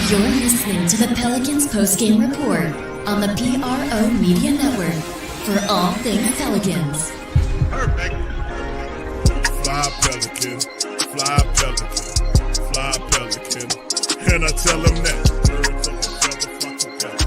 You're listening to the Pelicans postgame report on the PRO Media Network for all things Pelicans. Perfect. Fly Pelican, fly Pelican, fly Pelican. And I tell them that birds of a feather flock together.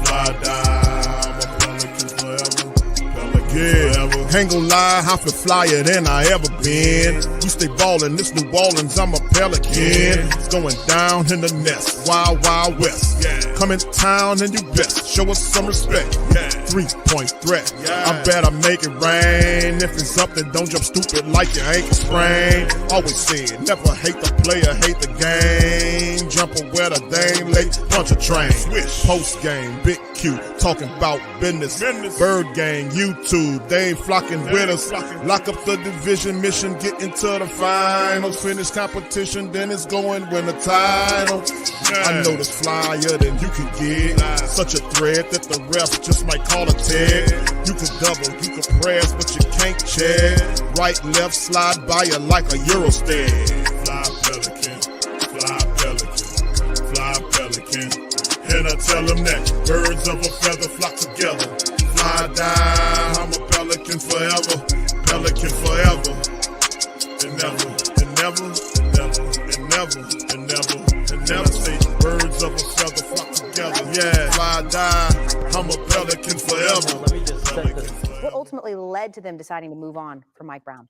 Fly down, I'm a Pelican forever. Pelican forever. Ain't gon' lie, I feel flyer than I ever been. We stay ballin', this New Orleans, I'm a Pelican. It's going down in the nest, wild, wild west. Come in town and do best, show us some respect. 3-point threat, I better make it rain. If it's up, then don't jump stupid like your ankle sprain. Always said, never hate the player, hate the game. Jumper where the dame late, punch a train. Post game, big Q, talking about business. Bird gang, YouTube, they ain't flocking with us. Lock up the division mission, get into the finals. Finish competition, then it's going win the title. I know this flyer than you can get. Such a threat that the ref just might call a tag. You can double, you can press, but you can't check. Right, left, slide by you like a Eurostep. Fly Pelican, fly Pelican, fly Pelican. And I tell them that birds of a feather flock together. Fly down, I'm a Pelican forever, Pelican forever. And never, and never, and never, and never, and never, and never say birds of a feather flock together. Yeah, fly down, I'm a Pelican forever. What ultimately led to them deciding to move on from Mike Brown?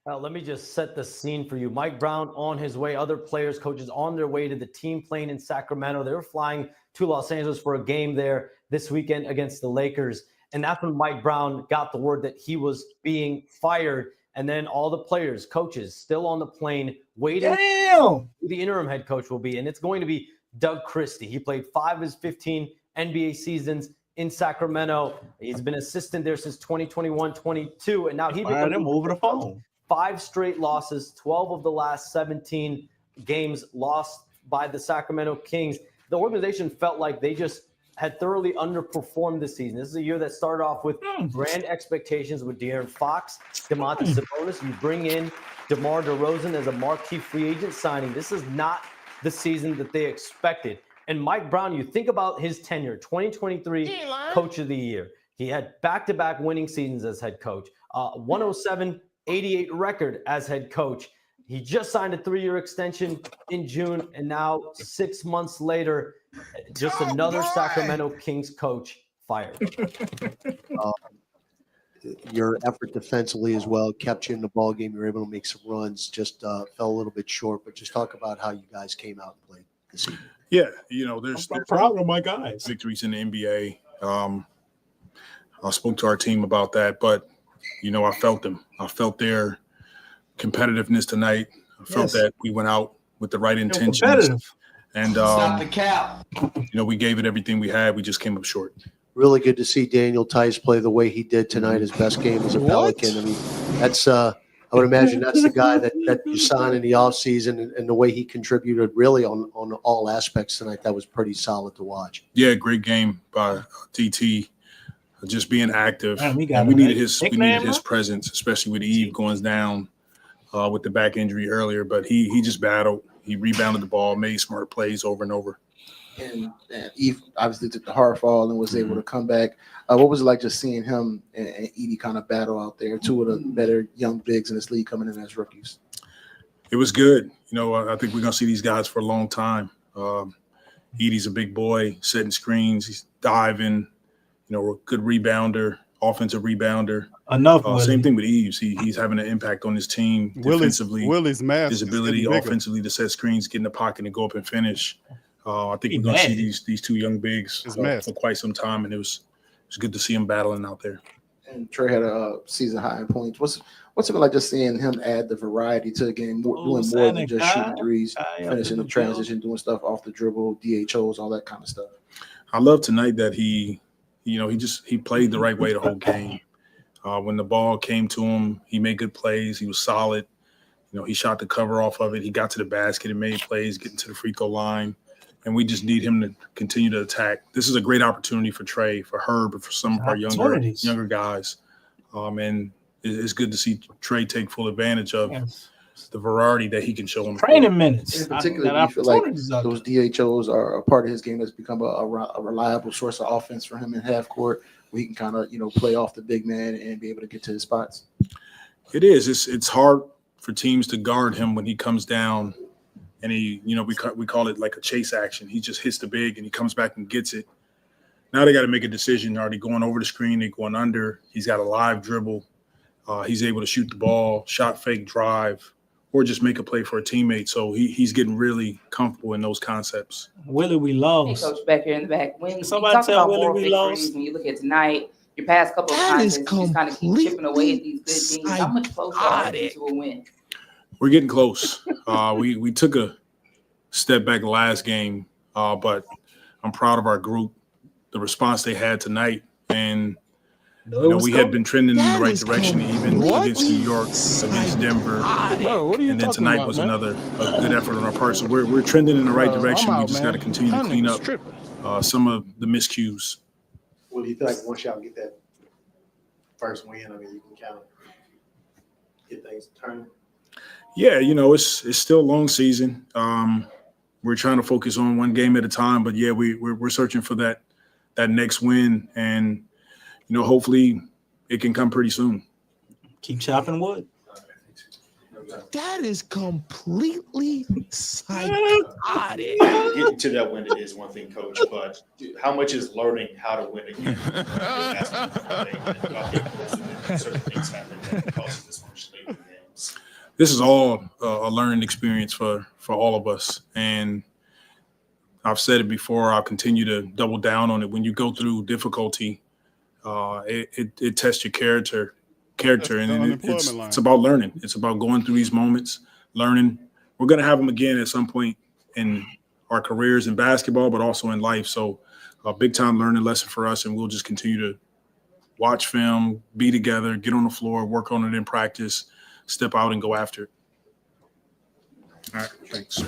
Let me just set the scene for you. Mike Brown on his way, other players, coaches on their way to the team plane in Sacramento. They were flying to Los Angeles for a game there this weekend against the Lakers. And that's when Mike Brown got the word that he was being fired. And then all the players, coaches, still on the plane waiting who the interim head coach will be. And it's going to be Doug Christie. He played 5 of his 15 NBA seasons in Sacramento. He's been assistant there since 2021-22. And now he becomes over the phone. 5 straight losses, 12 of the last 17 games lost by the Sacramento Kings. The organization felt like they just had thoroughly underperformed this season. This is a year that started off with grand expectations with De'Aaron Fox, Domantas Sabonis. You bring in DeMar DeRozan as a marquee free agent signing. This is not the season that they expected. And Mike Brown, you think about his tenure, 2023 Coach of the Year. He had back-to-back winning seasons as head coach, 107-88 record as head coach. He just signed a 3-year extension in June, and now 6 months later, just another Sacramento Kings coach fired. Your effort defensively as well kept you in the ball game. You were able to make some runs, just fell a little bit short. But just talk about how you guys came out and played this evening. Yeah, you know, there's proud of my guys. Victories in the NBA. I spoke to our team about that, but you know, I felt them. I felt their competitiveness tonight. I felt that we went out with the right intentions. And Stop the cap. You know, we gave it everything we had. We just came up short. Really good to see Daniel Tice play the way he did tonight. His best game as a Pelican. I mean, that's I would imagine that's the guy that you signed in the offseason, and the way he contributed really on all aspects tonight. That was pretty solid to watch. Yeah, great game by TT. Just being active. Man, we needed his presence, especially with Eve going down with the back injury earlier. But he just battled. He rebounded the ball, made smart plays over and over. And Eve obviously took the hard fall and was able to come back. What was it like just seeing him and Edie kind of battle out there? 2 of the better young bigs in this league coming in as rookies. It was good. You know, I think we're going to see these guys for a long time. Edie's a big boy, setting screens. He's diving. You know, a good rebounder, offensive rebounder. Same thing with Eves. He's having an impact on his team defensively. Willie's mask. His ability offensively to set screens, get in the pocket, and go up and finish. I think we're going to see these 2 young bigs for quite some time, and it was good to see him battling out there. And Trey had a season high in points. What's it like just seeing him add the variety to the game, doing more than just shooting threes, finishing the transition, doing stuff off the dribble, DHOs, all that kind of stuff. I love tonight that he played the right way the whole game. When the ball came to him, he made good plays. He was solid. You know, he shot the cover off of it. He got to the basket and made plays, getting to the free throw line. And we just need him to continue to attack. This is a great opportunity for Trey, for Herb, and for some of our younger guys. And it's good to see Trey take full advantage of the variety that he can show on the Training court. minutes. And particularly, do you feel like those DHOs are a part of his game that's become a reliable source of offense for him in half court, where he can kind of play off the big man and be able to get to his spots? It is. It's hard for teams to guard him when he comes down, and he we call it like a chase action. He just hits the big and he comes back and gets it. Now they got to make a decision. Are they going over the screen? They're going under. He's got a live dribble. He's able to shoot the ball, shot fake, drive, or just make a play for a teammate. So he's getting really comfortable in those concepts. Willie, we lost. Hey, Coach, back here in the back. When somebody you talk tell about Willie moral we victories, lost. when you look at tonight, your past couple of times, you just kind of keep chipping away at these good teams. How much closer are you to a win? We're getting close. We took a step back last game, but I'm proud of our group, the response they had tonight, and we had been trending in the right direction, even against New York, against Denver, and then tonight was another good effort on our part. So we're trending in the right direction. We just got to continue to clean up some of the miscues. What do you feel like once y'all get that first win? I mean, you can kind of get things turning. Yeah, it's still a long season. We're trying to focus on one game at a time, but yeah, we're searching for that next win, and hopefully it can come pretty soon. Keep chopping wood. That is completely psychotic. Getting to that win is one thing, Coach, but how much is learning how to win again? Certain things happen that cause dysfunction in games. This is all a learning experience for all of us, and I've said it before. I'll continue to double down on it. When you go through difficulty, it tests your character, and it's about learning. It's about going through these moments, learning. We're going to have them again at some point in our careers in basketball, but also in life. So a big time learning lesson for us, and we'll just continue to watch film, be together, get on the floor, work on it in practice, step out and go after it. All right, thanks.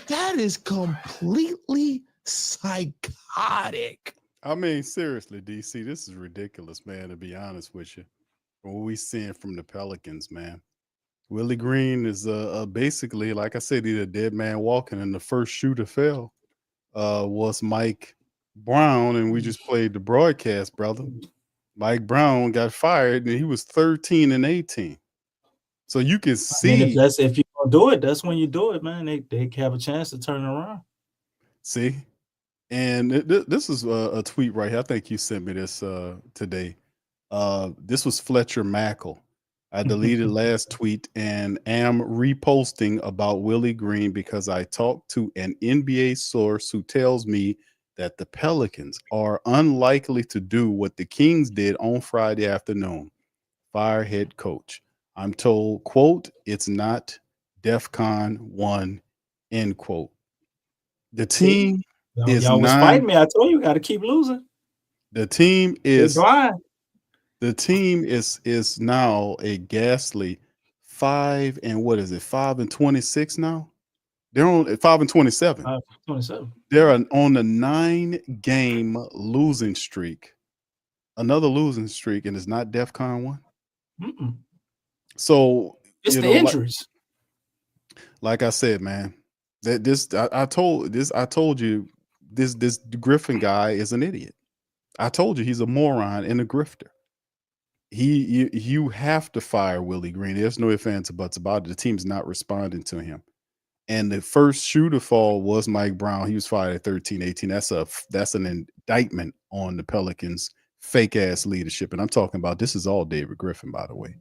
That is completely psychotic. I mean, seriously, DC, this is ridiculous, man, to be honest with you. What we seeing from the Pelicans, man. Willie Green is basically, like I said, he's a dead man walking, and the first shooter fell was Mike Brown, and we just played the broadcast, brother. Mike Brown got fired, and he was 13 and 18. So you can see. if you're going to do it, that's when you do it, man. They have a chance to turn it around. See? And this is a tweet right here. I think you sent me this today. This was Fletcher Mackle. I deleted last tweet and am reposting about Willie Green because I talked to an NBA source who tells me that the Pelicans are unlikely to do what the Kings did on Friday afternoon. Fire head coach. I'm told, quote, it's not DEFCON 1, end quote. The team y'all was fighting me. I told you got to keep losing. The team is blind. The team is now a ghastly 5 and 26 now. They're on 5 and 27. 27. They're on a 9-game losing streak. Another losing streak, and it's not DEFCON 1. Mm-mm. So it's the injuries. Like I said, man, that I told you this Griffin guy is an idiot. I told you he's a moron and a grifter. You have to fire Willie Green. There's no ifs, ands, or buts about it. The team's not responding to him. And the first shooter fall was Mike Brown. He was fired at 13-18. That's an indictment on the Pelicans' fake ass leadership. And I'm talking about this is all David Griffin, by the way.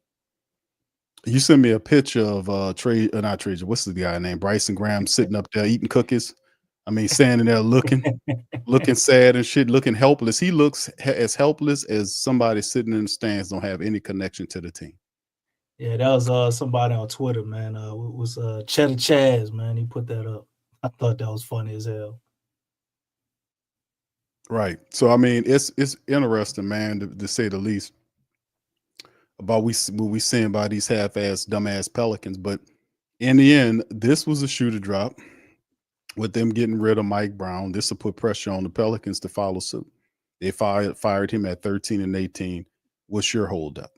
You sent me a picture of not Trajan. What's the guy named Bryson Graham sitting up there eating cookies. I mean, standing there looking sad and shit, looking helpless. He looks as helpless as somebody sitting in the stands, don't have any connection to the team. Yeah, that was somebody on Twitter, man. It was Cheddar Chaz, man. He put that up. I thought that was funny as hell. Right. So I mean, it's interesting, man, to say the least, about what we seeing by these half-ass, dumbass Pelicans. But in the end, this was a shooter drop. With them getting rid of Mike Brown, this will put pressure on the Pelicans to follow suit. They fired him at 13 and 18. What's your holdup?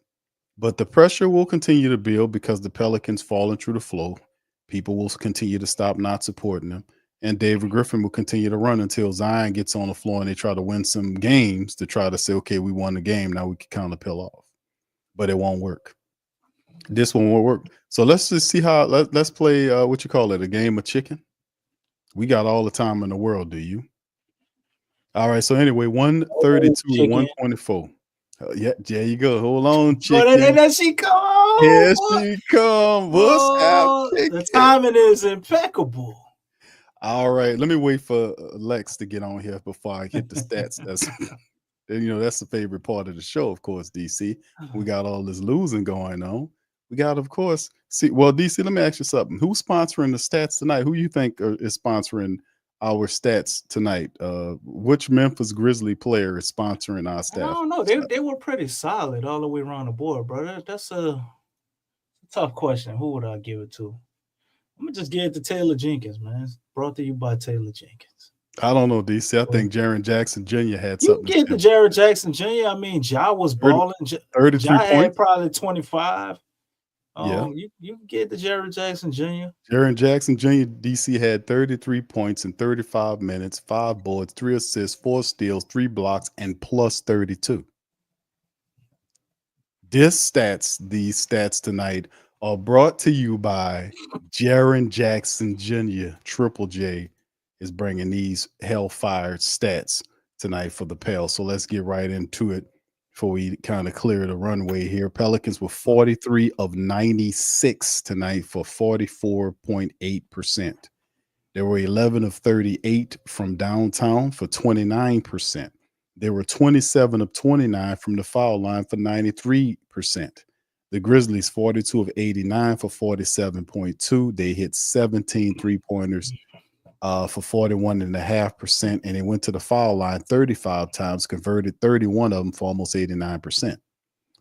But the pressure will continue to build because the Pelicans falling through the flow. People will continue to stop not supporting them. And David Griffin will continue to run until Zion gets on the floor and they try to win some games to try to say, okay, we won the game. Now we can kind of peel off. But it won't work. This one won't work. So let's just see how let's play what you call it, a game of chicken. We got all the time in the world, do you? All right. So anyway, 132, 124. Yeah, there you go. Hold on, chicken. Oh, there she come. Here she come. What's up? The timing is impeccable. All right, let me wait for Lex to get on here before I hit the stats. That's that's the favorite part of the show, of course. DC, we got all this losing going on. We got, of course, DC. Let me ask you something. Who's sponsoring the stats tonight? Who you think is sponsoring our stats tonight? Which Memphis Grizzly player is sponsoring our stats? I don't know. They were pretty solid all the way around the board, brother. That's a tough question. Who would I give it to? I'm gonna just give it to Taylor Jenkins, man. It's brought to you by Taylor Jenkins. I don't know, DC. I think Jaren Jackson Jr. had something. You get the Jaren Jackson Jr. I mean, Ja was balling. 33 Ja points. had probably 25. Yeah. You can get the Jaren Jackson Jr. Jaren Jackson Jr. DC had 33 points in 35 minutes, 5 boards, 3 assists, 4 steals, 3 blocks, and plus 32. These stats tonight are brought to you by Jaren Jackson Jr. Triple J is bringing these hellfire stats tonight for the Pels. So let's get right into it before we kind of clear the runway here. Pelicans were 43 of 96 tonight for 44.8%. They were 11 of 38 from downtown for 29%. They were 27 of 29 from the foul line for 93%. The Grizzlies 42 of 89 for 47.2. They hit 17 3-pointers for 41.5%, and they went to the foul line 35 times, converted 31 of them for almost 89%.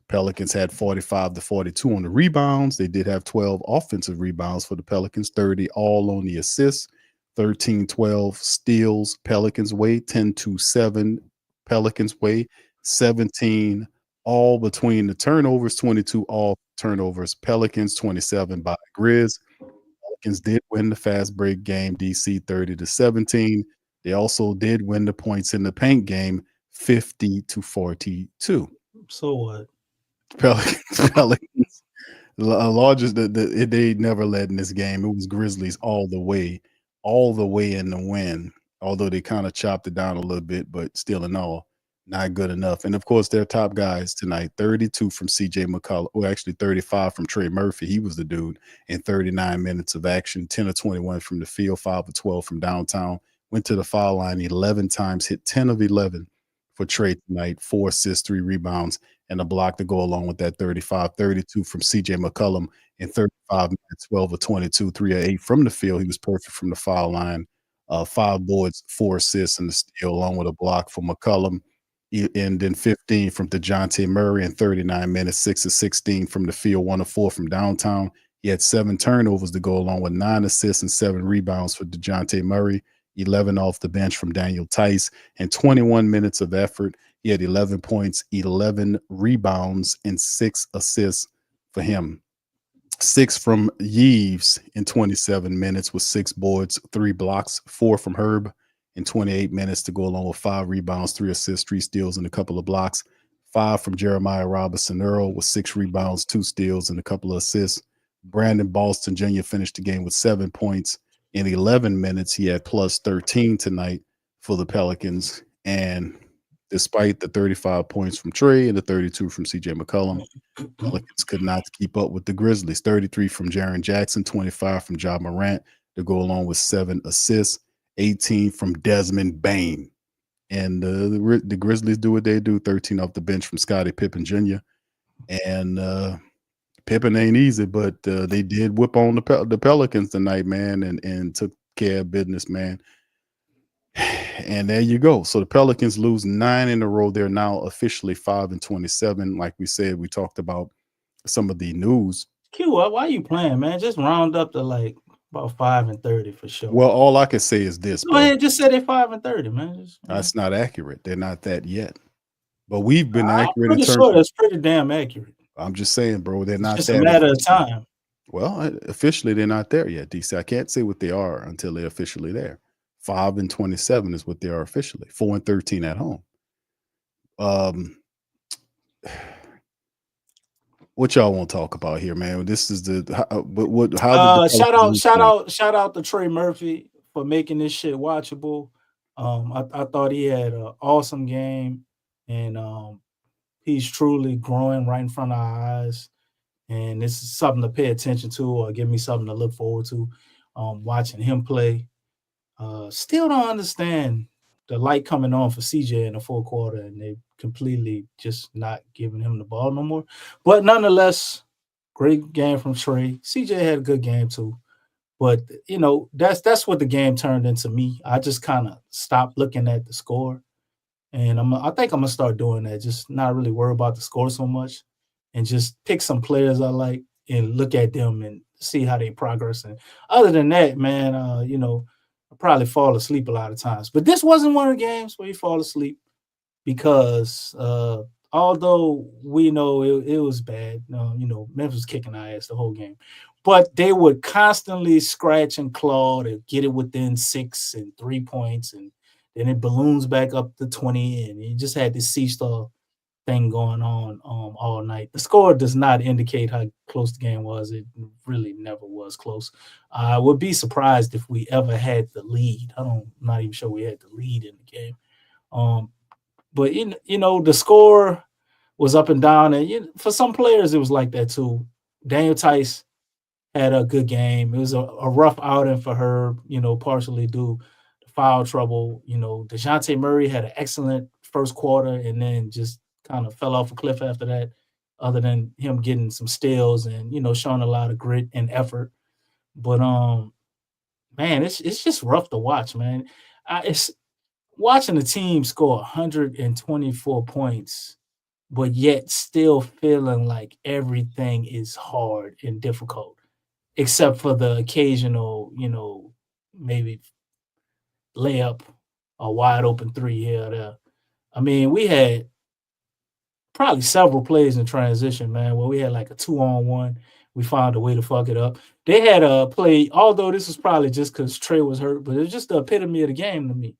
Pelicans had 45 to 42 on the rebounds. They did have 12 offensive rebounds for the Pelicans, 30 all on the assists, 13-12 steals Pelicans way, 10-7 Pelicans way, 17 all between the turnovers, 22 all turnovers Pelicans, 27 by Grizz. Pelicans did win the fast break game, DC 30-17. They also did win the points in the paint game, 50-42. So what? Pelicans largest they never led in this game. It was Grizzlies all the way in the win. Although they kind of chopped it down a little bit, but still in all, not good enough. And of course, their top guys tonight: 32 from CJ McCollum, or actually 35 from Trey Murphy. He was the dude in 39 minutes of action, 10 of 21 from the field, 5 of 12 from downtown. Went to the foul line 11 times, hit 10 of 11 for Trey tonight, 4 assists, 3 rebounds, and a block to go along with that 35. 32 from CJ McCollum in 35 minutes, 12 of 22, 3 of 8 from the field. He was perfect from the foul line. 5 boards, 4 assists, and the steal, along with a block for McCollum. And then 15 from DeJounte Murray in 39 minutes, 6 of 16 from the field, 1 of 4 from downtown. He had 7 turnovers to go along with 9 assists and 7 rebounds for DeJounte Murray, 11 off the bench from Daniel Tice, and 21 minutes of effort. He had 11 points, 11 rebounds, and 6 assists for him. 6 from Yves in 27 minutes with 6 boards, 3 blocks, 4 from Herb in 28 minutes to go along with 5 rebounds, 3 assists, 3 steals, and a couple of blocks. 5 from Jeremiah Robinson Earl with 6 rebounds, 2 steals, and a couple of assists. Brandon Boston Jr. finished the game with 7 points in 11 minutes. He had plus 13 tonight for the Pelicans. And despite the 35 points from Trey and the 32 from CJ McCollum, Pelicans could not keep up with the Grizzlies. 33 from Jaren Jackson, 25 from Ja Morant to go along with 7 assists, 18 from Desmond Bane. And the Grizzlies do what they do, 13 off the bench from Scottie Pippen Jr. And Pippen ain't easy, but they did whip on the Pelicans tonight, man, and took care of business, man. And there you go. So the Pelicans lose 9 in a row. They're now officially 5-27. Like we said, we talked about some of the news. Q, why are you playing, man? Just round up to like about 5-30 for sure. Well, all I can say is this. Go ahead, just say they're 5-30, man. That's not accurate. They're not that yet. But we've been accurate. I'm pretty sure that's pretty damn accurate. I'm just saying, bro, they're It's not just a there. matter of time. Well, officially, they're not there yet, DC. I can't say what they are until they're officially there. 5-27 is what they are officially. 4-13 at home. What y'all want to talk about here, man? This is the shout out to Trey Murphy for making this shit watchable. I thought he had an awesome game, and he's truly growing right in front of our eyes. And this is something to pay attention to, or give me something to look forward to. Watching him play. Still don't understand the light coming on for CJ in the fourth quarter, and they completely just not giving him the ball no more. But nonetheless, great game from Trey. CJ had a good game too. But that's what the game turned into me. I just kind of stopped looking at the score, and I think I'm gonna start doing that. Just not really worry about the score so much, and just pick some players I like and look at them and see how they progress. And other than that, man, I probably fall asleep a lot of times. But this wasn't one of the games where you fall asleep, because although we know it was bad, Memphis was kicking our ass the whole game, but they would constantly scratch and claw to get it within 6 and 3 points, and then it balloons back up to 20, and you just had this seesaw thing going on all night. The score does not indicate how close the game was. It really never was close. I would be surprised if we ever had the lead. I'm not even sure we had the lead in the game. But the score was up and down, and for some players it was like that too. Daniel Tice had a good game. It was a rough outing for her, partially due to foul trouble. DeJounte Murray had an excellent first quarter, and then just kind of fell off a cliff after that, other than him getting some steals and showing a lot of grit and effort. But man, it's just rough to watch, man. It's watching the team score 124 points, but yet still feeling like everything is hard and difficult, except for the occasional, maybe layup, a wide open three here or there. I mean, we had probably several plays in transition, man, where we had like a 2-on-1. We found a way to fuck it up. They had a play, although this was probably just because Trey was hurt, but it was just the epitome of the game to me,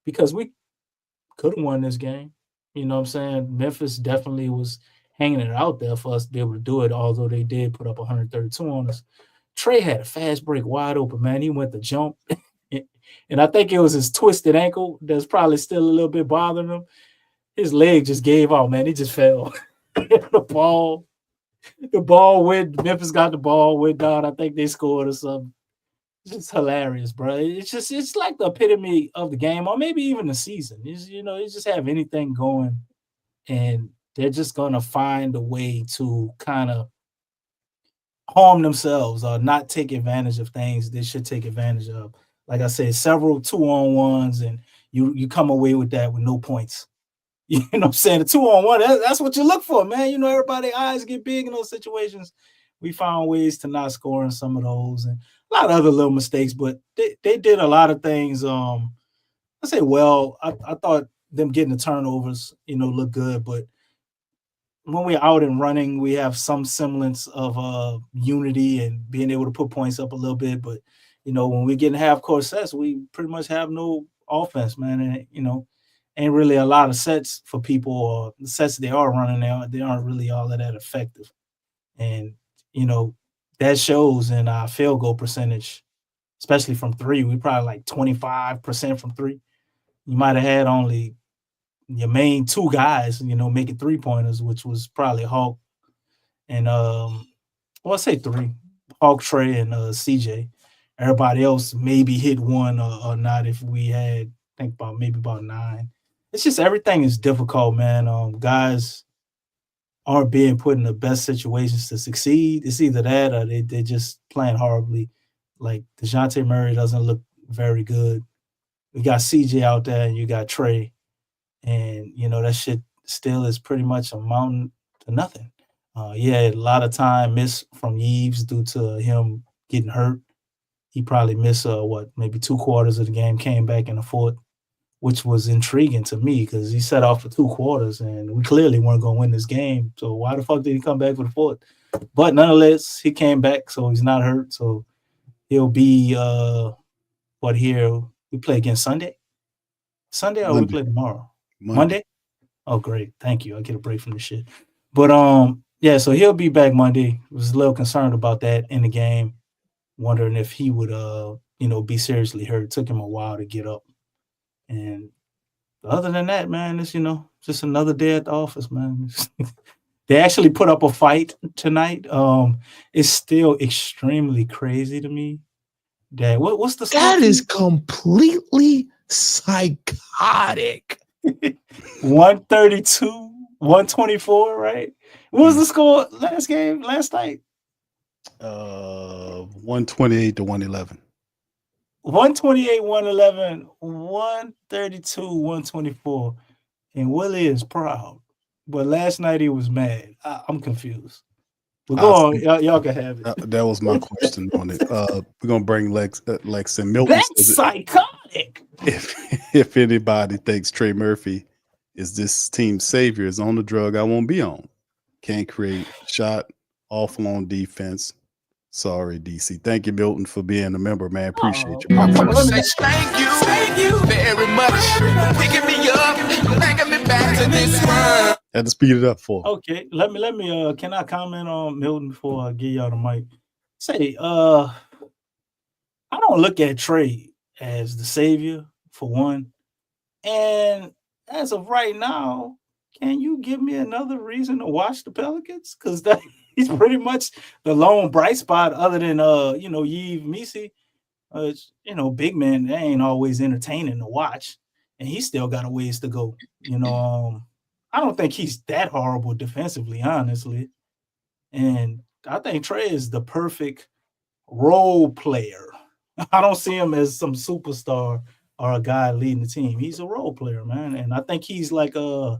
because we could have won this game. You know what I'm saying? Memphis definitely was hanging it out there for us to be able to do it, although they did put up 132 on us. Trey had a fast break wide open, man. He went to jump, and I think it was his twisted ankle that's probably still a little bit bothering him. His leg just gave out, man. He just fell. The ball went, Memphis got the ball, went down. I think they scored or something. It's just hilarious, bro. It's like the epitome of the game, or maybe even the season. You just have anything going, and they're just going to find a way to kind of harm themselves or not take advantage of things they should take advantage of. Like I said, several 2-on-1s, and you come away with that with no points. You know what I'm saying? The 2-on-1, that's what you look for, man. Everybody's eyes get big in those situations. We found ways to not score in some of those, and a lot of other little mistakes, but they did a lot of things. I say, well, I thought them getting the turnovers, look good, but when we're out and running, we have some semblance of unity and being able to put points up a little bit. But, when we get in half-court sets, we pretty much have no offense, man. And, ain't really a lot of sets for people, or the sets they are running now, they aren't really all of that effective. And, that shows in our field goal percentage, especially from three. We probably like 25% from three. You might have had only your main two guys, making 3-pointers, which was probably Hawk and I say three, Hawk, Trey, and CJ. Everybody else maybe hit one or not. If we had, I think about 9. It's just everything is difficult, man. Guys aren't being put in the best situations to succeed. It's either that or they're just playing horribly. Like DeJounte Murray doesn't look very good. We got CJ out there, and you got Trey, and that shit still is pretty much amounting to nothing. A lot of time missed from Yves due to him getting hurt. He probably missed maybe 2 quarters of the game, came back in the fourth. which was intriguing to me because he set off for 2 quarters and we clearly weren't going to win this game. So why the fuck did he come back for the 4th? But nonetheless, he came back, so he's not hurt. So he'll be here? We play again Sunday? Sunday or Monday. we play tomorrow? Monday. Oh, great. Thank you. I get a break from this shit. But yeah, so he'll be back Monday. Was a little concerned about that in the game, wondering if he would be seriously hurt. It took him a while to get up. And other than that, man, it's just another day at the office, man. They actually put up a fight tonight. It's still extremely crazy to me that what's the That is completely psychotic. 132, 124, right? What was the score last night? 128 to 111. 128, 111, 132, 124. And Willie is proud. But last night he was mad. I'm confused. But go on. Y'all can have it. That was my question on it. We're going to bring Lex and Milton. That's psychotic. If anybody thinks Trey Murphy is this team's savior, is on the drug I won't be on. Can't create shot, awful on defense. Sorry, DC. Thank you, Milton, for being a member, man. Appreciate you. I want to say thank you very much for picking me up, bringing me back to this world. Had to speed it up for. Okay, let me. Can I comment on Milton before I give y'all the mic? Say, I don't look at Trey as the savior for one, and as of right now, can you give me another reason to watch the Pelicans? Because he's pretty much the lone bright spot, other than Yves Misi. Big man, they ain't always entertaining to watch, and he still got a ways to go. I don't think he's that horrible defensively, honestly. And I think Trey is the perfect role player. I don't see him as some superstar or a guy leading the team. He's a role player, man. And I think he's like a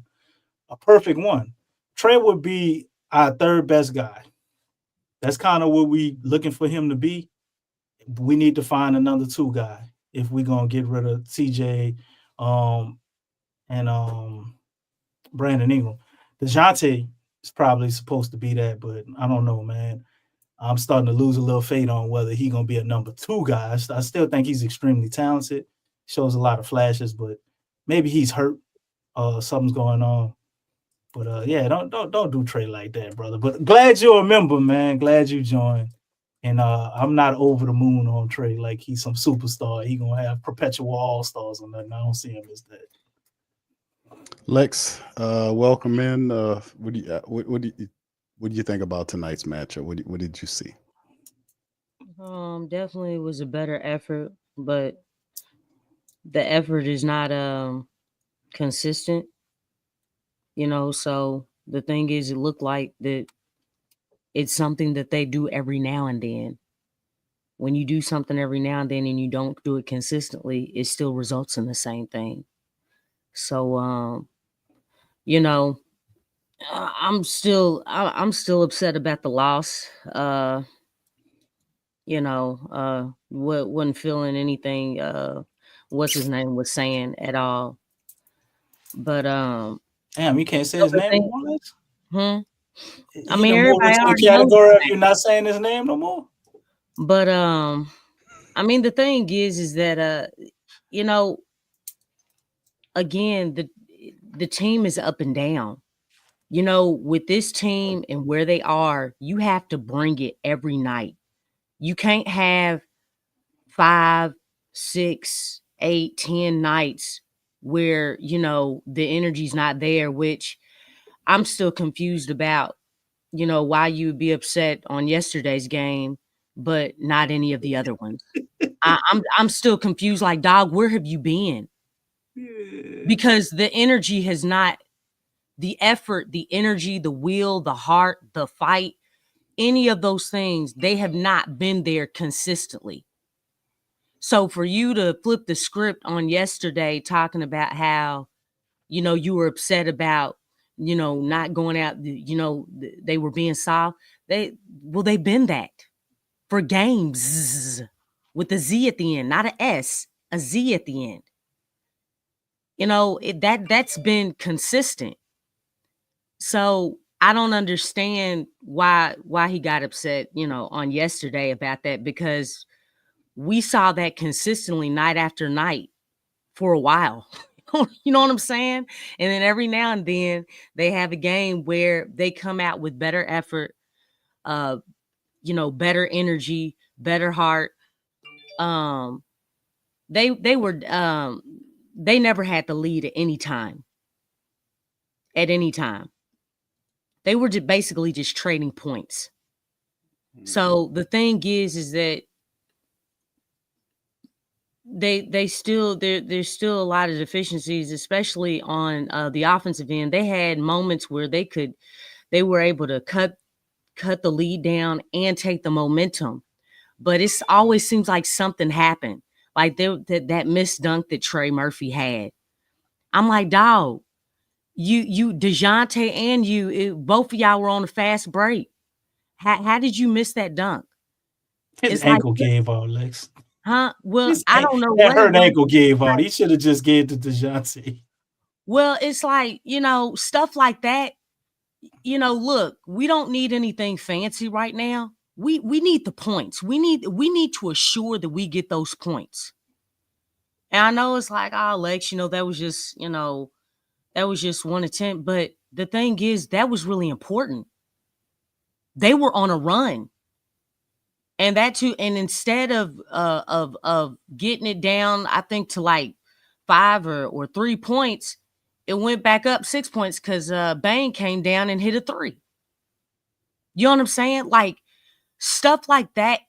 perfect one. Trey would be our third best guy. That's kind of what we looking for him to be. We need to find another 2 guy if we're going to get rid of CJ and Brandon Ingram. DeJounte is probably supposed to be that, but I don't know, man. I'm starting to lose a little faith on whether he's going to be a number 2 guy. I still think he's extremely talented, shows a lot of flashes, but maybe he's hurt. Something's going on. But yeah, don't do Trey like that, brother. But glad you're a member, man. Glad you joined. And I'm not over the moon on Trey like he's some superstar. He gonna have perpetual all-stars or nothing. I don't see him as that. Lex, welcome in. What do you think about tonight's matchup? What did you see? Definitely was a better effort, but the effort is not consistent. So the thing is, it looked like that it's something that they do every now and then. When you do something every now and then and you don't do it consistently, it still results in the same thing. So, I'm still upset about the loss. Wasn't feeling anything. What's his name was saying at all. But damn, you can't say his name no more. I mean, everybody already category of you not saying his name no more. But I mean, the thing is that again, the team is up and down. With this team and where they are, you have to bring it every night. You can't have 5, 6, 8, 10 nights where, the energy's not there, which I'm still confused about, why you would be upset on yesterday's game, but not any of the other ones. I'm still confused. Like, dog, where have you been? Because the energy has not, the effort, the energy, the will, the heart, the fight, any of those things, they have not been there consistently. So for you to flip the script on yesterday, talking about how, you were upset about, not going out, they were being soft. They've been that for games with a Z at the end, not an S, a Z at the end. that's been consistent. So I don't understand why he got upset, on yesterday about that, because we saw that consistently night after night for a while. You know what I'm saying? And then every now and then they have a game where they come out with better effort, better energy, better heart. They never had the lead at any time. At any time. They were basically just trading points. So the thing is that there's still a lot of deficiencies, especially on the offensive end. They had moments where they were able to cut the lead down and take the momentum, but it's always seems like something happened. Like that missed dunk that Trey Murphy had. I'm like, dog, you DeJounte and both of y'all were on a fast break. How did you miss that dunk? His ankle gave out, Lex. Huh? Well, I don't know what hurt ankle gave out. He should have just gave to DeJounte. Well, it's like, stuff like that. Look, we don't need anything fancy right now. We need the points. We need to assure that we get those points. And I know it's like, oh, Lex, that was just one attempt. But the thing is, that was really important. They were on a run. And that too, and instead of getting it down, I think to like 5 or 3 points, it went back up 6 points because Bane came down and hit a 3. You know what I'm saying? Like stuff like that,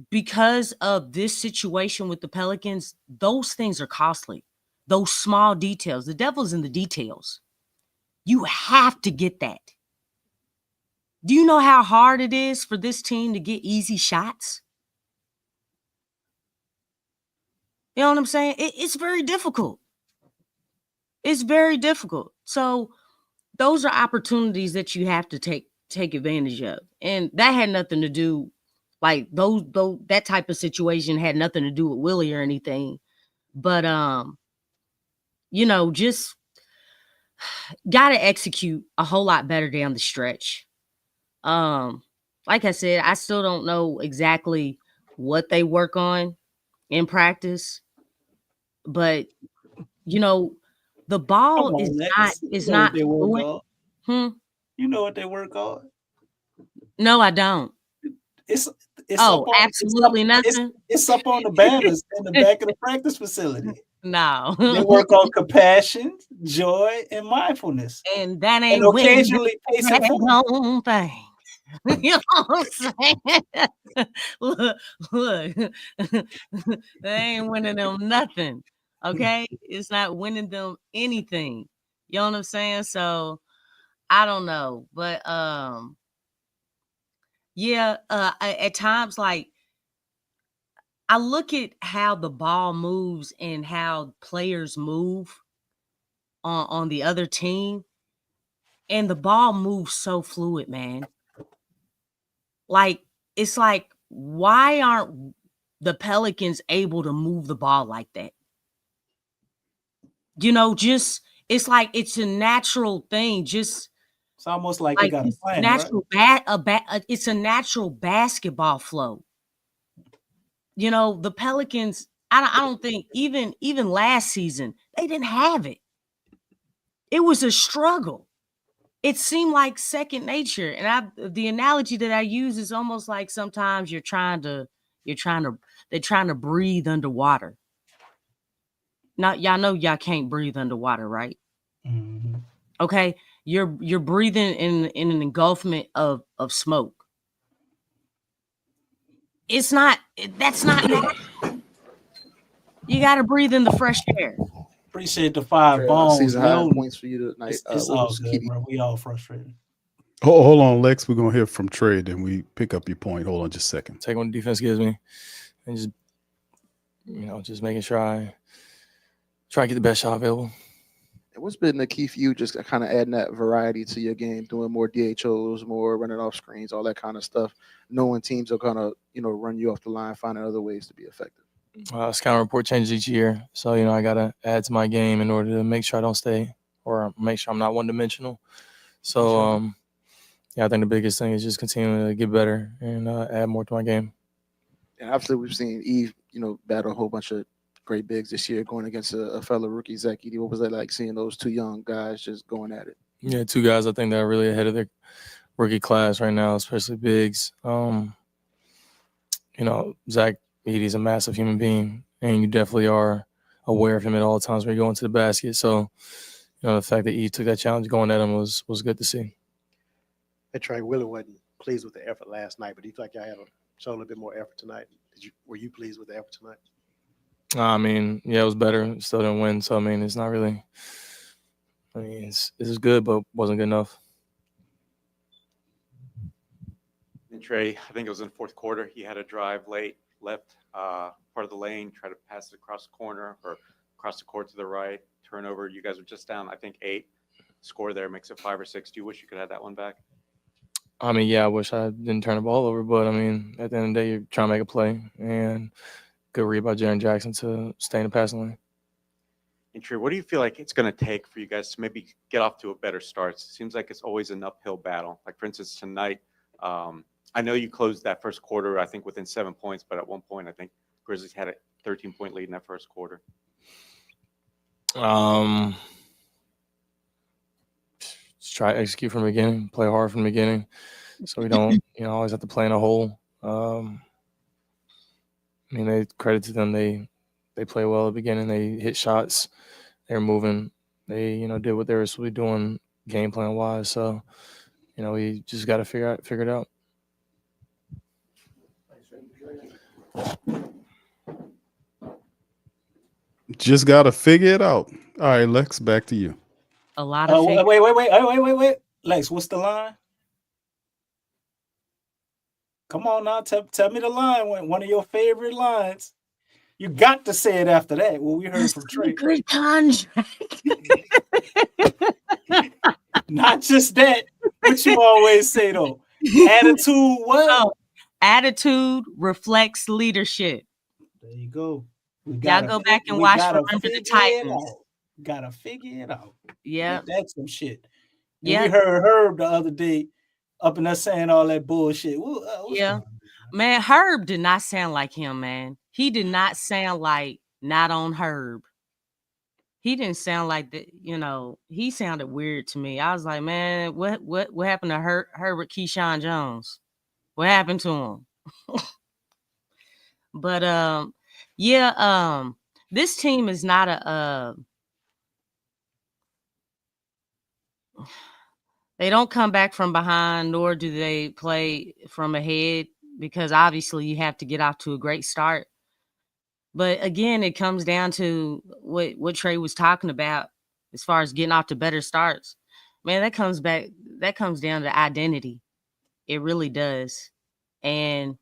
because of this situation with the Pelicans, those things are costly. Those small details. The devil's in the details. You have to get that. Do you know how hard it is for this team to get easy shots? You know what I'm saying? It's very difficult. It's very difficult. So those are opportunities that you have to take advantage of. And that had nothing to do, like that type of situation had nothing to do with Willie or anything. But just gotta execute a whole lot better down the stretch. Like I said, I still don't know exactly what they work on in practice, but the ball is not fluent. You know what they work on? No, I don't. It's absolutely nothing. It's up on the banners in the back of the practice facility. No. They work on compassion, joy, and mindfulness. And that ain't and occasionally pacing own thing. You know what I'm saying? Look, they ain't winning them nothing. Okay? It's not winning them anything. You know what I'm saying? So I don't know. But at times, like, I look at how the ball moves and how players move on the other team, and the ball moves so fluid, man. Like, it's like, why aren't the Pelicans able to move the ball like that? It's like it's a natural thing. It's almost like they got a plan, natural, right? It's a natural basketball flow. The Pelicans, I don't think even last season, they didn't have it. It was a struggle. It seemed like second nature. And the analogy that I use is almost like sometimes they're trying to breathe underwater. Now, y'all know y'all can't breathe underwater, right? Mm-hmm. Okay. You're breathing in an engulfment of smoke. That's not natural. You got to breathe in the fresh air. Appreciate the 5 bones. Season high points for you tonight. It's all good, bro. We all frustrated. Hold on, Lex. We're gonna hear from Trey, then we pick up your point. Hold on just a second. Take what the defense gives me, and just making sure I try to get the best shot available. And what's been the key for you, just kind of adding that variety to your game, doing more DHOs, more running off screens, all that kind of stuff, knowing teams are gonna, run you off the line, finding other ways to be effective? Scouting report changes each year, so I gotta add to my game in order to make sure I don't stay, or make sure I'm not one-dimensional. So, I think the biggest thing is just continuing to get better and add more to my game. And obviously, we've seen Eve, battle a whole bunch of great bigs this year, going against a fellow rookie, Zach Edey. What was that like seeing those two young guys just going at it? Yeah, two guys I think that are really ahead of their rookie class right now, especially bigs. Zach Edey's a massive human being, and you definitely are aware of him at all times when you go into the basket. So, the fact that he took that challenge going at him was good to see. Hey, Trey, Willie wasn't pleased with the effort last night, but he felt like y'all had shown a little bit more effort tonight. Were you pleased with the effort tonight? It was better. Still didn't win, so it's not really. This is good, but wasn't good enough. And Trey, I think it was in the fourth quarter. He had a drive late, left part of the lane, tried to pass it across the corner or across the court to the right. Turnover. You guys were just down, I think, 8. Score there makes it 5 or 6. Do you wish you could have that one back? I wish I didn't turn the ball over, but at the end of the day, you're trying to make a play, and good read by Jaren Jackson to stay in the passing lane. And Trey, what do you feel like it's going to take for you guys to maybe get off to a better start? It seems like it's always an uphill battle. Like, for instance, tonight, I know you closed that first quarter, I think, within 7 points, but at one point, I think Grizzlies had a 13-point lead in that first quarter. Just try to execute from the beginning, play hard from the beginning, so we don't, always have to play in a hole. They credit to them. They play well at the beginning. They hit shots. They're moving. They, did what they were supposed to be doing game plan wise. So, we just got to figure it out. Just got to figure it out. All right, Lex, back to you. A lot of wait. Lex, what's the line? Come on now, tell me the line. One of your favorite lines. You got to say it after that. What we heard from Trey. Good contract. Not just that. What you always say though. Attitude. What? Oh, attitude reflects leadership. There you go. Y'all go back and watch Remember the Titans. Gotta figure it out. Yeah, that's some shit. Yeah, we heard Herb the other day up in there saying all that bullshit. Man, Herb did not sound like him, man. He did not sound like not on Herb. He didn't sound like that. He sounded weird to me. I was like, man, what happened to Herbert Keyshawn Jones? What happened to him? But this team is not they don't come back from behind, nor do they play from ahead, because obviously you have to get off to a great start. But again, it comes down to what Trey was talking about as far as getting off to better starts. Man, that comes down to identity. It really does. And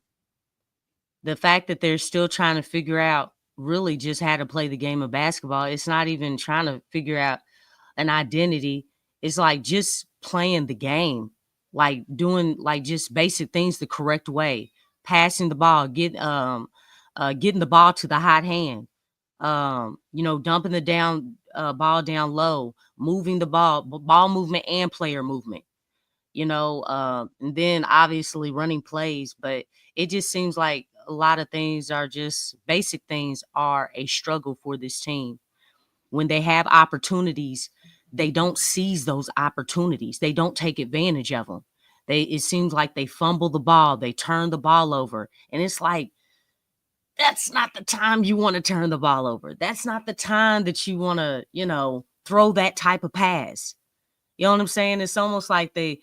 the fact that they're still trying to figure out really just how to play the game of basketball. It's not even trying to figure out an identity. It's like just playing the game, like doing like just basic things the correct way, passing the ball, getting the ball to the hot hand, dumping the ball down low, moving the ball movement and player movement, and then obviously running plays. But it just seems like a lot of things are just basic things are a struggle for this team. When they have opportunities, they don't seize those opportunities. They don't take advantage of them. It seems like they fumble the ball. They turn the ball over. And it's like, that's not the time you want to turn the ball over. That's not the time that you want to, throw that type of pass. You know what I'm saying? It's almost like they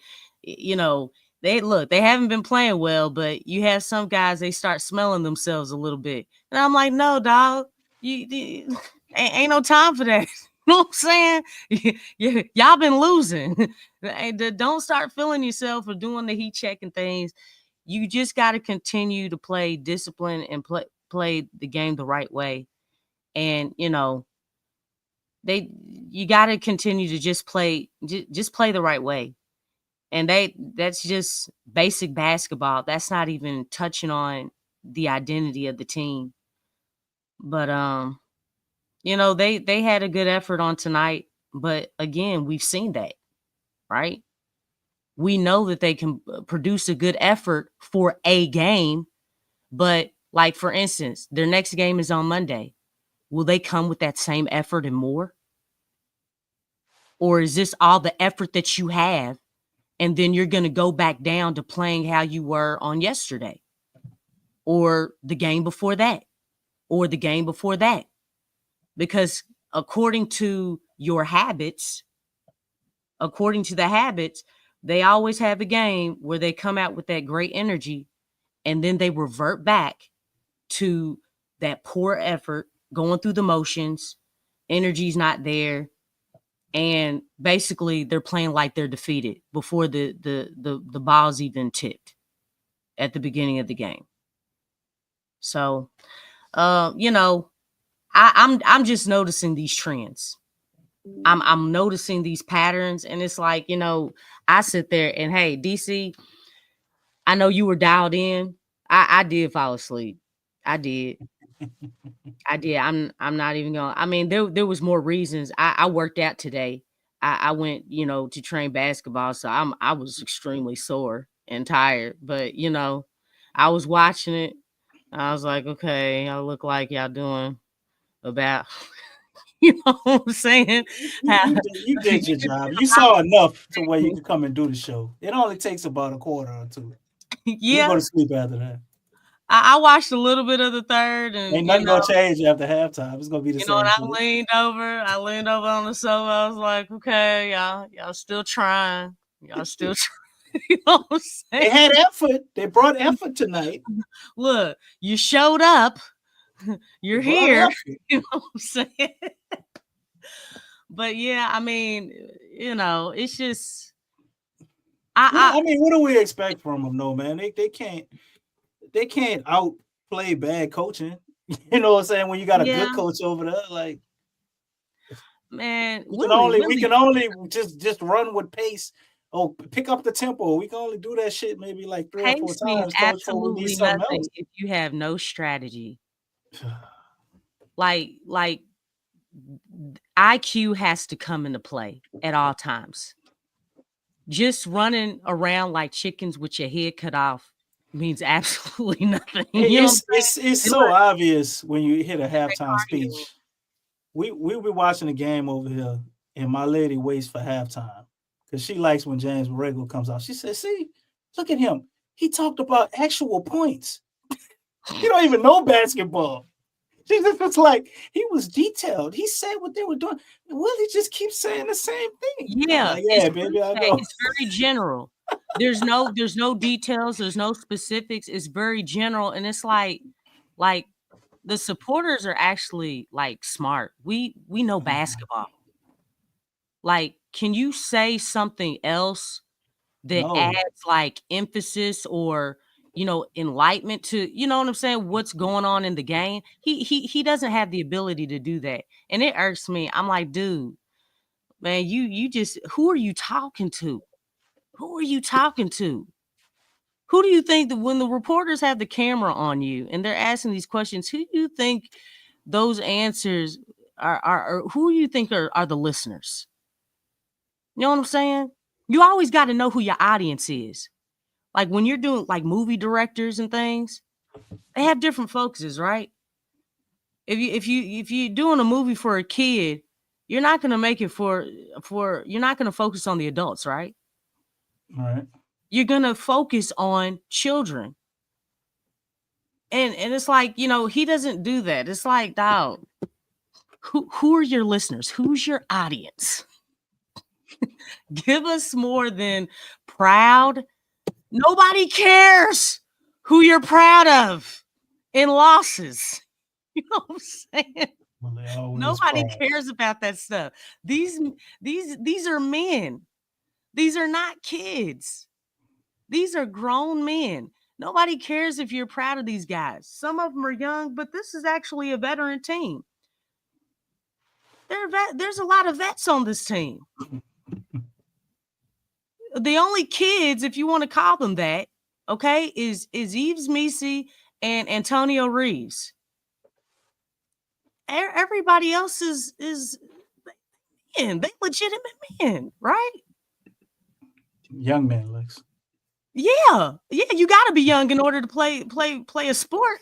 haven't been playing well, but you have some guys, they start smelling themselves a little bit. And I'm like, no, dog, you ain't no time for that. You know what I'm saying? Y'all been losing. Don't start feeling yourself or doing the heat checking things. You just got to continue to play discipline and play the game the right way. And, you got to continue to just play the right way. And that's just basic basketball. That's not even touching on the identity of the team. But they had a good effort on tonight. But again, we've seen that, right? We know that they can produce a good effort for a game, but like for instance, their next game is on Monday. Will they come with that same effort and more? Or is this all the effort that you have, and then you're going to go back down to playing how you were on yesterday, or the game before that, or the game before that? Because according to the habits, they always have a game where they come out with that great energy, and then they revert back to that poor effort, going through the motions, energy's not there, and basically they're playing like they're defeated before the ball's even tipped at the beginning of the game. So, I'm just noticing these trends. I'm noticing these patterns, and it's like, I sit there and, hey, DC, I know you were dialed in. I did fall asleep. I did. I'm not even going. I mean, there was more reasons. I worked out today. I went, to train basketball, so I was extremely sore and tired. But I was watching it. I was like, okay, I look like y'all doing about. You know what I'm saying? You did your job. You saw enough to where you can come and do the show. It only takes about a quarter or two. Yeah. You go to sleep after that. I watched a little bit of the third, and ain't nothing gonna change after halftime. It's gonna be the same. And I leaned over on the sofa. I was like, okay, y'all still trying. Y'all still trying. You know what I'm saying? They had effort. They brought effort tonight. Look, you showed up. You're here. You know what I'm saying? But yeah, I mean, it's just. I mean, what do we expect from them? No, man, they can't outplay bad coaching. You know what I'm saying? When you got a good coach over there, like, man, we can only just run with pace. Oh, pick up the tempo. We can only do that shit maybe like 3 or 4 times. Absolutely nothing if you have no strategy. Like IQ has to come into play at all times. Just running around like chickens with your head cut off means absolutely nothing. It's so obvious when you hit a halftime speech. We'll be watching the game over here, and my lady waits for halftime because she likes when James Borrego comes out. She says, see, look at him. He talked about actual points. You don't even know basketball. She's just like, he was detailed. He said what they were doing. Willie just keeps saying the same thing. Yeah, like, yeah, baby, I know. It's very general. There's no details. There's no specifics. It's very general, and it's like the supporters are actually like smart. We know basketball. Like, can you say something else that adds like emphasis or enlightenment to, you know what I'm saying, what's going on in the game? He doesn't have the ability to do that. And it irks me. I'm like, dude, man, you just, who are you talking to? Who are you talking to? Who do you think that when the reporters have the camera on you and they're asking these questions, who do you think those answers are who do you think are the listeners? You know what I'm saying? You always got to know who your audience is. Like when you're doing like movie directors and things, they have different focuses, right? If you're doing a movie for a kid, you're not going to make it for you're not going to focus on the adults, right? All right. You're going to focus on children. And it's like, he doesn't do that. It's like, dog, who are your listeners? Who's your audience? Give us more than proud. Nobody cares who you're proud of in losses. You know what I'm saying? Well, nobody cares about that stuff. These are men. These are not kids. These are grown men. Nobody cares if you're proud of these guys. Some of them are young, but this is actually a veteran team. There's a lot of vets on this team. The only kids, if you want to call them that, okay, is Yves Missi and Antonio Reeves. everybody else is men. They legitimate men, right? Young man, Lex. Yeah. You got to be young in order to play a sport.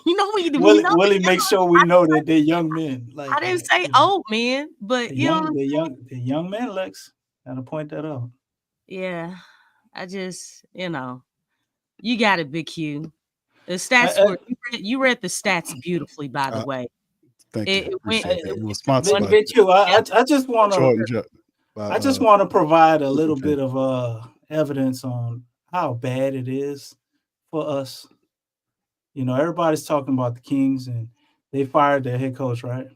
You know, we know Willie make sure we know that they're young men. Like I didn't say old men, but you know, they're young men, Lex. Gotta point that out. Yeah, I just, you got it, Big Q. The stats were you read the stats beautifully, by the way. Thank you. It was sponsored by Big Q. I just want to. I just want to provide a little bit of evidence on how bad it is for us. You know, everybody's talking about the Kings and they fired their head coach, right?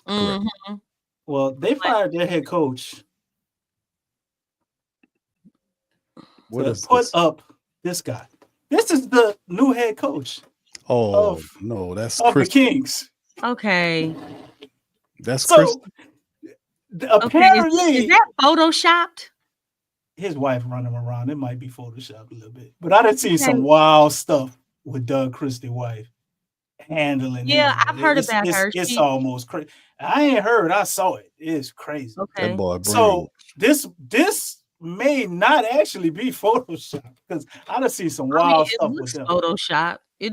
Mm-hmm. Well, they fired their head coach to put up this guy. This is the new head coach. Oh, no, that's the Kings. Okay. That's so. Chris. Apparently, is that photoshopped? His wife running around. It might be photoshopped a little bit, but I done seen some wild stuff with Doug Christie's wife handling. Yeah, I've heard about her. It's almost crazy. I ain't heard. I saw it. It's crazy. Okay. That boy so this may not actually be Photoshop because I done see some wild stuff with them. Photoshop. It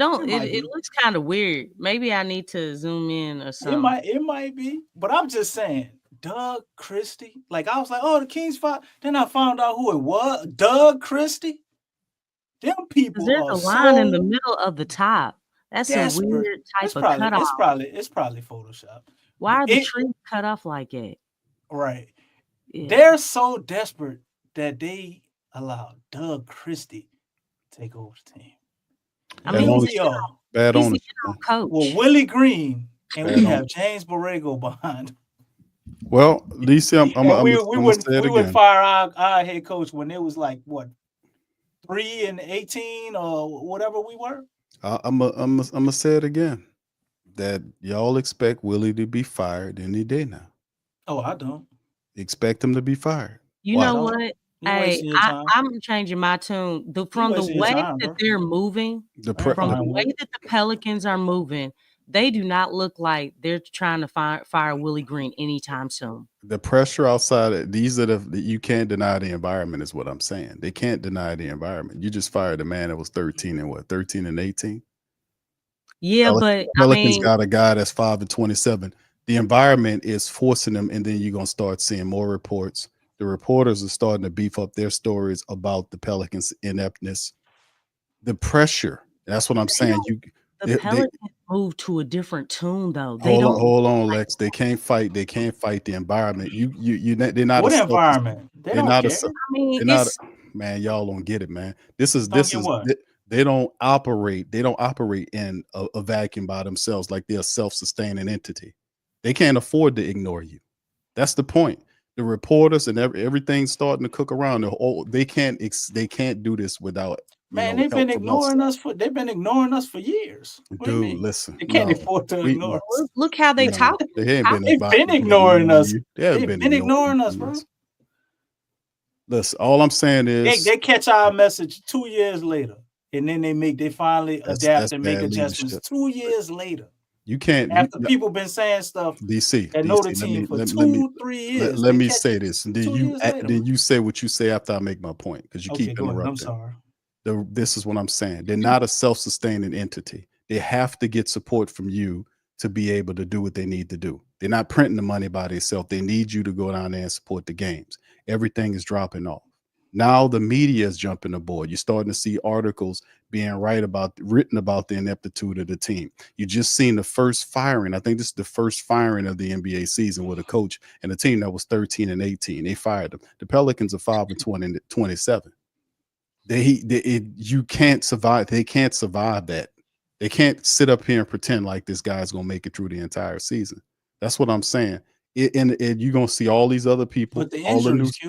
looks kind of weird. Maybe I need to zoom in or something. It might be, but I'm just saying, Doug Christie. Like I was like, oh, the Kings fought. Then I found out who it was. Doug Christie. Them people. There's a line in the middle of the top. That's a weird type of cutoff. It's probably Photoshop. Why are the trees cut off like it? Right. Yeah. They're so desperate that they allowed Doug Christie to take over the team. I mean, bad ownership. Coach. Well, Willie Green and we have James Borrego behind. Well, Lisa, I'm gonna say it again. We would fire our head coach when it was like what 3-18 or whatever we were. I'm gonna say it again. That y'all expect Willie to be fired any day now. Oh, I don't expect him to be fired. You know what? Hey, I'm changing my tune. From the way that they're moving, from the way that the Pelicans are moving, they do not look like they're trying to fire Willie Green anytime soon. The pressure outside, you can't deny the environment is what I'm saying. They can't deny the environment. You just fired a man that was 13 and 18. Yeah, but Pelicans got a guy that's 5-27. The environment is forcing them, and then you're gonna start seeing more reports. The reporters are starting to beef up their stories about the Pelicans' ineptness. The pressure. That's what I'm saying. The Pelicans move to a different tune, though. Hold on, Lex. They can't fight. They can't fight the environment. They're not. What environment? They're not. Man, y'all don't get it, man. This is. They don't operate. They don't operate in a vacuum by themselves like they're a self-sustaining entity. They can't afford to ignore you. That's the point. The reporters and everything's starting to cook around. They can't do this without. Man, they've been ignoring us for years. Dude, listen. They can't afford to ignore us. Look how they talk. They've been ignoring us. They've been ignoring us, bro. Listen, all I'm saying is they catch our message 2 years later, and then they finally adapt and make adjustments 2 years later. You can't after people been saying stuff. DC, that know the team for 2-3 years. Let me say this, and then you say what you say after I make my point because you keep interrupting. I'm sorry. This is what I'm saying. They're not a self-sustaining entity. They have to get support from you to be able to do what they need to do. They're not printing the money by themselves. They need you to go down there and support the games. Everything is dropping off. Now the media is jumping aboard. You're starting to see articles being written about the ineptitude of the team. You just seen the first firing. I think this is the first firing of the NBA season with a coach and a team that was 13 and 18. They fired them. The Pelicans are 5-27. You can't survive. They can't survive that. They can't sit up here and pretend like this guy's gonna make it through the entire season. That's what I'm saying. And you're gonna see all these other people. But the injuries,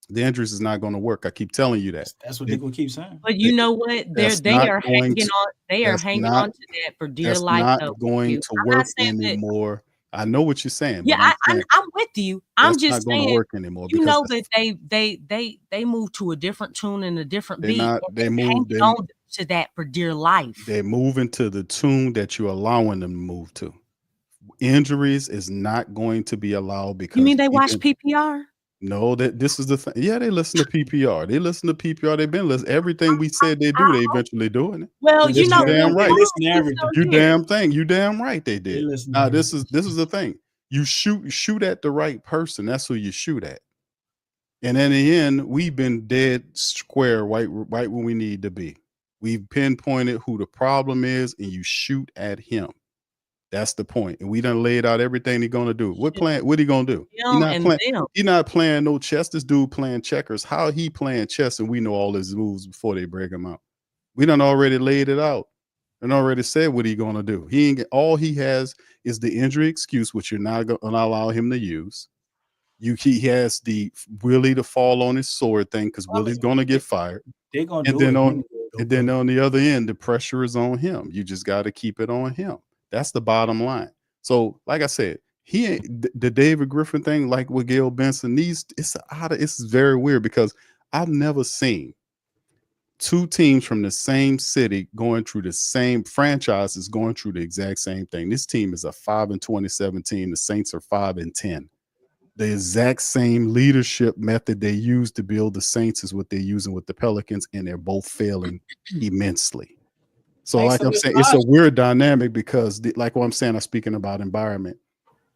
the injuries is not going to work. I keep telling you that. That's what people keep saying. But you know what? They are hanging on. They are hanging on to that for dear life. That's not going to work anymore. I know what you're saying. Yeah, I'm with you. I'm just saying. Not work anymore. You know that they move to a different tune and a different beat. They move on to that for dear life. They're moving to the tune that you're allowing them to move to. Injuries is not going to be allowed because You mean they watch PPR? No, that this is the thing. Yeah, they listen to PPR. They listen to PPR. They've been listening. Everything we said they do, they eventually doing it. Well, you know, damn right. listen to everything. You damn thing. You damn right they They did. listen Now to this is the thing. You shoot at the right person. That's who you shoot at. And in the end, we've been dead square right when we need to be. We've pinpointed who the problem is, and you shoot at him. That's the point. And we done laid out everything he's gonna do. What he gonna do? He not playing no chess. This dude playing checkers. How he playing chess and we know all his moves before they break him out. We done already laid it out and already said what he gonna do. He ain't all he has is the injury excuse, which you're not gonna allow him to use. He has the Willie to fall on his sword thing because Willie's gonna get fired. They're gonna And do then it. then on the other end, the pressure is on him. You just got to keep it on him. That's the bottom line. So, like I said, he ain't the David Griffin thing, like with Gail Benson. It's very weird because I've never seen two teams from the same city going through the same franchises going through the exact same thing. This team is a 5-27 team. The Saints are 5-10. The exact same leadership method they used to build the Saints is what they're using with the Pelicans, and they're both failing immensely. So, like I'm saying, it's a weird dynamic because, like what I'm saying, I'm speaking about environment.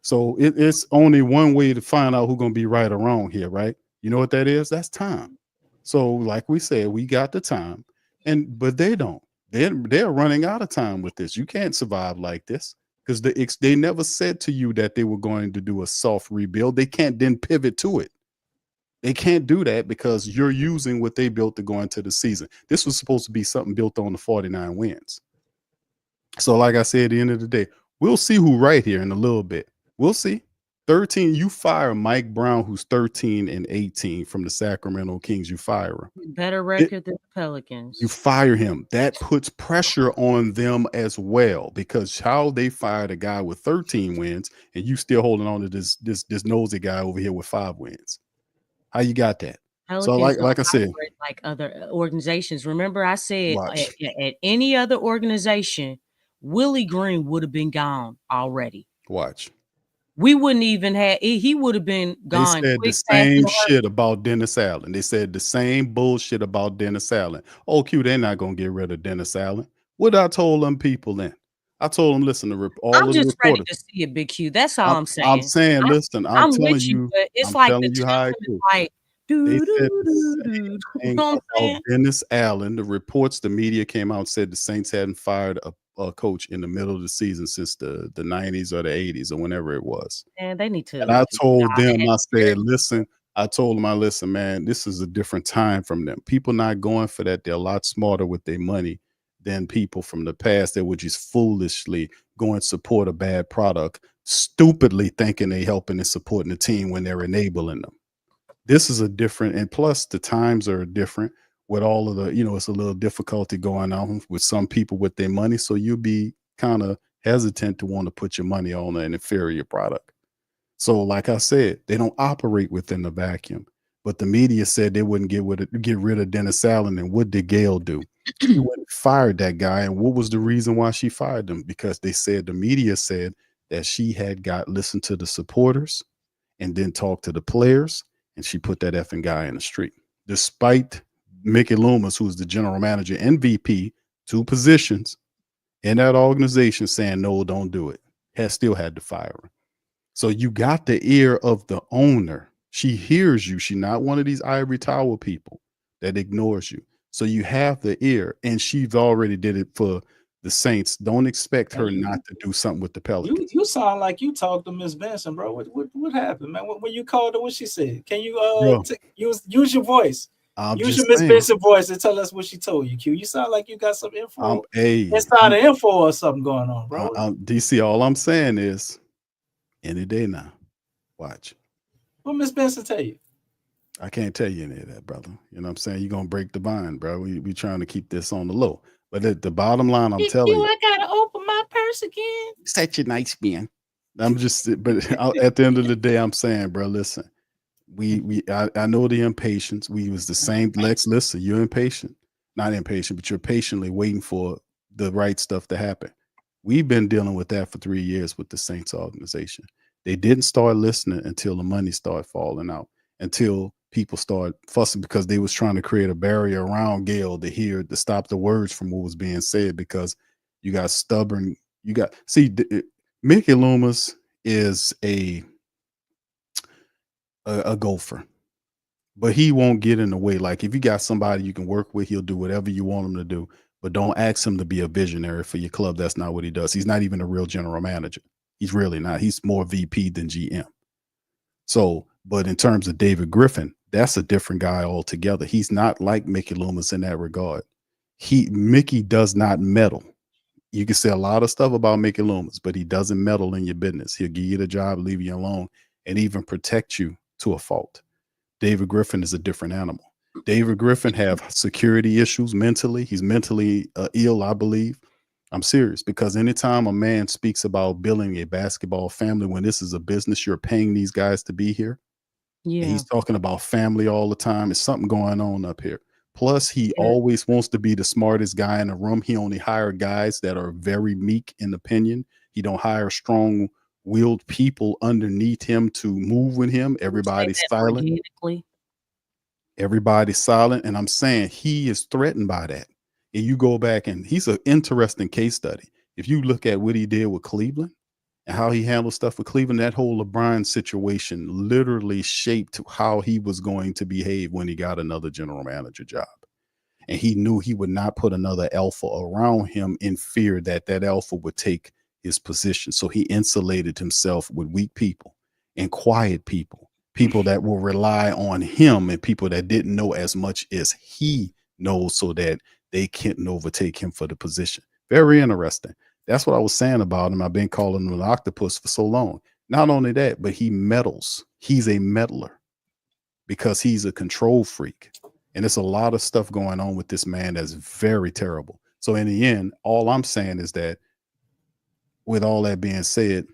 So it's only one way to find out who's going to be right or wrong here, right? You know what that is? That's time. So, like we said, we got the time, but they don't. They're running out of time with this. You can't survive like this because they never said to you that they were going to do a soft rebuild. They can't then pivot to it. They can't do that because you're using what they built to go into the season. This was supposed to be something built on the 49 wins. So, like I said, at the end of the day, we'll see who right here in a little bit. We'll see. 13, you fire Mike Brown, who's 13-18 from the Sacramento Kings. You fire him. Better record than the Pelicans. You fire him. That puts pressure on them as well because how they fired a guy with 13 wins and you still holding on to this nosy guy over here with 5 wins. How you got that? Pelicans So like I said, like other organizations. Remember, I said at any other organization, Willie Green would have been gone already. Watch. We wouldn't even have. He would have been gone. They said the same shit about Dennis Allen. They said the same bullshit about Dennis Allen. Oh, Q, they're not gonna get rid of Dennis Allen. What I told them people then? I told them, listen, I'm just ready to see a Big Q. That's all I'm saying. I'm saying, listen, I'm telling you, but it's I'm like telling the you how it temperament, is. like They said the same thing about Dennis Allen. The reports, the media came out and said the Saints hadn't fired a coach in the middle of the season since the 90s or the 80s or whenever it was. And they need to. And I told them, I said, listen, man, this is a different time from them. People not going for that. They're a lot smarter with their money than people from the past that would just foolishly go and support a bad product, stupidly thinking they helping and supporting the team when they're enabling them. This is a different, and plus the times are different with all of the, it's a little difficulty going on with some people with their money. So you'll be kind of hesitant to want to put your money on an inferior product. So like I said, they don't operate within the vacuum, but the media said they wouldn't get rid of Dennis Allen. And what did Gail do? She went and fired that guy. And what was the reason why she fired him? Because the media said that she had listened to the supporters and then talked to the players. And she put that effing guy in the street, despite Mickey Loomis, who's the general manager and VP, 2 positions in that organization, saying, no, don't do it. Still had to fire her. So you got the ear of the owner. She hears you. She's not one of these ivory tower people that ignores you. So you have the ear, and she's already did it for the Saints. Don't expect her not to do something with the Pelicans. You sound like you talked to Miss Benson, bro. What happened, man? When you called her, what she said? Can you use your voice? Use your Miss Benson voice and tell us what she told you, Q. You sound like you got some info. Inside info or something going on, bro. DC, all I'm saying is any day now. Watch. What Miss Benson tell you? I can't tell you any of that, brother. You know what I'm saying? You're gonna break the bind, bro. We trying to keep this on the low. But at the bottom line, I'm telling you, I gotta open my purse again. Such a nice man. I'm just, but at the end of the day, I'm saying, bro, listen, I know the impatience. We was the same. Lex, listen, you're impatient, not impatient, but you're patiently waiting for the right stuff to happen. We've been dealing with that for 3 years with the Saints organization. They didn't start listening until the money started falling out, until people started fussing because they was trying to create a barrier around Gail to stop the words from what was being said, because you got stubborn. Mickey Loomis is a gopher, but he won't get in the way. Like, if you got somebody you can work with, he'll do whatever you want him to do, but don't ask him to be a visionary for your club. That's not what he does. He's not even a real general manager. He's really not. He's more VP than GM. So, but in terms of David Griffin, that's a different guy altogether. He's not like Mickey Loomis in that regard. Mickey does not meddle. You can say a lot of stuff about Mickey Loomis, but he doesn't meddle in your business. He'll give you the job, leave you alone, and even protect you to a fault. David Griffin is a different animal. David Griffin have security issues mentally. He's mentally ill, I believe. I'm serious, because anytime a man speaks about building a basketball family, when this is a business, you're paying these guys to be here. Yeah. And he's talking about family all the time. There's something going on up here. Plus, he always wants to be the smartest guy in the room. He only hire guys that are very meek in opinion. He don't hire strong-willed people underneath him to move with him. Everybody's silent. Everybody's silent. And I'm saying he is threatened by that. And you go back, and he's an interesting case study. If you look at what he did with Cleveland and how he handled stuff with Cleveland, that whole LeBron situation literally shaped how he was going to behave when he got another general manager job. And he knew he would not put another alpha around him in fear that that alpha would take his position. So he insulated himself with weak people and quiet people, people that will rely on him, and people that didn't know as much as he knows, so that they can't overtake him for the position. Very interesting. That's what I was saying about him. I've been calling him an octopus for so long. Not only that, but he meddles. He's a meddler because he's a control freak. And there's a lot of stuff going on with this man that's very terrible. So in the end, all I'm saying is that, with all that being said,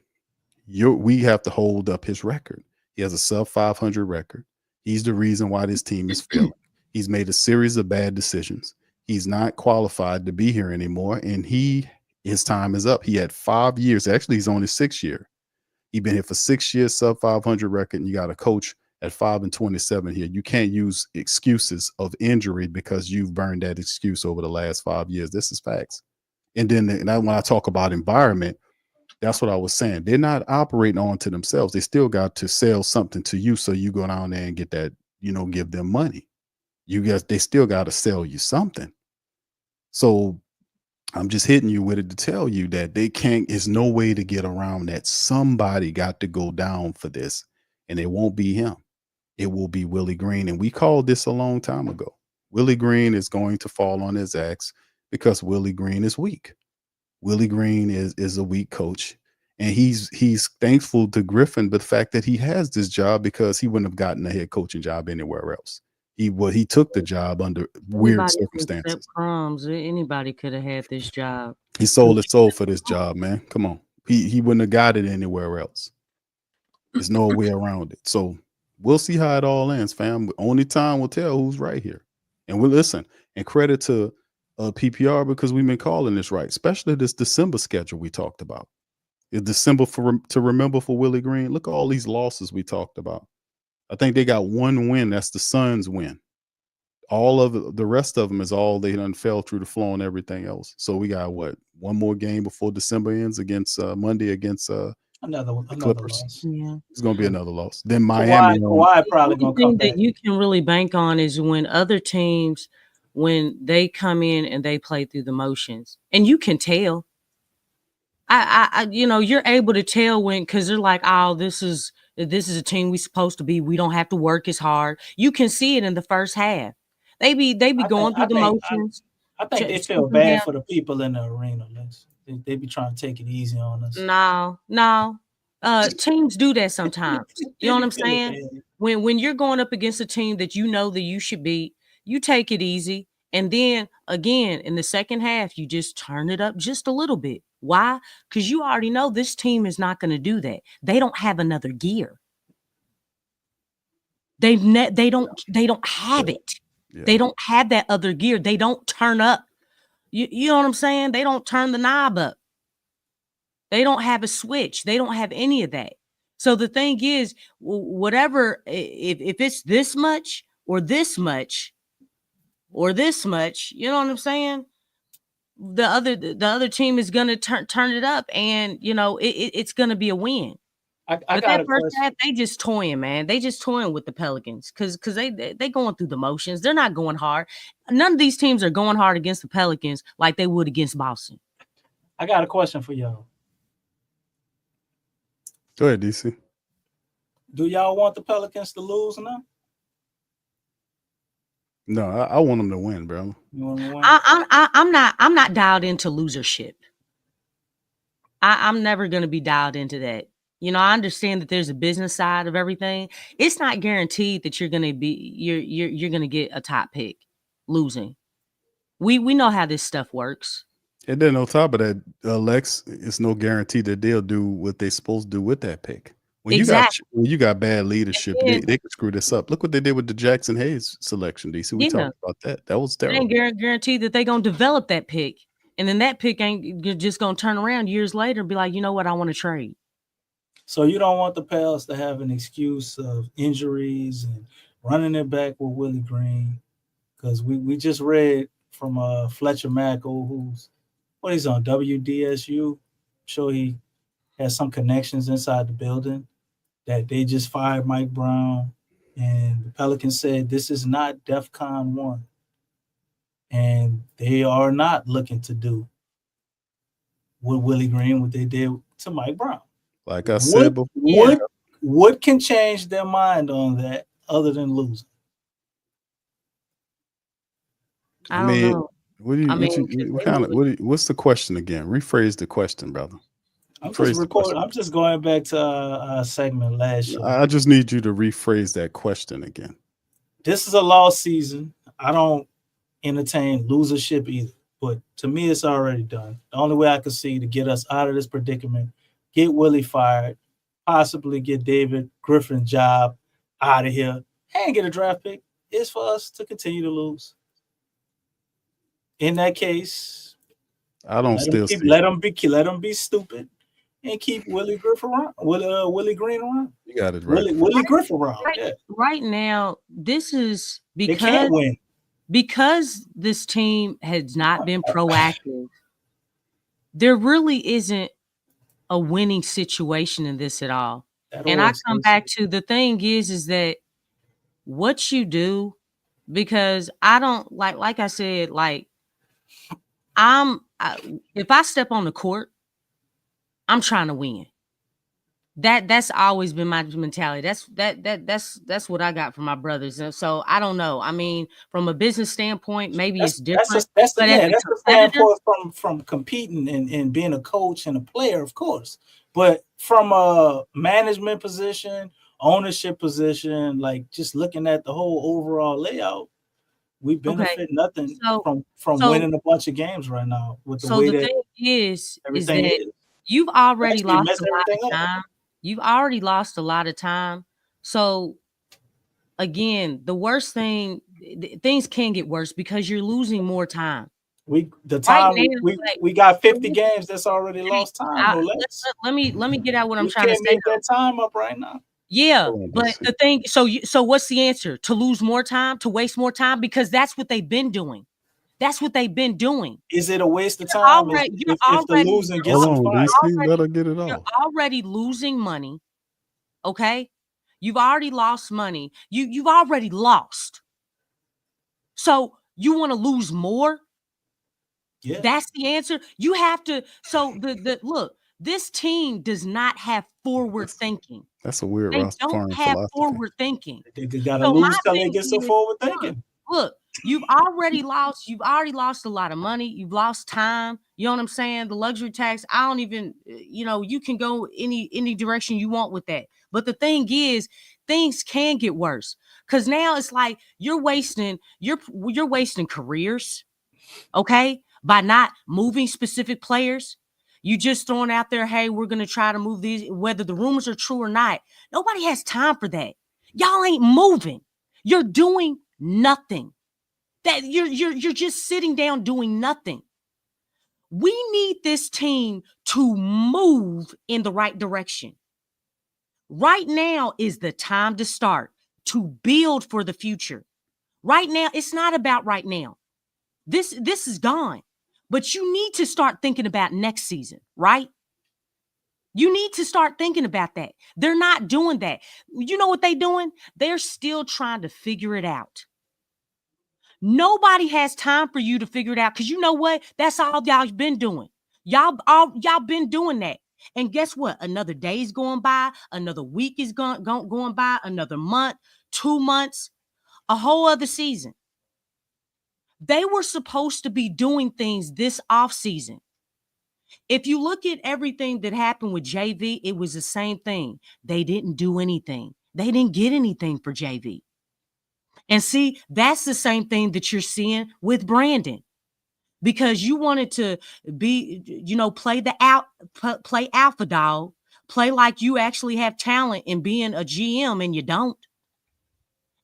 we have to hold up his record. He has a sub 500 record. He's the reason why this team is failing. He's made a series of bad decisions. He's not qualified to be here anymore, and his time is up. He had 5 years. Actually, he's on his 6th year. He's been here for 6 years, sub 500 record, and you got a coach at 5-27 here. You can't use excuses of injury because you've burned that excuse over the last 5 years. This is facts. And then when I talk about environment, that's what I was saying. They're not operating onto themselves. They still got to sell something to you, so you go down there and get that, give them money. They still got to sell you something. So I'm just hitting you with it to tell you that there's no way to get around that. Somebody got to go down for this, and it won't be him. It will be Willie Green. And we called this a long time ago. Willie Green is going to fall on his axe because Willie Green is weak. Willie Green is a weak coach, and he's thankful to Griffin, but the fact that he has this job, because he wouldn't have gotten a head coaching job anywhere else. He took the job under weird circumstances. Crumbs. Anybody could have had this job. He sold his soul for this job, man. Come on. He wouldn't have got it anywhere else. There's no way around it. So we'll see how it all ends, fam. Only time will tell who's right here. And we'll listen. And credit to PPR, because we've been calling this right, especially this December schedule we talked about. It's December to remember for Willie Green. Look at all these losses we talked about. I think they got one win. That's the Suns win. All of the rest of them is all they done fell through the floor and everything else. So we got one more game before December ends against Monday against another Clippers. loss. Yeah, it's gonna be another loss. Then Miami. Kawhi probably gonna come back. That you can really bank on is when other teams, when they come in and they play through the motions, and you can tell. You're able to tell when, because they're like, oh, this is a team we supposed to be. We don't have to work as hard. You can see it in the first half. They be going through the motions. I think they feel bad for the people in the arena. They be trying to take it easy on us. No. Teams do that sometimes. You know what I'm saying? When you're going up against a team that you know that you should beat, you take it easy. And then again, in the second half, you just turn it up just a little bit. Why? Because you already know this team is not going to do that. They don't have another gear. They don't have it. Yeah. They don't have that other gear. They don't turn up. You know what I'm saying? They don't turn the knob up. They don't have a switch. They don't have any of that. So the thing is, whatever, if it's this much or this much or this much, you know what I'm saying? The other team is gonna turn it up, and it's gonna be a win. I But got that a first question. half, they just toying, man. They just toying with the Pelicans because they going through the motions. They're not going hard. None of these teams are going hard against the Pelicans like they would against Boston. I got a question for y'all. Go ahead, DC. Do y'all want the Pelicans to lose now? No, I want them to win, bro. You want them to win? I'm not dialed into losership. I'm never gonna be dialed into that. I understand that there's a business side of everything. It's not guaranteed that you're gonna get a top pick losing. We know how this stuff works. And then on top of that, Lex, it's no guarantee that they'll do what they're supposed to do with that pick. When you got bad leadership, they could screw this up. Look what they did with the Jackson Hayes selection, DC. We talked about that. That was terrible. It ain't guaranteed that they're gonna develop that pick. And then that pick ain't just gonna turn around years later and be like, you know what, I want to trade. So you don't want the Pels to have an excuse of injuries and running it back with Willie Green, because we just read from Fletcher Mackel, he's on WDSU. Sure, he has some connections inside the building, that they just fired Mike Brown, and the Pelicans said this is not DEFCON 1, and they are not looking to do with Willie Green what they did to Mike Brown. Like I said before, what can change their mind on that other than losing? I don't know. What's the question again? Rephrase the question, brother. I'm just going back to a segment last year. I just need you to rephrase that question again. This is a lost season. I don't entertain losership either, but to me, it's already done. The only way I can see to get us out of this predicament, get Willie fired, possibly get David Griffin's job out of here, and get a draft pick, is for us to continue to lose. In that case, I don't let them be stupid and keep Willie Griffin around. Willie Green around. You got it right. Willie Griffin around. Right now, this is they can't win because this team has not been proactive. There really isn't a winning situation in this at all. And I come back to the thing is that what you do, because I don't like I said, if I step on the court, I'm trying to win. That's always been my mentality. That's what I got from my brothers. And so I don't know. I mean, from a business standpoint, maybe it's different. That's the standpoint from competing and being a coach and a player, of course. But from a management position, ownership position, just looking at the whole overall layout, we benefit nothing from winning a bunch of games right now. With the way the that thing is everything that is. You've already lost a lot of time. You've already lost a lot of time. So again, the worst thing, things can get worse because you're losing more time. We got 50 games that's already lost time. Let me get out what I'm trying trying to say. Make that time up right now. Yeah, but the thing, so what's the answer? To lose more time, to waste more time? Because that's what they've been doing. That's what they've been doing. Is it a waste of time if the losing gets You're already losing money. Okay? You've already lost money. You've already lost. So you want to lose more? Yeah. That's the answer. You have to. So look, this team does not have forward thinking. That's a weird. They don't have forward thinking. They gotta lose till they get some forward thinking. Look, you've already lost a lot of money. You've lost time. You know what I'm saying? The luxury tax. I don't even. You can go any direction you want with that. But the thing is, things can get worse because now it's like you're wasting careers. Okay. By not moving specific players, you just throwing out there, hey, we're going to try to move these, whether the rumors are true or not. Nobody has time for that. Y'all ain't moving. You're doing nothing. That you're just sitting down doing nothing. We need this team to move in the right direction. Right now is the time to start, to build for the future. Right now, it's not about right now. This is gone. But you need to start thinking about next season, right? You need to start thinking about that. They're not doing that. You know what they're doing? They're still trying to figure it out. Nobody has time for you to figure it out, because you know what? That's all y'all been doing. Y'all been doing that. And guess what? Another day's going by, another week is going by, another month, 2 months, a whole other season. They were supposed to be doing things this offseason. If you look at everything that happened with JV, it was the same thing. They didn't do anything. They didn't get anything for JV. And see, that's the same thing that you're seeing with Brandon. Because you wanted to be, play alpha dog, play like you actually have talent in being a GM, and you don't.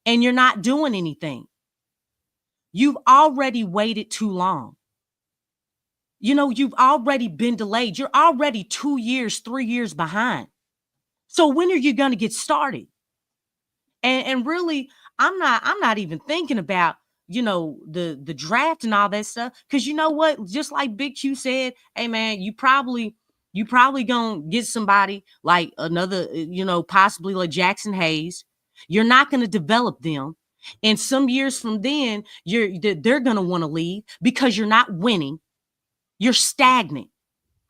And you're not doing anything. You've already waited too long. You've already been delayed. You're already 2 years, 3 years behind. So when are you going to get started? And really, I'm not even thinking about, the draft and all that stuff. Because you know what? Just like Big Q said, hey man, you probably gonna get somebody like another, possibly like Jackson Hayes. You're not going to develop them. And some years from then, they're going to want to leave because you're not winning. You're stagnant.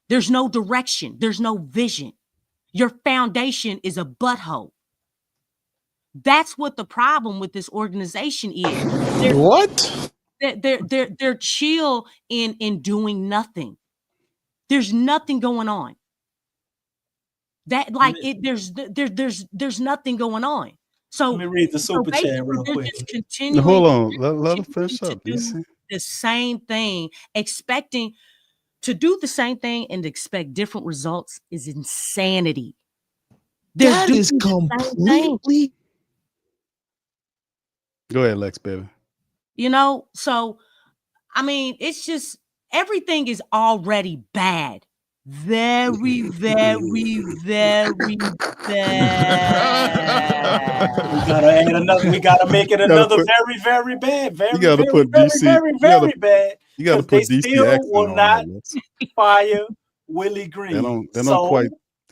There's no direction. There's no vision. Your foundation is a butthole. That's what the problem with this organization is. What? They're chill in doing nothing. There's nothing going on. There's nothing going on. So let me read the super chat real quick. Hold on, let him finish up. The same thing, expecting to do the same thing and expect different results is insanity. That is completely. Go ahead, Lex, baby. So I mean, it's just everything is already bad. Very, very, very bad. We gotta make it another very, very bad. Very, you gotta very, put very, DC. very, very bad. You gotta put DC still accent will on not that. fire Willie Green. They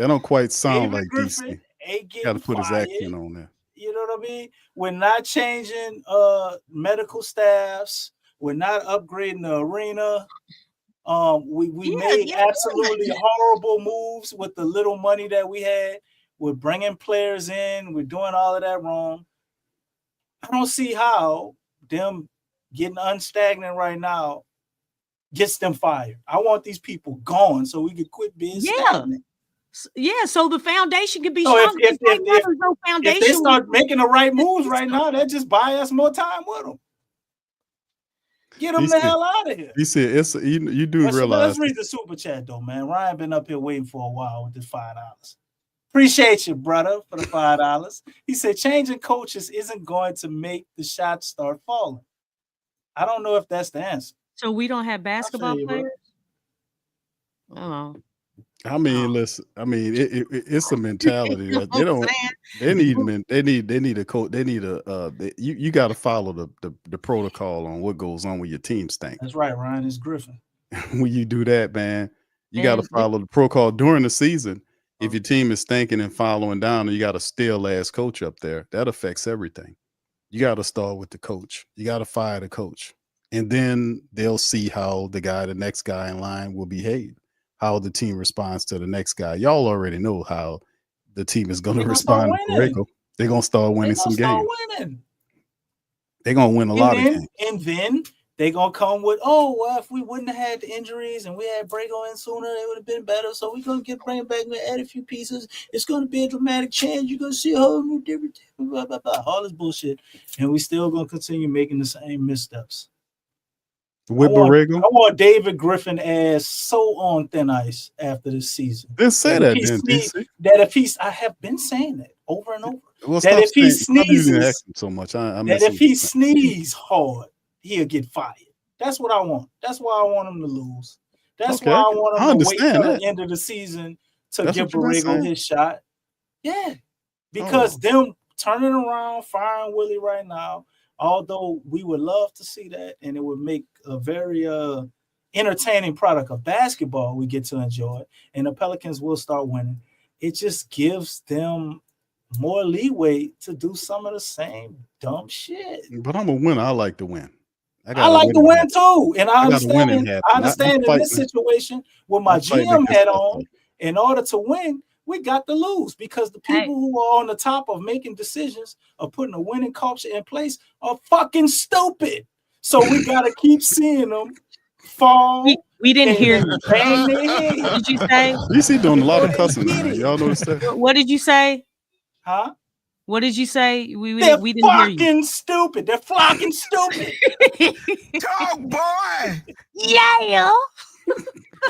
don't quite sound David like Griffin DC. ain't You gotta put his fired. accent on there. You know what I mean? We're not changing medical staffs. We're not upgrading the arena. We made absolutely horrible moves with the little money that we had. We're bringing players in. We're doing all of that wrong. I don't see how them getting unstagnant right now gets them fired. I want these people gone so we can quit being stagnant. Yeah, so the foundation can be So stronger. if they start making the right moves right now, that just buy us more time with them. Get them the hell out of here. He said, you do realize. Let's read the super chat though, man. Ryan been up here waiting for a while with this $5. Appreciate you, brother, for the $5. He said changing coaches isn't going to make the shots start falling. I don't know if that's the answer. So we don't have basketball players? Oh. I mean, listen. I mean, it's a mentality that they don't. They need a coach. They need you got to follow the protocol on what goes on with your team stink. That's right, Ryan. It's Griffin. When you do that, man, you got to follow the protocol during the season. If your team is stinking and following down, and you got a stale ass coach up there, that affects everything. You got to start with the coach. You got to fire the coach, and then they'll see how the next guy in line will behave. How the team responds to the next guy. Y'all already know how the team is going to respond to Borrego. They're going to start winning some games. They're going to win a lot of games. And then they're going to come with, well, if we wouldn't have had the injuries and we had Borrego in sooner, it would have been better. So we're going to bring it back and add a few pieces. It's going to be a dramatic change. You're going to see a whole new different, blah, blah, blah, all this bullshit. And we still going to continue making the same missteps. With Borrego? I want David Griffin ass so on thin ice after this season. Just say that, then, DC. That if he's, I have been saying that over and over. Well, that if he sneezes, so much. That if he sneezes hard, he'll get fired. That's what I want. That's why I want him to lose. That's Okay, why I want I him to wait till understand the that. end of the season to That's give what you've been Borrego saying. his shot. Yeah, because them turning around, firing Willie right now, although we would love to see that, and it would make a very entertaining product of basketball we get to enjoy, and the Pelicans will start winning. It just gives them more leeway to do some of the same dumb shit. But I'm a winner. I like to win. I like to win too, and I got a winning understand. hat. I I'm understand in this fighting. situation with my I'm fighting GM against hat that, on, though. in order to win, we got to lose because the people who are on the top of making decisions of putting a winning culture in place are fucking stupid. So we got to keep seeing them fall. We didn't hear you. Bang their head. What did you say? DC doing a lot of Before they cussing get tonight. it. Y'all notice that? What did you say? Huh? What did you say? We They're didn't hear you. fucking stupid. They're flocking stupid. Dog boy. Yeah.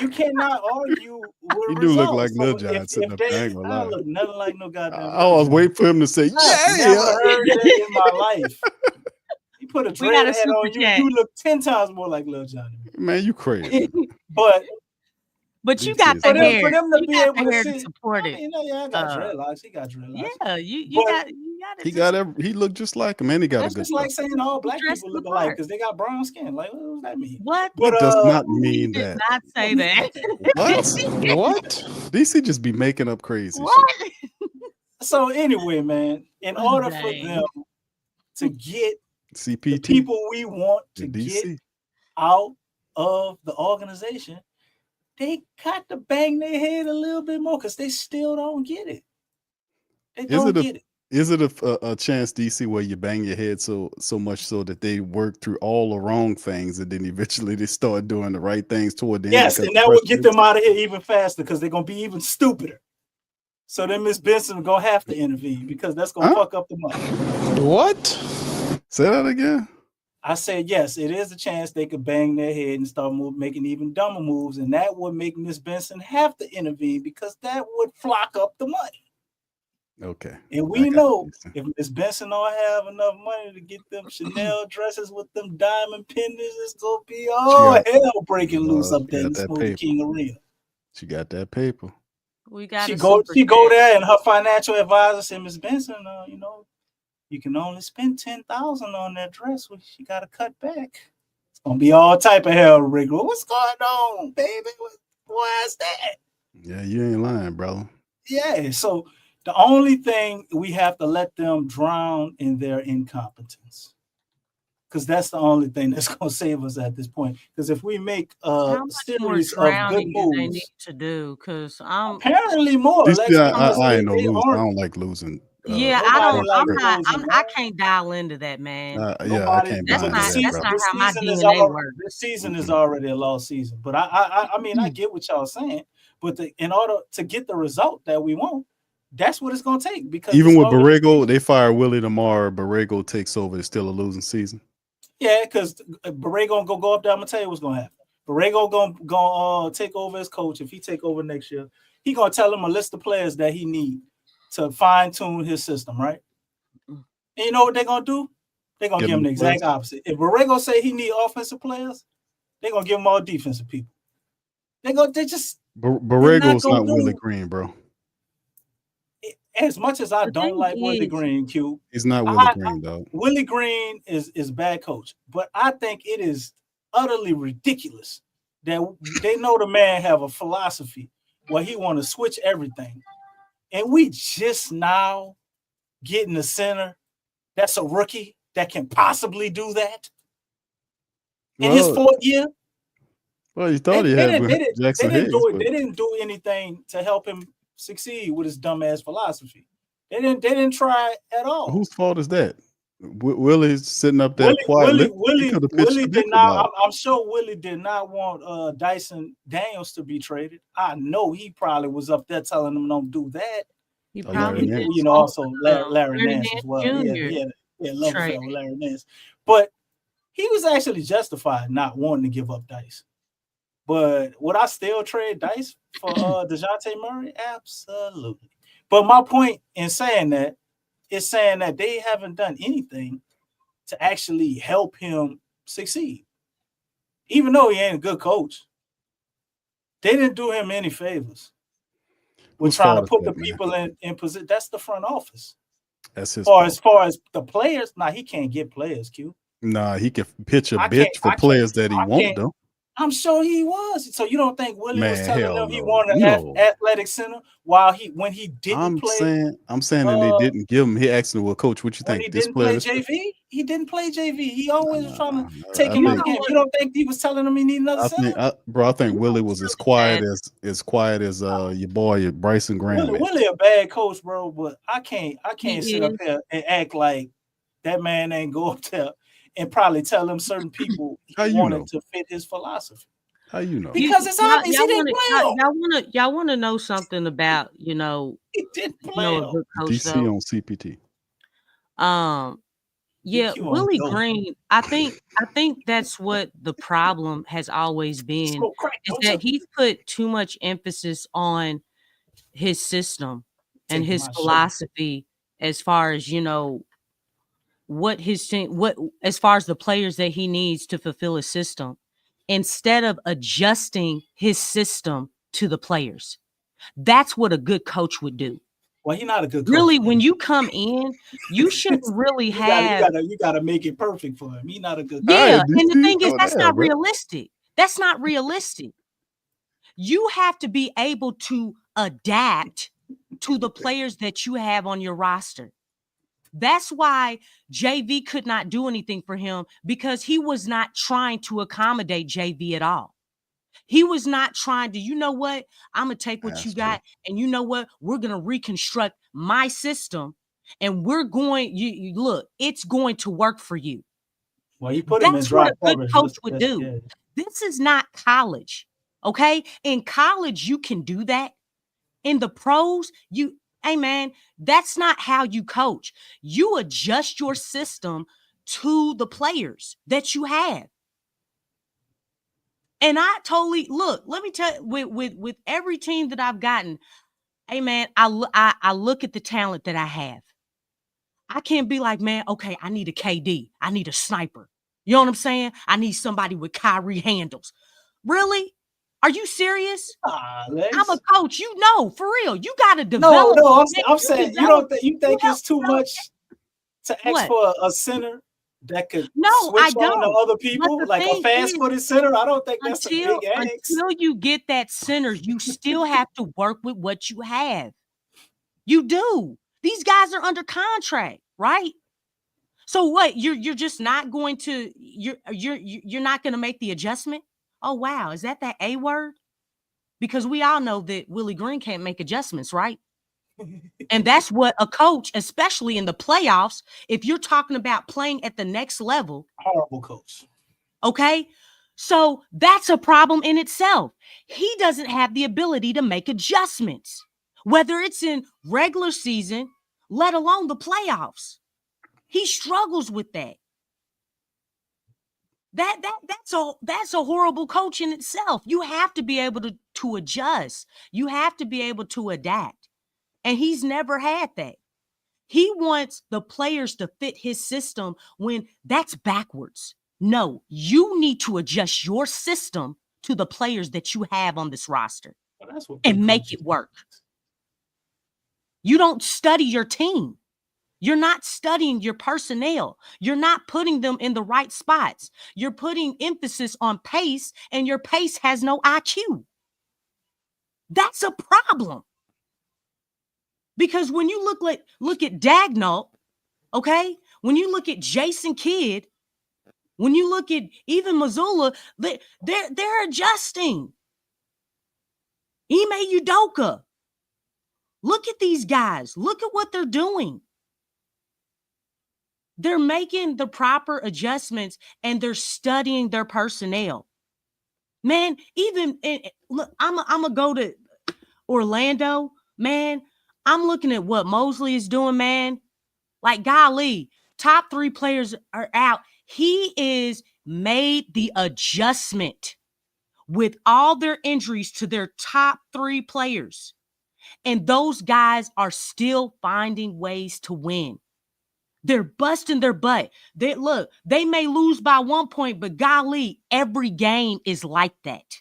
You cannot argue with He do look results. like Lil So Jon sitting up there. I ain't gonna I lie. look nothing like no goddamn. I was waiting for him to say, I've yeah. never heard that in my life. You put a We dread got a hat super on you, chat. you look 10 times more like Lil Jon. Man, you crazy. But you got for the them, hair. for them to You be got able the to hair see, to support it. I got dreadlocks. He got dreadlocks. Yeah, you But got it. He looked just like him, and he got that's a good just like stuff. saying all black dressed people the look alike part. because they got brown skin. Like, what does that mean? What? But That does not mean Did that. not say that. What? DC just be making up crazy shit. What? So anyway, man, in order for Dang. them to get the CPT. people we want to The get DC. out of the organization, they got to bang their head a little bit more because they still don't get it. They don't get it. Is it a chance, DC, where you bang your head so much so that they work through all the wrong things and then eventually they start doing the right things toward the end? Yes, because and the that will pressure get is- them out of here even faster because they're gonna be even stupider. So then Miss Benson is gonna have to intervene because that's gonna fuck up the money. What? Say that again. I said yes, it is a chance they could bang their head and start making even dumber moves, and that would make Miss Benson have to intervene because that would flock up the money. Okay. And we know if Miss Benson don't have enough money to get them Chanel dresses with them diamond pendants, it's gonna be hell breaking loose up there in the Smoothie King Arena. She got that paper. We got She a go super chat. there and her financial advisor said, Miss Benson, you can only spend $10,000 on that dress. Well, she got to cut back. It's gonna be all type of hell, Rick. What's going on, baby? Why is that? Yeah, you ain't lying, brother. Yeah. So the only thing we have to let them drown in their incompetence, because that's the only thing that's gonna save us at this point. Because if we make a How much more series of good drowning do they need moves, to do? Because I'm apparently more. DC, Lex, I ain't no they loser. I aren't. don't like losing. yeah, Nobody I don't. likes I'm not. losing, I can't dial into that, man. Yeah, I Nobody, can't That's buy but into not. that, That's brother. not how my is DNA works. this season is already a lost season. But I mean, I get what y'all saying. But in order to get the result that we want, that's what it's gonna take. Because Even this with organization- Borrego, they fire Willie tomorrow. Borrego takes over. It's still a losing season. yeah, because Borrego gonna go up there. I'm gonna tell you what's gonna happen. Borrego gonna take over as coach. If he take over next year, he gonna tell him a list of players that he need to fine tune his system, right? And you know what they're gonna do? They're gonna Give give him him the exact players. opposite. If Borrego say he need offensive players, they're gonna give him all defensive people. They just Borrego's gonna not Willie do- Green, bro. as much as I The don't thing like Willie is- Green, Q. He's not Willie Green, dog. Willie Green is bad coach, but I think it is utterly ridiculous that they know the man have a philosophy where he want to switch everything, and we just now getting a center that's a rookie that can possibly do that in his fourth year. Well, you thought he had Jackson They didn't Higgs, do it. but They didn't do anything to help him succeed with his dumbass philosophy. They didn't try at all. whose fault is that? Willie's sitting up there quietly. Willie did not. I'm sure Willie did not want Dyson Daniels to be traded. I know he probably was up there telling them don't do that. He Oh, probably Larry did. Nance. Also Larry Larry Nance Nance as well. Jr. Yeah, love affair traded. with Larry Nance. But he was actually justified not wanting to give up Dice. But would I still trade Dice for DeJounte Murray? Absolutely. But my point in saying that is saying that they haven't done anything to actually help him succeed. Even though he ain't a good coach, They didn't do him any favors. We're Whose trying to fault is put the that, man? people in position. That's the front office. That's his As fault. far as the players, he can't get players, Q. Nah, he can pitch a I bitch can't- for I players can't- that he I won't, can't- though. I'm sure he was. So you don't think Willie was Man, telling hell them he no. wanted No. an athletic center when he didn't I'm play? saying that they didn't give him. He asked him, well, coach, what you When think? he This didn't player play is JV, he didn't play JV. He always was trying to I take him out of think- games. You don't think he was telling him he need another center? I think Willie was as quiet as your boy Bryson Graham. Willie a bad coach, bro, but I can't He sit up is. here and act like that man ain't go up there and probably tell him certain people How he you wanted know? to fit his philosophy. How you know? Because it's obvious he didn't play him. Y'all want to know something about He didn't play a him. good coach DC though. on CPT. Yeah, DQ on Willie dope. Green. I think that's what the problem has always been, Smoke crack, is don't that you? he's put too much emphasis on his system and Taking his my shirt. philosophy as far as what his team, as far as the players that he needs to fulfill his system, instead of adjusting his system to the players. That's what a good coach would do. Well, he's not a good coach. Really, when you come in, you shouldn't really have. You gotta make it perfect for him. He's not a good coach. Yeah, Alright, and the DC, thing is, calm that's down, not bro. realistic. That's not realistic. You have to be able to adapt to the players that you have on your roster. That's why JV could not do anything for him, because he was not trying to accommodate JV at all. He was not trying to, you know what? I'm going to take what you got, and you know what? We're going to reconstruct my system, and we're going, you look, it's going to work for you. Well, he put him in That's dry what a good coverage. coach would That's- do. yeah. This is not college, okay? In college, you can do that. In the pros, hey man, that's not how you coach. You adjust your system to the players that you have. And I totally look. Let me tell you, with every team that I've gotten, hey man, I look at the talent that I have. I can't be like, man, okay, I need a KD. I need a sniper. You know what I'm saying? I need somebody with Kyrie handles. Really? Are you serious? I'm a coach. You know, for real. You got to develop. No, I'm saying you think it's too much to ask What? for a center that could No, switch I on to don't. other But people, the like a thing fast-footed center? I don't think that's a until big ask. you get that center, you still have to work with what you have. You do. These guys are under contract, right? So what? You're just not going to you're not going to make the adjustment? Oh wow, is that A word? Because we all know that Willie Green can't make adjustments, right? And that's what a coach, especially in the playoffs, if you're talking about playing at the next level. Horrible coach. Okay. So that's a problem in itself. He doesn't have the ability to make adjustments, whether it's in regular season, let alone the playoffs. He struggles with that. That's a horrible coach in itself. You have to be able to adjust. You have to be able to adapt. And he's never had that. He wants the players to fit his system when that's backwards. No, you need to adjust your system to the players that you have on this roster and make it work. You don't study your team. You're not studying your personnel. You're not putting them in the right spots. You're putting emphasis on pace, and your pace has no IQ. That's a problem. Because when you look at Dagnall, okay, when you look at Jason Kidd, when you look at even Missoula, they're adjusting. Ime Udoka. Look at these guys. Look at what they're doing. They're making the proper adjustments, and they're studying their personnel. Man, even look, I'm gonna go to Orlando, man. I'm looking at what Mosley is doing, man. Like, golly, top 3 players are out. He is made the adjustment with all their injuries to their top 3 players. And those guys are still finding ways to win. They're busting their butt. They may lose by 1 point, but golly, every game is like that.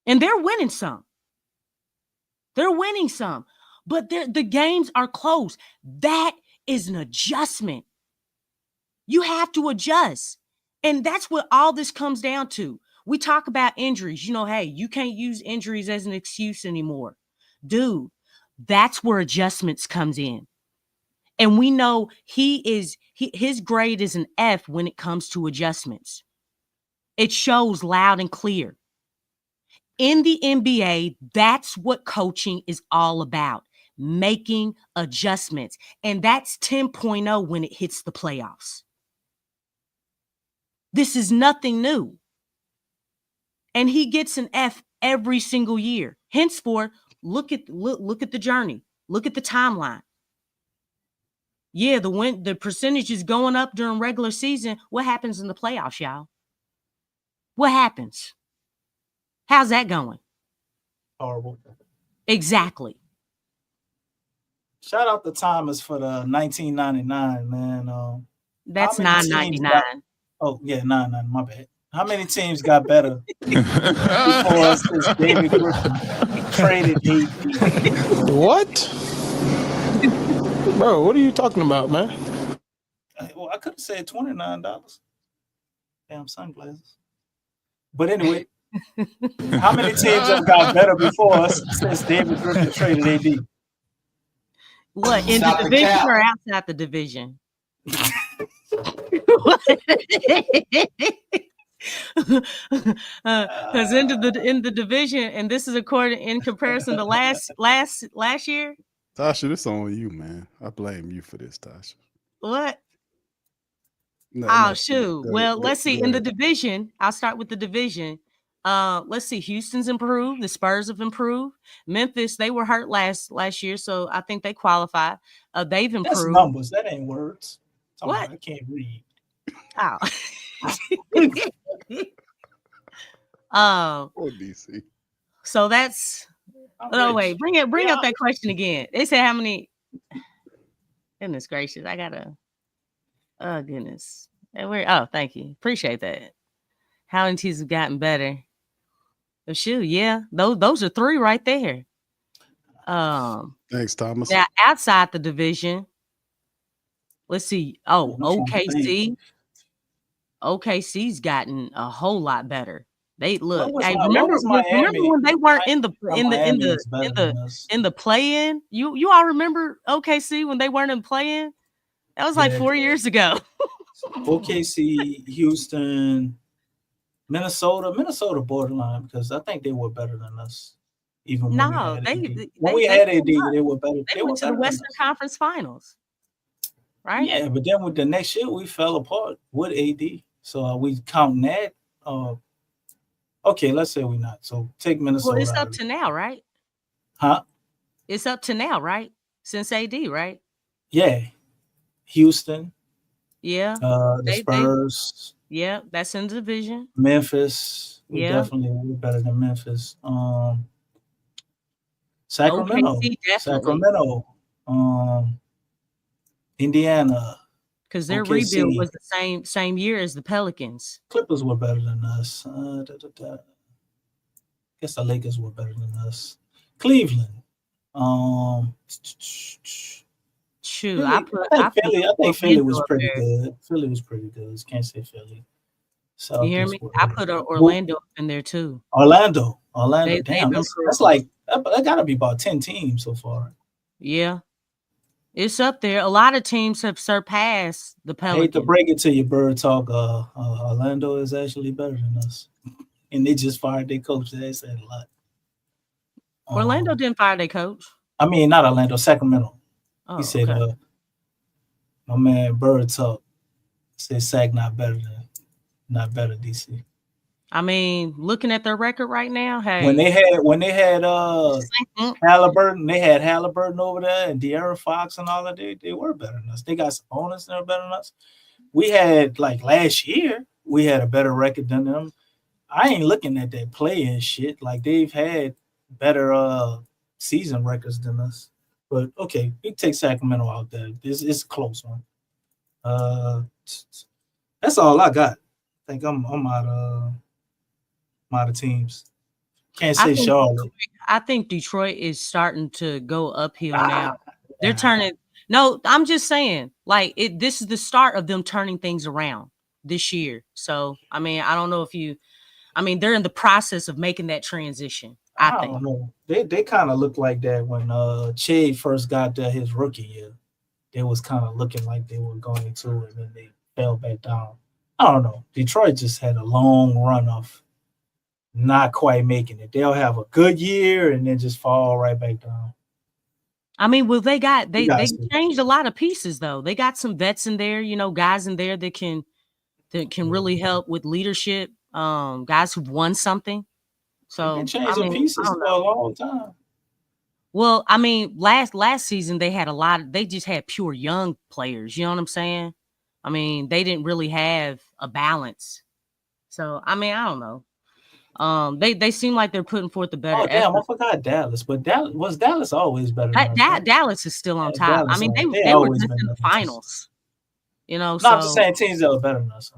And they're winning some. They're winning some. But the games are close. That is an adjustment. You have to adjust. And that's what all this comes down to. We talk about injuries. Hey, you can't use injuries as an excuse anymore. Dude, that's where adjustments comes in. And we know his grade is an F when it comes to adjustments. It shows loud and clear. In the NBA, that's what coaching is all about, making adjustments. And that's 10.0 when it hits the playoffs. This is nothing new. And he gets an F every single year. Henceforth, look at the journey. Look at the timeline. Yeah, the percentage is going up during regular season. What happens in the playoffs, y'all? What happens? How's that going? Horrible. Exactly. Shout out to Thomas for the 1999, man. That's $9.99. Oh, yeah, 9.99. My bad. How many teams got better before us since David Griffin traded AD? What? Bro, what are you talking about, man? Well, I could have said $29. Damn sunglasses. But anyway, how many teams have got better before us since David Griffin traded AD? What, in the division or outside the division? Because in the division, and this is in comparison to last year. Tasha, this on you, man. I blame you for this, Tasha. What? No, shoot. Well, let's see. In the division, I'll start with the division. Let's see. Houston's improved. The Spurs have improved. Memphis, they were hurt last year, so I think they qualify. They've improved. That's numbers. That ain't words. What? I can't read. Oh. Oh, DC. So that's. Oh wait, bring up that question again. They said how many? Goodness gracious, I gotta. Oh goodness. Thank you. Appreciate that. How many teams have gotten better? Oh, shoot, yeah. Those are 3 right there. Thanks, Thomas. Now outside the division, let's see. Oh, OKC. OKC's gotten a whole lot better. They look. Remember when they weren't in the play-in? You all remember OKC when they weren't in play-in? That was like 4 years ago. OKC, Houston, Minnesota borderline, because I think they were better than us. Even when we had AD, they were better. They went to the Western Conference Finals, right? Yeah, but then with the next year we fell apart with AD. So are we counting that? Okay, let's say we're not. So take Minnesota. Well, it's up to now, right? Huh? It's up to now, right? Since AD, right? Yeah. Houston. Yeah. The Spurs. Yeah, that's in the division. Memphis. We're better than Memphis. Sacramento. OKC, Sacramento. Indiana. Because their rebuild was the same year as the Pelicans. Clippers were better than us. Guess the Lakers were better than us. Cleveland. Shoot, I think Philly was pretty good. Philly was pretty good. Can't say Philly. So you hear me? I put Orlando in there too. Orlando. Damn, that's like that got to be about 10 teams so far. Yeah. It's up there. A lot of teams have surpassed the Pelicans. I hate to break it to you, Bird Talk. Orlando is actually better than us. And they just fired their coach. They said a lot. Orlando didn't fire their coach. I mean, not Orlando, Sacramento. Oh, he said, my man Bird Talk said Sac not better, DC. I mean, looking at their record right now, hey. When they had Halliburton, they had Halliburton over there and De'Aaron Fox and all of that, they were better than us. They got opponents that are better than us. We had, like last year, we had a better record than them. I ain't looking at that play-in shit. Like they've had better season records than us. But okay, we take Sacramento out there. It's a close one. That's all I got. I think I'm out of teams. Can't say Charlotte. I think Detroit is starting to go uphill now. They're turning. No, I'm just saying, like this is the start of them turning things around this year. So, I mean, I don't know if you. I mean, they're in the process of making that transition. I think. Don't know. They kind of looked like that when Che first got there his rookie year. They was kind of looking like they were going to, and then they fell back down. I don't know. Detroit just had a long run of not quite making it. They'll have a good year and then just fall right back down. I mean, well, they changed a lot of pieces though. They got some vets in there, guys in there that can really help with leadership. Guys who've won something. So changing pieces for a long time. Well, I mean, last season they had they just had pure young players. You know what I'm saying? I mean, they didn't really have a balance. So I mean, I don't know. They seem like they're putting forth a better effort. I forgot Dallas, but Dallas always better than us, right? Dallas is still on top. Dallas I mean, they were just in the finals. I'm just saying teams that are better than us.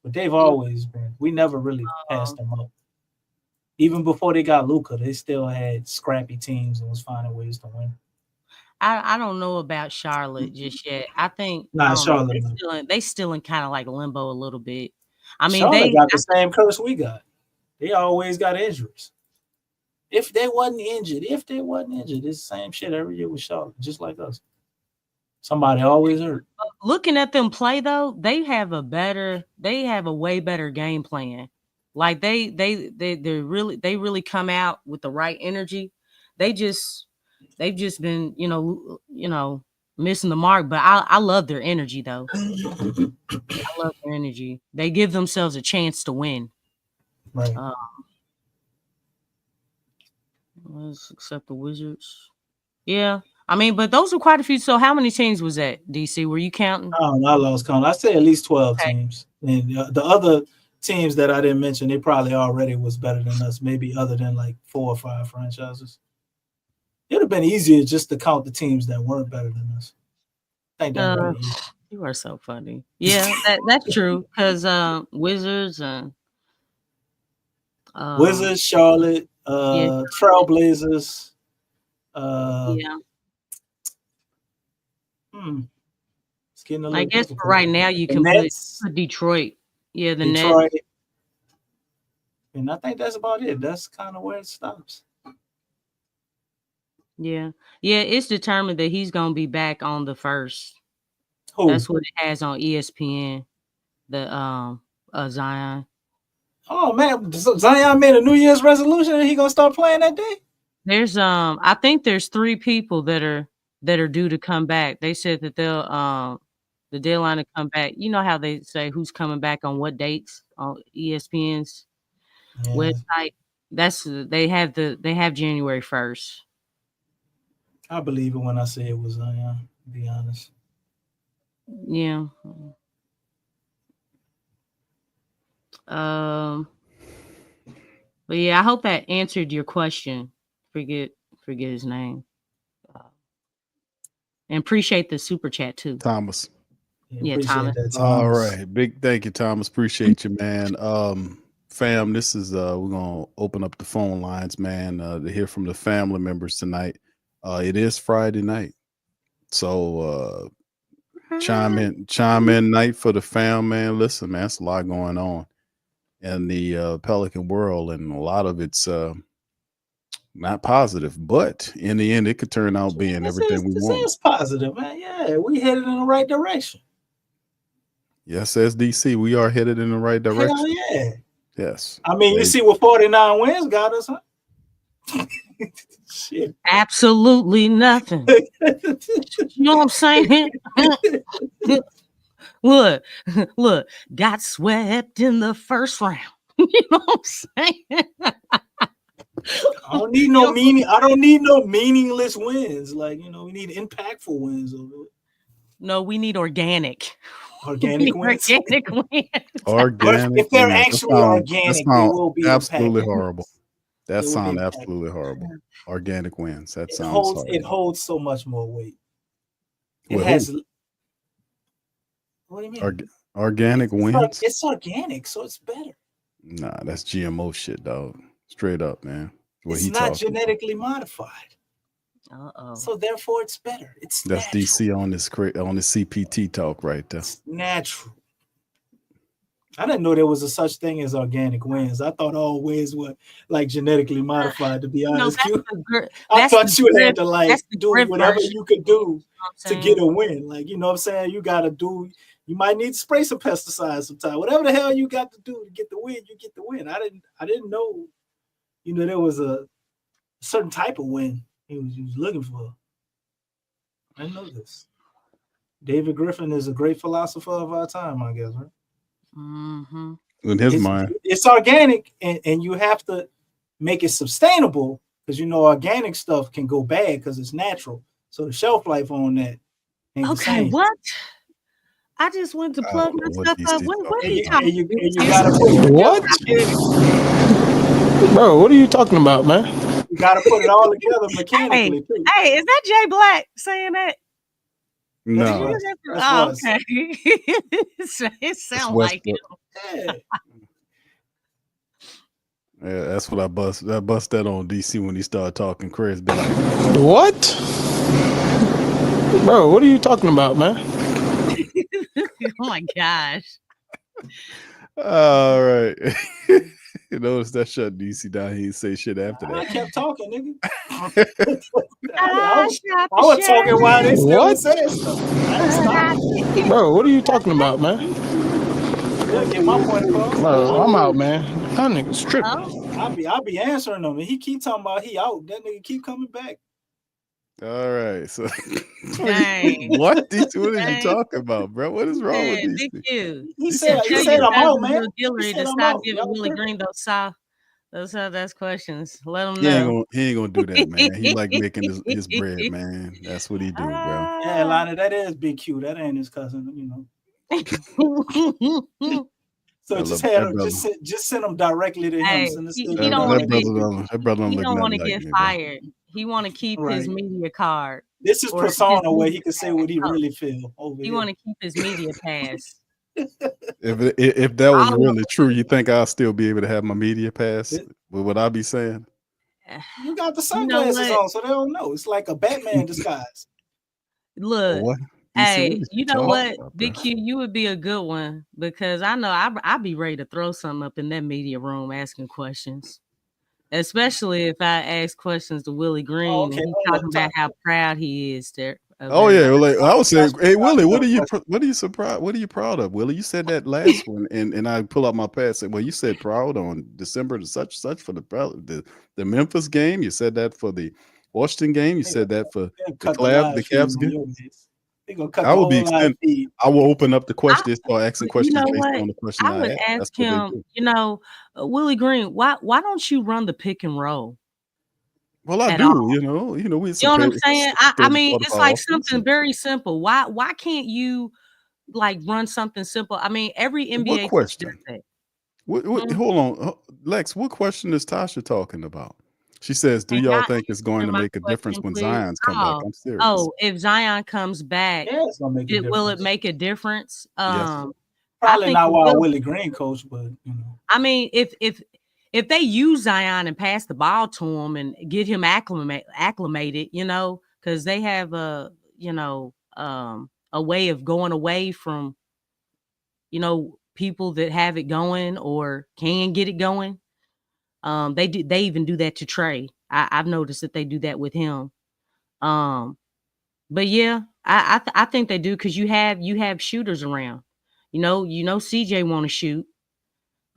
But they've always been. We never really passed them up. Even before they got Luka, they still had scrappy teams and was finding ways to win. I don't know about Charlotte just yet. I think Charlotte. They still in kind of like limbo a little bit. I mean, Charlotte got the same curse we got. They always got injuries. If they wasn't injured, it's the same shit every year with Charlotte, just like us. Somebody always hurt. Looking at them play though, they have a way better game plan. Like they really come out with the right energy. They've just been, missing the mark, but I love their energy though. I love their energy. They give themselves a chance to win. Right. Let's accept the Wizards. Yeah. I mean, but those were quite a few. So how many teams was that, DC? Were you counting? I lost count. I say at least 12 teams. And the other teams that I didn't mention, they probably already was better than us, maybe other than like 4 or 5 franchises. It would have been easier just to count the teams that weren't better than us. I think that would be easy. You are so funny. Yeah, that's true. Because Wizards and Wizards, Charlotte, Trailblazers. It's getting a little I guess difficult. for right now you can put Detroit. Yeah, the Detroit. Nets. And I think that's about it. That's kind of where it stops. Yeah. Yeah, it's determined that he's gonna be back on the 1st. Who? That's what it has on ESPN. The Zion. Oh man, Zion made a New Year's resolution and he gonna start playing that day? There's I think there's 3 people that are due to come back. They said that they'll the deadline to come back. You know how they say who's coming back on what dates on ESPN's website. They have January 1st. I believe it when I say it was Zion, to be honest. Yeah. But yeah, I hope that answered your question. Forget his name. And appreciate the super chat too. Thomas. Yeah, Thomas. All right. Big thank you, Thomas. Appreciate you, man. Fam, this is we're gonna open up the phone lines, man, to hear from the family members tonight. It is Friday night. So chime in night for the fam, man. Listen, man, it's a lot going on in the Pelican world, and a lot of it's not positive, but in the end, it could turn out being everything we want. It's positive, man. Yeah, we headed in the right direction. Yes, as DC, we are headed in the right direction. Hell yeah. Yes. I mean, you see what 49 wins got us, huh? Shit. Absolutely nothing. You know what I'm saying? Look, got swept in the first round. You know what I'm saying? I don't need no meaningless wins. Like, we need impactful wins over it. No, we need organic. Organic wins. Organic wins. Organic. If they're actually organic, they will be absolutely impactful. horrible. That sounds absolutely horrible. Organic wins. That sounds horrible. It holds so much more weight. It Well, has. What do you mean? Organic wins. It's organic, so it's better. Nah, that's GMO shit, dog. Straight up, man. What It's he not talking? genetically modified. So therefore, it's better. It's That's natural. DC on this CPT talk right there. It's natural. I didn't know there was a such thing as organic wins. I thought all wins were like genetically modified. To be honest, I thought you had to like do whatever you could do to get a win. Like, you know what I'm saying? You got to do. You might need to spray some pesticides sometime. Whatever the hell you got to do to get the win, you get the win. I didn't know. You know, there was a certain type of win he was looking for. I didn't know this. David Griffin is a great philosopher of our time, I guess, right? Mm-hmm. In his mind, it's organic, and you have to make it sustainable because you know organic stuff can go bad because it's natural. So the shelf life on that ain't the same. What? I just went to plug my stuff up. What are you talking What? Bro, what are you talking about, man? You got to put it all together mechanically. Too. Hey, is that Jay Black saying that? No. Oh, okay. It sounds like him. Yeah, that's what I bust that on DC when he started talking. Chris be like, what? Bro, what are you talking about, man? Oh my gosh. All right. You notice that shut DC down. He didn't say shit after that. I kept talking, nigga. I was talking while they still saying stuff. Bro, what are you talking about, man? Yeah, get my point across. Bro, I'm out, man. That nigga's tripping. I'll be answering them, and he keep talking about he out. That nigga keep coming back. All right, so Dang. what are you talking about, bro? What is wrong with these things? He said I'm out, man. Hillary to stop giving Willie Green those questions. Let him know. He ain't gonna do that, man. He like making his bread, man. That's what he do, bro. Yeah, Lana, that is Big Q. That ain't his cousin, you know. So just send him directly to him. Hey, he don't want to get fired. He want to keep his media card. This is persona where he can say what he really feel. He want to keep his media pass. If that was really true, you think I'll still be able to have my media pass? What I be saying? You got the sunglasses on, so they don't know. It's like a Batman disguise. Look. What? Hey, you know what, Big Q, you would be a good one because I know I'd be ready to throw something up in that media room asking questions, especially if I ask questions to Willie Green and he's talking about how proud he is there. Oh yeah, like I was saying, hey Willie, what are you surprised? What are you proud of, Willie? You said that last one, and I pull out my pad and said, well, you said proud on December to such for the Memphis game. You said that for the Washington game. You said that for the Cavs game. I will open up the question, start asking questions based on the question I would ask him. Willie Green, why don't you run the pick and roll? Well, I do. You know you know what I'm saying. I mean, it's like something very simple. Why can't you like run something simple? I mean, every NBA what question? Hold on, Lex. What question is Tasha talking about? She says, do y'all think it's going to make a difference when Zion's come back? I'm serious. Oh, if Zion comes back, will it make a difference? Yes. Probably not while Willie Green coach, but you know. I mean, if they use Zion and pass the ball to him and get him acclimated, you know, because they have a way of going away from, you know, people that have it going or can get it going. They even do that to Trey. I've noticed that they do that with him. But yeah, I think they do because you have shooters around. You know, CJ want to shoot.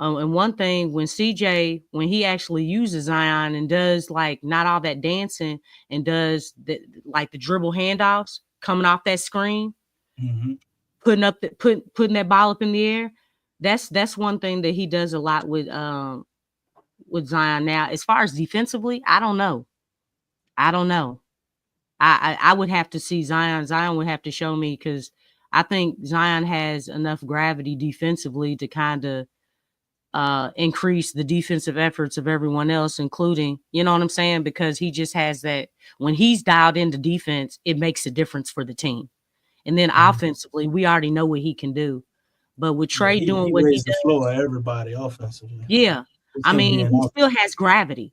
And one thing when he actually uses Zion and does like not all that dancing and does the dribble handoffs coming off that screen, putting that ball up in the air. That's one thing that he does a lot with Zion. Now, as far as defensively, I don't know. I would have to see Zion. Zion would have to show me because I think Zion has enough gravity defensively to kind of increase the defensive efforts of everyone else, including, you know what I'm saying? Because he just has that when he's dialed into defense, it makes a difference for the team. And then offensively, we already know what he can do. But with Trey doing what he does, the floor of everybody offensively. Yeah. I mean, he still has gravity.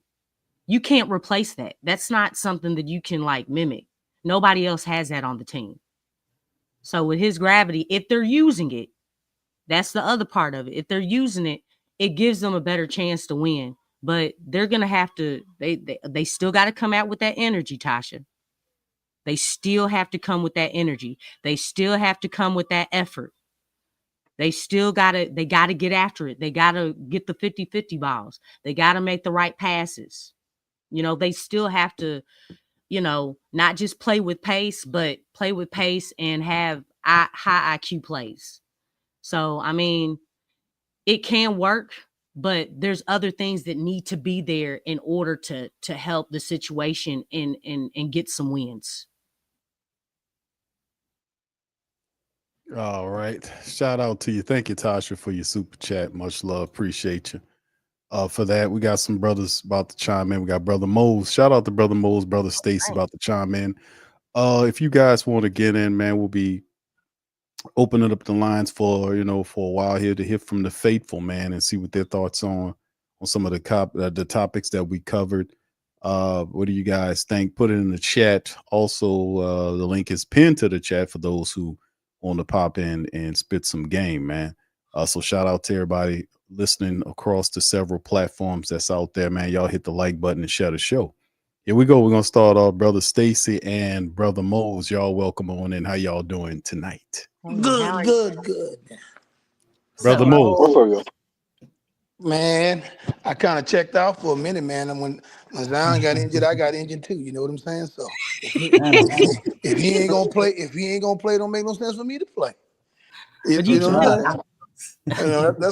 You can't replace that. That's not something that you can like mimic. Nobody else has that on the team. So with his gravity, if they're using it, that's the other part of it. If they're using it, it gives them a better chance to win. But they're gonna have to. They still got to come out with that energy, Tasha. They still have to come with that energy. They still have to come with that effort. They gotta get after it. They gotta get the 50-50 balls. They gotta make the right passes. They still have to, not just play with pace, but play with pace and have high IQ plays. So, I mean, it can work, but there's other things that need to be there in order to help the situation and get some wins. All right. Shout out to you. Thank you, Tasha, for your super chat. Much love. Appreciate you. For that, we got some brothers about to chime in. We got Brother Mose. Shout out to Brother Mose, Brother Stacy about to chime in. If you guys want to get in, man, we'll be opening up the lines for a while here to hear from the faithful, man, and see what their thoughts on some of the topics that we covered. What do you guys think? Put it in the chat. Also, the link is pinned to the chat for those who want to pop in and spit some game, man. So shout out to everybody listening across the several platforms that's out there, man. Y'all hit the like button and share the show. Here we go. We're gonna start off, Brother Stacy and Brother Mose. Y'all welcome on in. How y'all doing tonight? Good. Brother Mose. Man, I kind of checked out for a minute, man. And when Zion got injured, I got injured too. You know what I'm saying? So if he ain't gonna play, it don't make no sense for me to play. You know what I'm saying?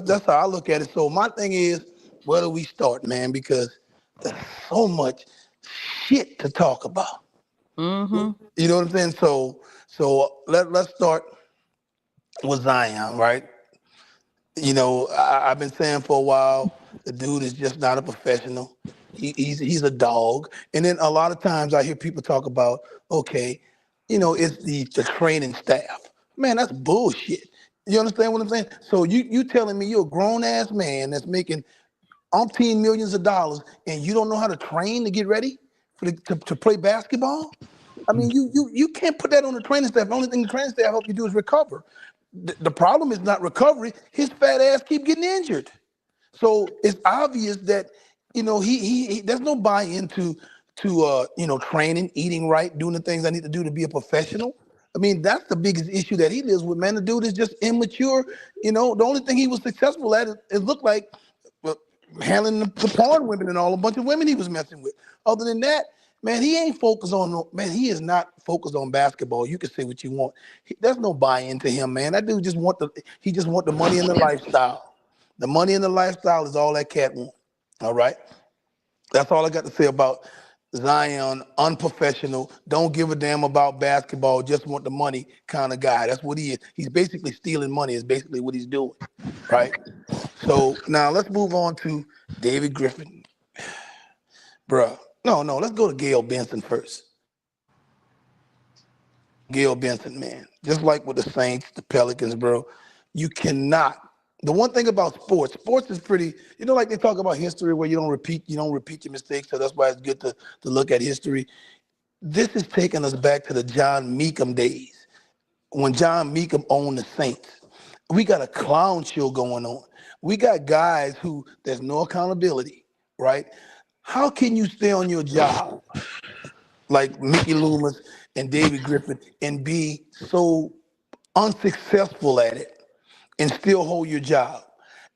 That's how I look at it. So my thing is, where do we start, man? Because there's so much shit to talk about. Mm-hmm. You know what I'm saying? So let's start with Zion, right? I've been saying for a while, the dude is just not a professional. He's a dog. And then a lot of times I hear people talk about, okay, it's the training staff. Man, that's bullshit. You understand what I'm saying? So you telling me you're a grown ass man that's making umpteen millions of dollars and you don't know how to train to get ready to play basketball? I mean, you can't put that on the training staff. The only thing the training staff help you do is recover. The problem is not recovery. His fat ass keep getting injured. So it's obvious that, he there's no buy-in to training, eating right, doing the things I need to do to be a professional. I mean, that's the biggest issue that he lives with, man. The dude is just immature. The only thing he was successful at it looked like handling the porn women and a bunch of women he was messing with. Other than that, man, he ain't focused on, he is not focused on basketball. You can say what you want. There's no buy-in to him, man. That dude just want the money and the lifestyle. The money and the lifestyle is all that cat wants. All right? That's all I got to say about Zion, unprofessional, don't give a damn about basketball, just want the money kind of guy. That's what he is. He's basically stealing money is basically what he's doing, right? So now let's move on to David Griffin. Bruh. No, let's go to Gail Benson first. Gail Benson, man. Just like with the Saints, the Pelicans, bro, you cannot. The one thing about sports is pretty, like they talk about history where you don't repeat your mistakes. So that's why it's good to look at history. This is taking us back to the John Meekum days when John Meekum owned the Saints. We got a clown show going on. We got guys who there's no accountability, right? How can you stay on your job like Mickey Loomis and David Griffin and be so unsuccessful at it and still hold your job?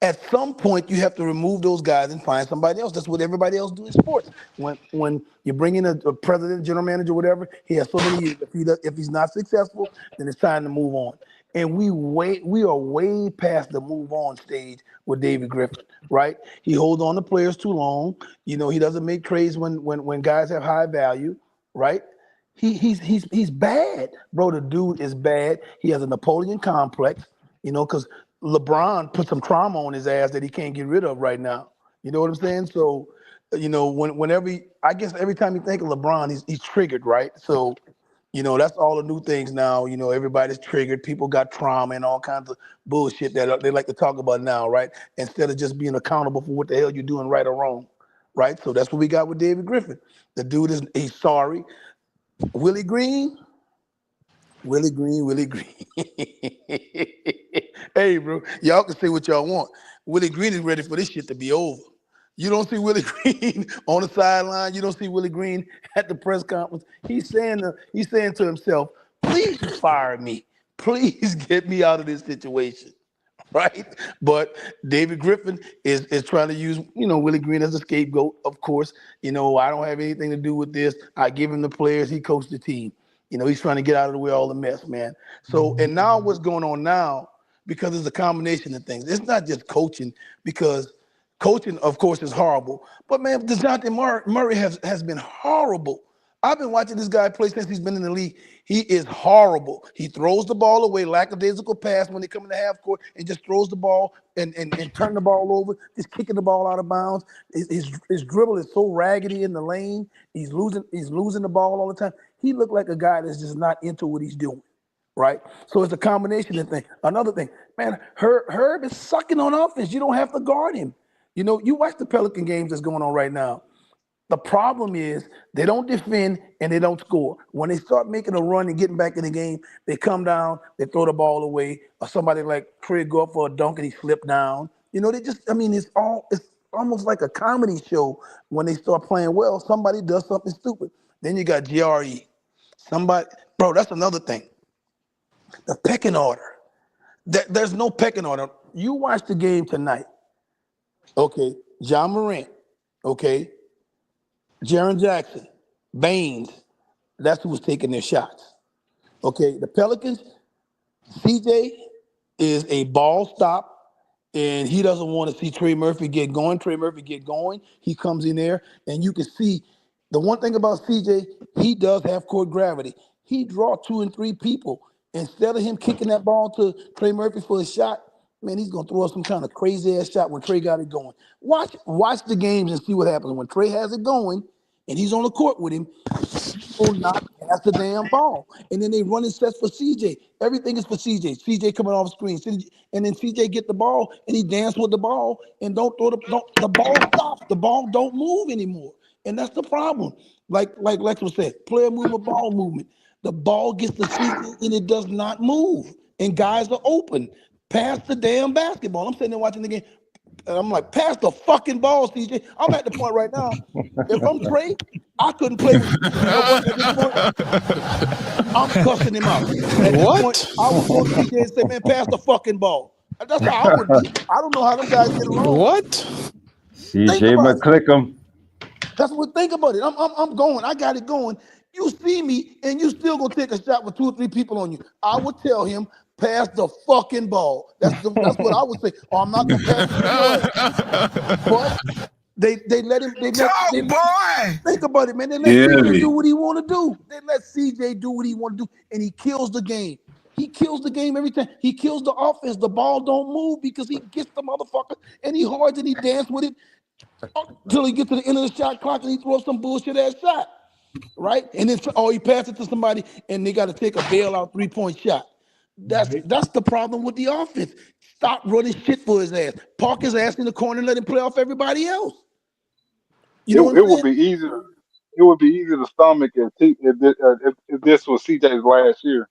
At some point, you have to remove those guys and find somebody else. That's what everybody else do in sports. When you bring in a president, general manager, whatever, he has so many years. If he's not successful, then it's time to move on. And we are way past the move on stage with David Griffin, right? He holds on to players too long. He doesn't make trades when guys have high value, right? He's bad, bro. The dude is bad. He has a Napoleon complex, because LeBron put some trauma on his ass that he can't get rid of right now. You know what I'm saying? So, I guess every time you think of LeBron, he's triggered, right? So, that's all the new things now. Everybody's triggered. People got trauma and all kinds of bullshit that they like to talk about now, right? Instead of just being accountable for what the hell you're doing right or wrong. right? So that's what we got with David Griffin. The dude he's sorry. Willie Green. Hey, bro, y'all can say what y'all want. Willie Green is ready for this shit to be over. You don't see Willie Green on the sideline. You don't see Willie Green at the press conference. He's saying to himself, please fire me. Please get me out of this situation. Right? But David Griffin is trying to use, Willie Green as a scapegoat, of course. I don't have anything to do with this. I give him the players. He coached the team. He's trying to get out of the way of all the mess, man. So, and now what's going on now, because it's a combination of things. It's not just coaching, because coaching, of course, is horrible. But, man, DeJounte Murray has been horrible. I've been watching this guy play since he's been in the league. He is horrible. He throws the ball away, lackadaisical pass when they come in the half court, and just throws the ball and turn the ball over, just kicking the ball out of bounds. His dribble is so raggedy in the lane. He's losing the ball all the time. He looked like a guy that's just not into what he's doing, right? So it's a combination of things. Another thing, man, Herb is sucking on offense. You don't have to guard him. You watch the Pelican games that's going on right now. The problem is they don't defend and they don't score. When they start making a run and getting back in the game, they come down, they throw the ball away, or somebody like Trey go up for a dunk and he slipped down. It's almost like a comedy show. When they start playing well, somebody does something stupid. Then you got GRE. Bro, that's another thing. The pecking order. There's no pecking order. You watch the game tonight. Okay, John Morant. Okay. Jaren Jackson, Baines, that's who was taking their shots. Okay, the Pelicans, CJ is a ball stop, and he doesn't want to see Trey Murphy get going. He comes in there, and you can see the one thing about CJ, he does have court gravity. He draw 2 and 3 people. Instead of him kicking that ball to Trey Murphy for a shot, man, he's gonna throw some kind of crazy ass shot when Trey got it going. Watch the games and see what happens when Trey has it going and he's on the court with him. People not pass the damn ball, and then they run in sets for CJ. Everything is for CJ. CJ coming off screen, and then CJ get the ball and he dance with the ball and don't throw the ball stops. The ball don't move anymore, and that's the problem. Like Lexxah said, player movement, ball movement. The ball gets to CJ and it does not move, and guys are open. Pass the damn basketball. I'm sitting there watching the game, and I'm like, pass the fucking ball, CJ. I'm at the point right now. If I'm Trey, I couldn't play with you. You know what? At this point, I'm cussing him out. At this point, I would go to CJ and say, man, pass the fucking ball. That's how I would be. I don't know how them guys get along. What? CJ McClick'em. That's what. Think about it. I'm going. I got it going. You see me, and you still gonna take a shot with 2 or 3 people on you. I would tell him, pass the fucking ball. That's what I would say. Or I'm not gonna pass it. But they let him. Boy. Think about it, man. They let CJ do what he want to do. They let CJ do what he want to do, and he kills the game. He kills the game every time. He kills the offense. The ball don't move because he gets the motherfucker and he hards and he dances with it until he gets to the end of the shot clock and he throws some bullshit ass shot. Right? And then he passes it to somebody and they got to take a bailout 3-point shot. That's the problem with the offense. Stop running shit for his ass. Park his ass in the corner and let him play off everybody else. It would be easy. It would be easy to stomach if this was CJ's last year.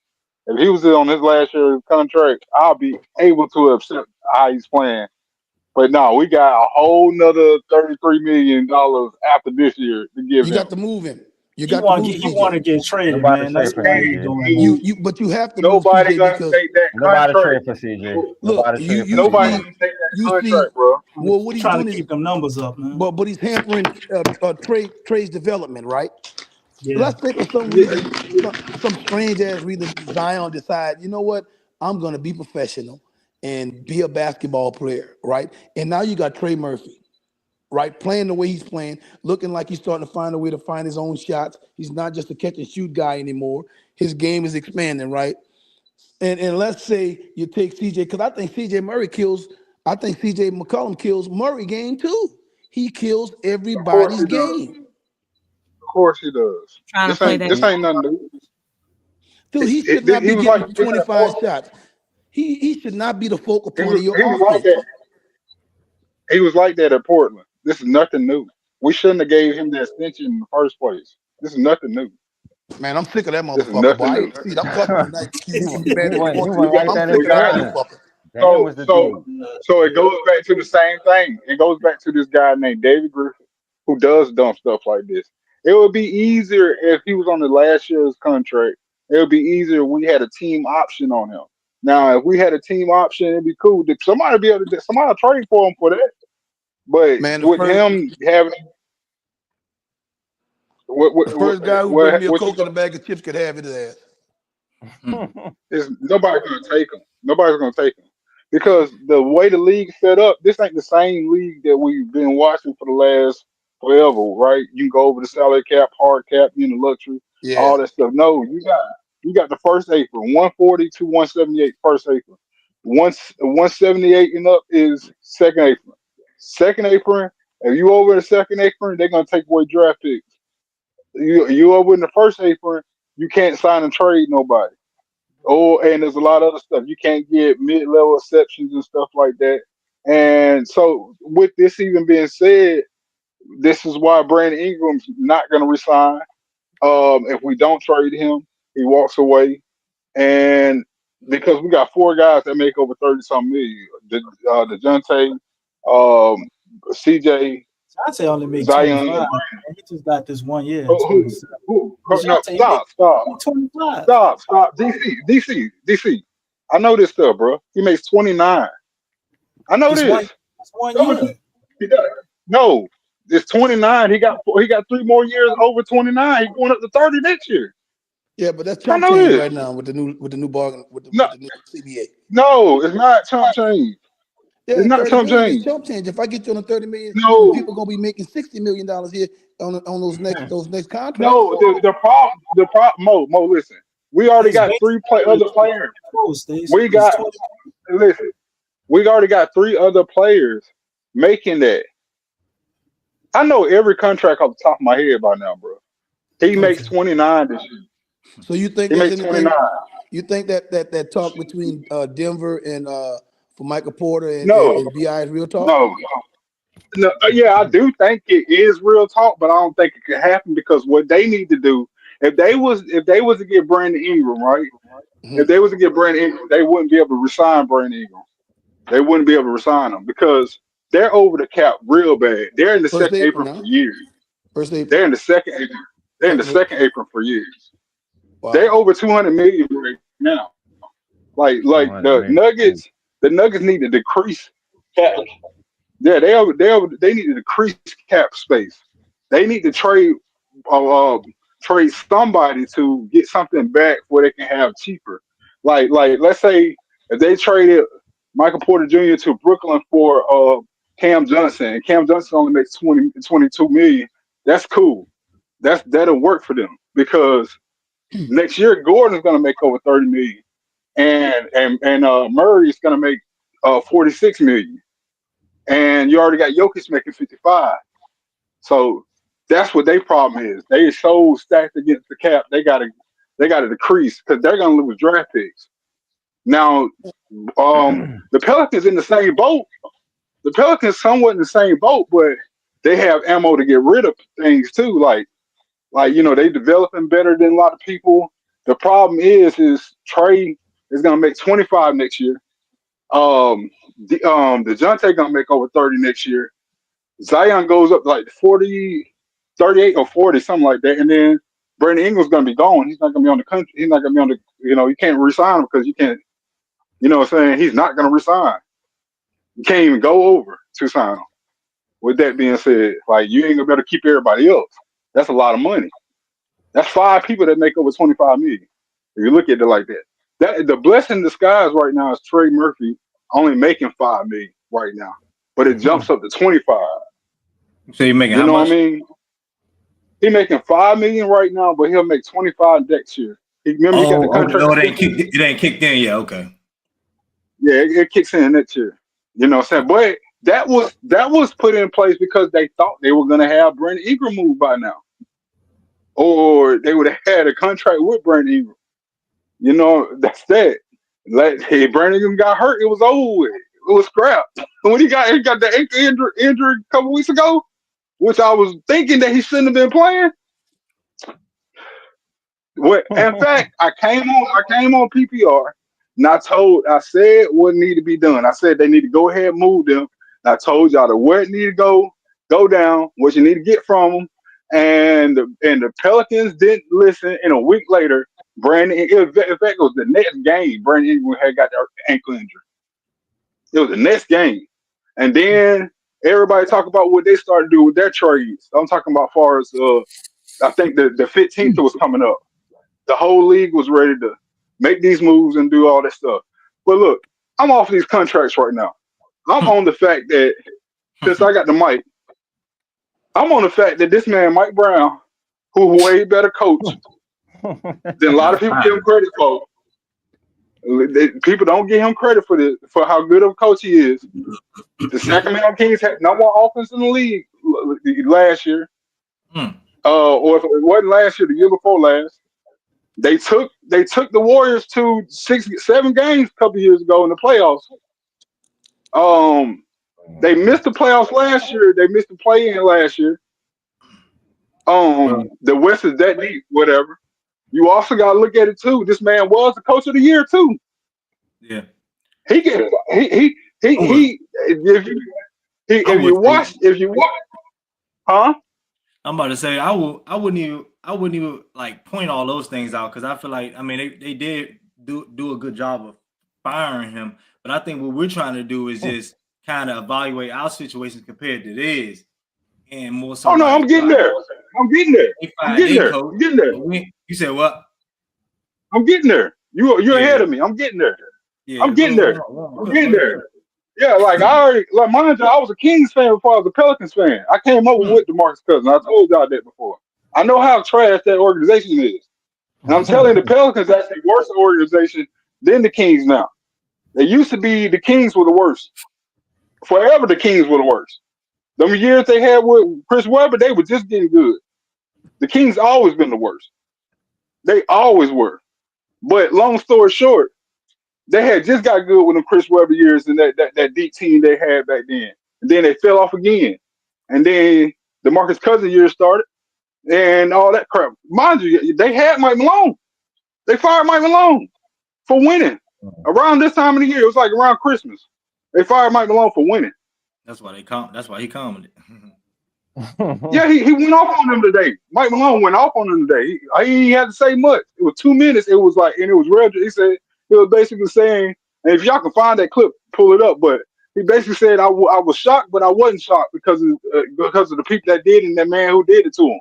If he was on his last year of contract, I'll be able to accept how he's playing. But no, we got a whole nother $33 million after this year to give him. You got to move him. You want to get traded, man. That's why you're doing but you have to. Nobody gonna take that Nobody contract. trade for CJ. Look, nobody can take that contract, bro. Well, what he's trying doing to is, keep them numbers up, man. but he's hampering Trey's development, right? Yeah. Let's say for some reason, some strange ass reason, Zion decide, you know what? I'm gonna be professional and be a basketball player, right? And now you got Trey Murphy. Right, playing the way he's playing, looking like he's starting to find a way to find his own shots. He's not just a catch and shoot guy anymore. His game is expanding, right? And let's say you take CJ, because I think CJ McCollum kills Murray game too. He kills everybody's game. Of course he does. This ain't nothing new. Dude, he should not be getting 25 shots. He should not be the focal point of your offense. He was like that at Portland. This is nothing new. We shouldn't have gave him the extension in the first place. This is nothing new. Man, I'm sick of that This is motherfucker, boy. nothing I new. ain't see it. I'm fucking tonight. You can be mad He if you went want to. right I'm there sick in of the that center. motherfucker. Daniel was the dude. So it goes back to the same thing. It goes back to this guy named David Griffin, who does dumb stuff like this. It would be easier if he was on the last year's contract. It would be easier if we had a team option on him. Now, if we had a team option, it'd be cool. Somebody be able to somebody trade for him for that. But Man, with him having the first guy who brings me a what Coke and a bag of chips could have his ass. is nobody's gonna take him. Nobody's gonna take him. Because the way the league set up, this ain't the same league that we've been watching for the last forever, right? You can go over the salary cap, hard cap, the luxury, Yeah. all that stuff. No, you got the first apron, 140 to 178 first apron. 178 and up is second apron. Second apron, if you over the second apron, they're gonna take away draft picks. You over in the first apron, you can't sign and trade nobody. Oh, and there's a lot of other stuff. You can't get mid-level exceptions and stuff like that. And so, with this even being said, this is why Brandon Ingram's not going to resign. If we don't trade him, he walks away. And because we got 4 guys that make over 30-something million, DeJounte, CJ, Jonte only made Zion. 25. He just got this 1 year. No, stop. 25. Stop. DC. I know this stuff, bro. He makes 29. I know this. That's 1 year. He does. No, it's 29. He got 3 more years over 29. He's going up to 30 next year. Yeah, but that's chump know change this. right now with the new bargain with the new CBA. No, it's not chump change. Yeah, It's not 30 chump million is change. chump change. If I get you on a 30 million, No. people gonna be making $60 million here on those next contracts. No, the problem, Mo, listen. We already got 3 other players. We already got 3 other players making that. I know every contract off the top of my head by now, bro. He makes 29 this year. So you think He there's makes anything? 29. You think that talk between Denver and for Michael Porter and BI is real talk? No, yeah, I do think it is real talk, but I don't think it could happen because what they need to do, if they was to get Brandon Ingram, right? Mm-hmm. If they was to get Brandon Ingram, they wouldn't be able to resign Brandon Ingram. They wouldn't be able to resign him because they're over the cap real bad. They're in the second apron for years. They're in the second apron. They're in the second apron for years. Wow. They're over 200 million right now. Like the Nuggets need to decrease cap. Yeah, they need to decrease cap space. They need to trade somebody to get something back where they can have cheaper. Like let's say if they traded Michael Porter Jr. to Brooklyn for Cam Johnson, and Cam Johnson only makes 22 million, that's cool. That'll work for them because next year Gordon's gonna make over 30 million. And Murray's gonna make 46 million. And you already got Jokic making 55. So that's what their problem is. They so stacked against the cap, they gotta decrease because they're gonna lose draft picks. Now, the Pelicans in the same boat. The Pelicans somewhat in the same boat, but they have ammo to get rid of things too. Like they developing better than a lot of people. The problem is Trey is gonna make 25 next year. DeJounte gonna make over 30 next year. Zion goes up like 40, 38 or 40, something like that. And then Brandon Ingram's gonna be gone. He's not gonna be on the country. He's not gonna be on the, you can't resign him because you can't, what I'm saying? He's not gonna resign. You can't even go over to sign him. With that being said, like you ain't gonna be able to keep everybody else. That's a lot of money. That's 5 people that make over 25 million. If you look at it like that. The blessing in disguise right now is Trey Murphy only making 5 million right now. But it jumps up to 25. So you're making how much? You know what I mean? He's making 5 million right now, but he'll make 25 next year. Remember he got the contract. It ain't kicked in yet. Okay. Yeah, it kicks in next year. You know what I'm saying? But that was put in place because they thought they were gonna have Brandon Ingram move by now. Or they would have had a contract with Brandon Ingram. That's that. Hey, Brandon Ingram got hurt, it was over with. It was scrapped. When he got the ankle injury a couple weeks ago, which I was thinking that he shouldn't have been playing. In fact, I came on PPR, and I said what needed to be done. I said they need to go ahead and move them. And I told y'all that where it needed to go down, what you need to get from them. And the Pelicans didn't listen. And a week later, in fact, it was the next game, Brandon Ingram had got their ankle injury. It was the next game. And then everybody talk about what they started to do with their trades. I'm talking about as far as I think the 15th was coming up. The whole league was ready to make these moves and do all that stuff. But look, I'm off these contracts right now. I'm on the fact that, since I got the mic, I'm on the fact that this man, Mike Brown, who's a way better coach than a lot of people give him credit for. People don't give him credit for how good of a coach he is. The Sacramento Kings had no more offense in the league last year. Or if it wasn't last year, the year before last. They took the Warriors to 7 games a couple years ago in the playoffs. They missed the playoffs last year. They missed the play-in last year. The West is that deep, whatever. You also got to look at it too. This man was the coach of the year too. Yeah. If you watch, huh? I'm about to say I wouldn't even like point all those things out because I feel like they did do a good job of firing him, but I think what we're trying to do is just kind of evaluate our situations compared to theirs, and more so. Oh no, I'm getting there. You said what? I'm getting there. You're ahead of me. I'm getting there. Yeah, I'm getting there. I'm getting there. Yeah, like mind you, I was a Kings fan before I was a Pelicans fan. I came over with DeMarcus Cousins. I told y'all that before. I know how trash that organization is. And I'm telling the Pelicans that's a worse organization than the Kings now. It used to be the Kings were the worst. Forever the Kings were the worst. Them years they had with Chris Webber, they were just getting good. The Kings always been the worst. They always were. But long story short, they had just got good with them Chris Webber years and that deep team they had back then. And then they fell off again. And then the DeMarcus Cousins years started and all that crap. Mind you, they had Mike Malone. They fired Mike Malone for winning. Around this time of the year, it was like around Christmas. They fired Mike Malone for winning. That's why he commented. Yeah, he went off on them today. Mike Malone went off on them today. He had to say much. It was 2 minutes. It was like, and it was real. He said, he was basically saying, and if y'all can find that clip, pull it up. But he basically said, I was shocked, but I wasn't shocked because of the people that did and that man who did it to him.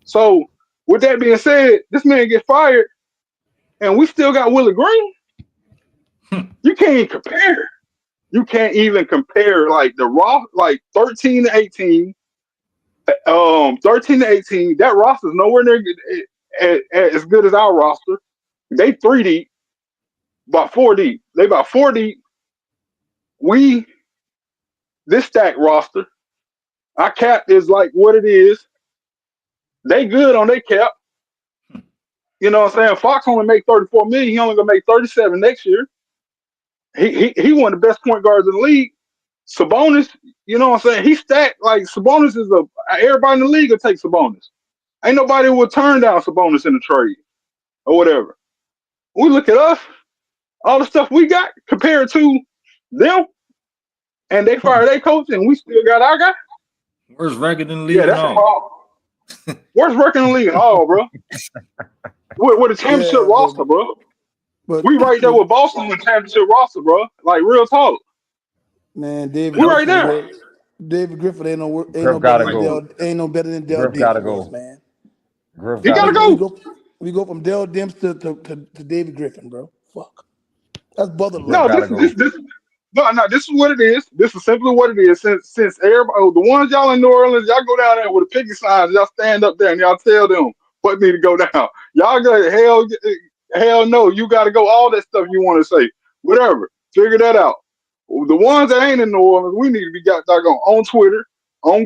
So with that being said, this man get fired, and we still got Willie Green. You can't even compare. You can't even compare like the raw, like 13 to 18. 13 to 18. That roster is nowhere near as good as our roster. They 3 deep. About 4 deep. They about 4 deep. This stack roster, our cap is like what it is. They good on their cap. You know what I'm saying? Fox only make 34 million. He only gonna make 37 next year. He one of the best point guards in the league. Sabonis, you know what I'm saying? He stacked like Sabonis is everybody in the league will take Sabonis. Ain't nobody will turn down Sabonis in the trade or whatever. We look at us. All the stuff we got compared to them, and they fired their coach, and we still got our guy. Worst record in the league. Yeah, that's a problem. Worst record in the league at all, bro. With a championship roster, bro. But we right there with Boston with championship roster, bro. Like real talk. Man, David. We right there. David Griffin ain't no better than Dell Demps, gotta go, man. He gotta go. We go from Dell Demps to David Griffin, bro. Fuck. That's brother. No, this is what it is. This is simply what it is. Since everybody, the ones y'all in New Orleans, y'all go down there with a picket signs, y'all stand up there and y'all tell them what need to go down. Y'all go hell no, you got to go. All that stuff you want to say, whatever. Figure that out. The ones that ain't in New Orleans, we need to be got doggone on Twitter, on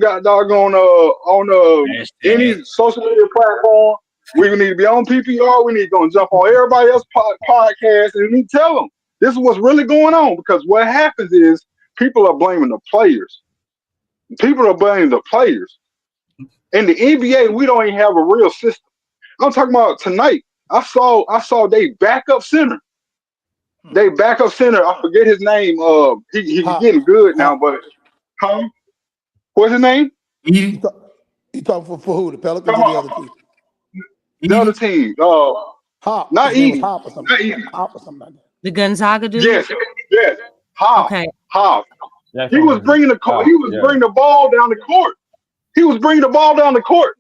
any social media platform. We need to be on PPR. We need to go and jump on everybody else's podcast and we tell them this is what's really going on. Because what happens is people are blaming the players. People are blaming the players. In the NBA, we don't even have a real system. I'm talking about tonight. I saw they backup center. They backup center. I forget his name. He's getting good now, but what's his name? You talking for who? The Pelicans or the other team? The other team. Hop. Not His name was Edie. Hop or something. Hop or something like that. The Gonzaga dude? Yes. Hop. Okay. Hop. He was bringing the bringing the ball down the court. He was bringing the ball down the court.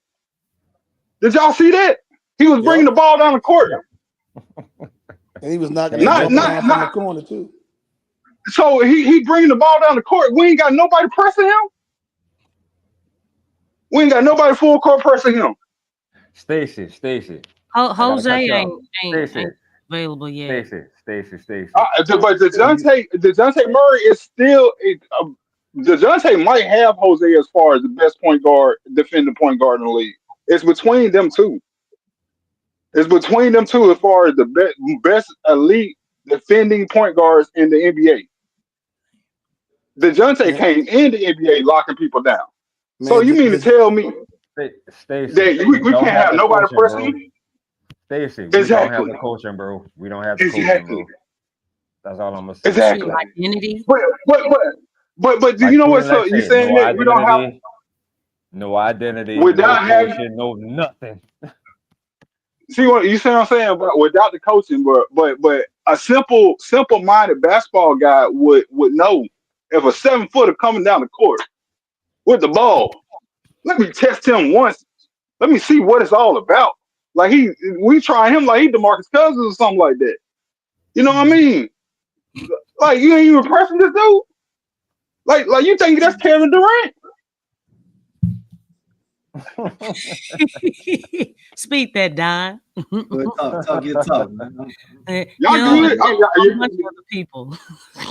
Did y'all see that? He was bringing the ball down the court. And he was knocking not from the corner too. So he bringing the ball down the court. We ain't got nobody pressing him. We ain't got nobody full court pressing him. Stacy. Jose ain't available yet. Stacy. But DeJounte Murray is still. DeJounte might have Jose as far as the best point guard, defending point guard in the league. It's between them two. It's between them two as far as the best elite defending point guards in the NBA. DeJounte came in the NBA locking people down. Man, so you mean to tell me that we can't have nobody pressing? Stacy, we don't have the coaching, bro. We don't have the coaching, bro. That's all I'm gonna say. Exactly. Identity. But do you know what? So you saying that we don't have no identity, without having coaching, no nothing. See what you saying? I'm saying, but without the coaching, but a simple-minded basketball guy would know if a 7-footer coming down the court with the ball. Let me test him once. Let me see what it's all about. Like we try him like he DeMarcus Cousins or something like that. You know what I mean? Like you ain't even pressing this dude. Like you think that's Kevin Durant? Speak that, Don. Talk your talk, man. Y'all good? A bunch of other people.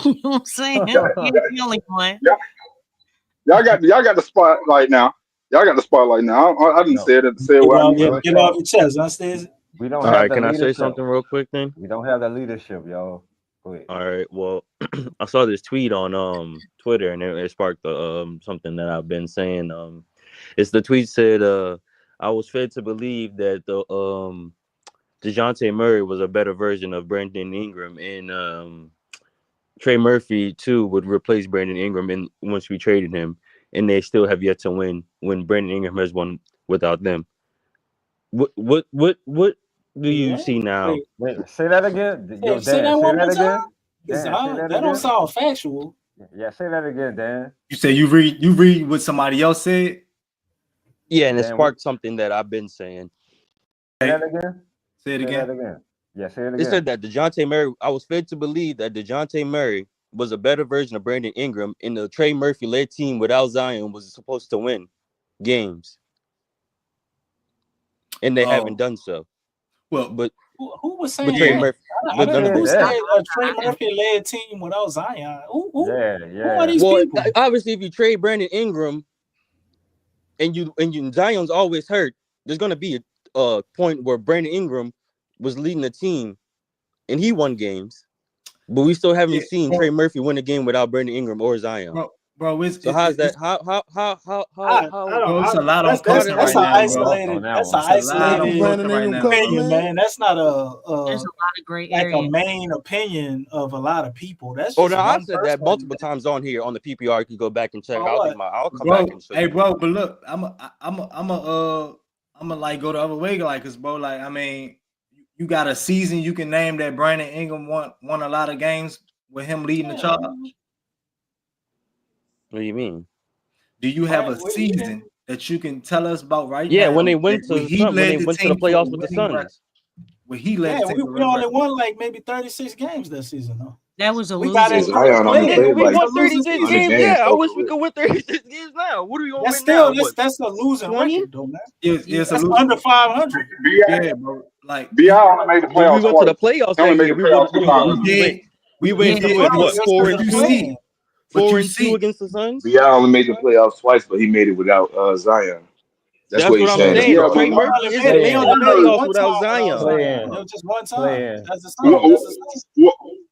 You know what I'm saying? You're the only one. Y'all got the spotlight now. Y'all got the spotlight now. I didn't say it. Say what I mean. Get off your chest, huh, Stacey? We don't All have right, the can I leadership. say something real quick then? We don't have the leadership, y'all. Go ahead. All right. Well, I saw this tweet on Twitter, and it sparked something that I've been saying. It's the tweet said, "I was fed to believe that the DeJounte Murray was a better version of Brandon Ingram, and Trey Murphy too would replace Brandon Ingram once we traded him, and they still have yet to win when Brandon Ingram has won without them." What do you see now? Wait, say that again. Yo, Dan, say that one more again. time. Dan, That don't sound factual. Yeah, say that again, Dan. You say you read what somebody else said? Yeah, and it sparked something that I've been saying. Say that again. Say it again. Say that again. Yeah, say it again. They said that DeJounte Murray, I was fed to believe that DeJounte Murray was a better version of Brandon Ingram, and the Trey Murphy-led team without Zion was supposed to win games. And they haven't done so. Well, but who was saying Trey that? Murphy, Who said a Trey Murphy-led team without Zion? Who are these people? Obviously, if you trade Brandon Ingram and Zion's always hurt, there's gonna be a point where Brandon Ingram was leading the team and he won games, but we still haven't seen Trey Murphy win a game without Brandon Ingram or Zion. Bro, so how's that? How? Bro, it's a lot on Cousins right now. That's an isolated opinion, man. That's not There's a lot of great like areas. a main opinion of a lot of people. That's Oh just no, I've one said that person. multiple times on here on the PPR. You can go back and check. I'll come Bro, back and show hey, you. bro, but look, I'm a like go the other way, like, cause bro, like, I mean, you got a season you can name that Brandon Ingram won a lot of games with him leading the charge. What do you mean? Do you have a season that you can tell us about right now? Yeah, when they went to he led the went to the team playoffs to with the winning record. Suns. Where he led the Yeah, team we only won like maybe 36 games that season, though. That was a We got losing. in first place. We It's a won losing 36 season. games. Yeah, I wish we could win 36 games now. What are we gonna That's win still now? that's a losing 20? record, though, man. It's That's a under 500. Yeah, bro. Like BI only made the playoffs. When we went to the playoffs He only that made year, the playoffs two times. we went did, what, but 4-2? But you 4-2 against the Suns? BI only made the playoffs twice, but he made it without Zion. That's what he's I'm saying. saying. Yeah, Trey but Murphy isn't making the playoffs without Zion. It was just one time. That's the same.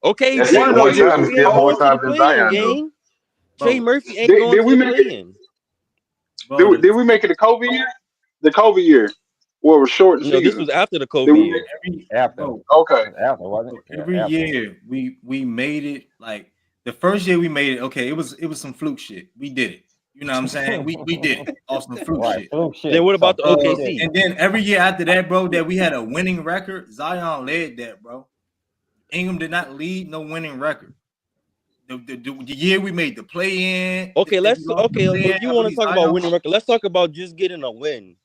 Okay, That's Trey one Murphy time. He ain't still more going to the times than play-in Zion, though. game. Trey Murphy ain't Did going to we the make play-in. Bro, Did we make it the COVID year? The COVID year, where it was short No, this season. was after the Did COVID we year. After. Okay. After, wasn't it? every After. year we made it. Like the first year we made it, okay, it was some fluke shit. We did it. You know what I'm saying? We did it. Off some fluke Right, shit. fluke shit. Then what about the Some fluke OKC? shit. And then every year after that, bro, that we had a winning record, Zion led that, bro. Ingram did not lead no winning record. The year we made the play in. Okay, if you want to talk about winning record, let's talk about just getting a win.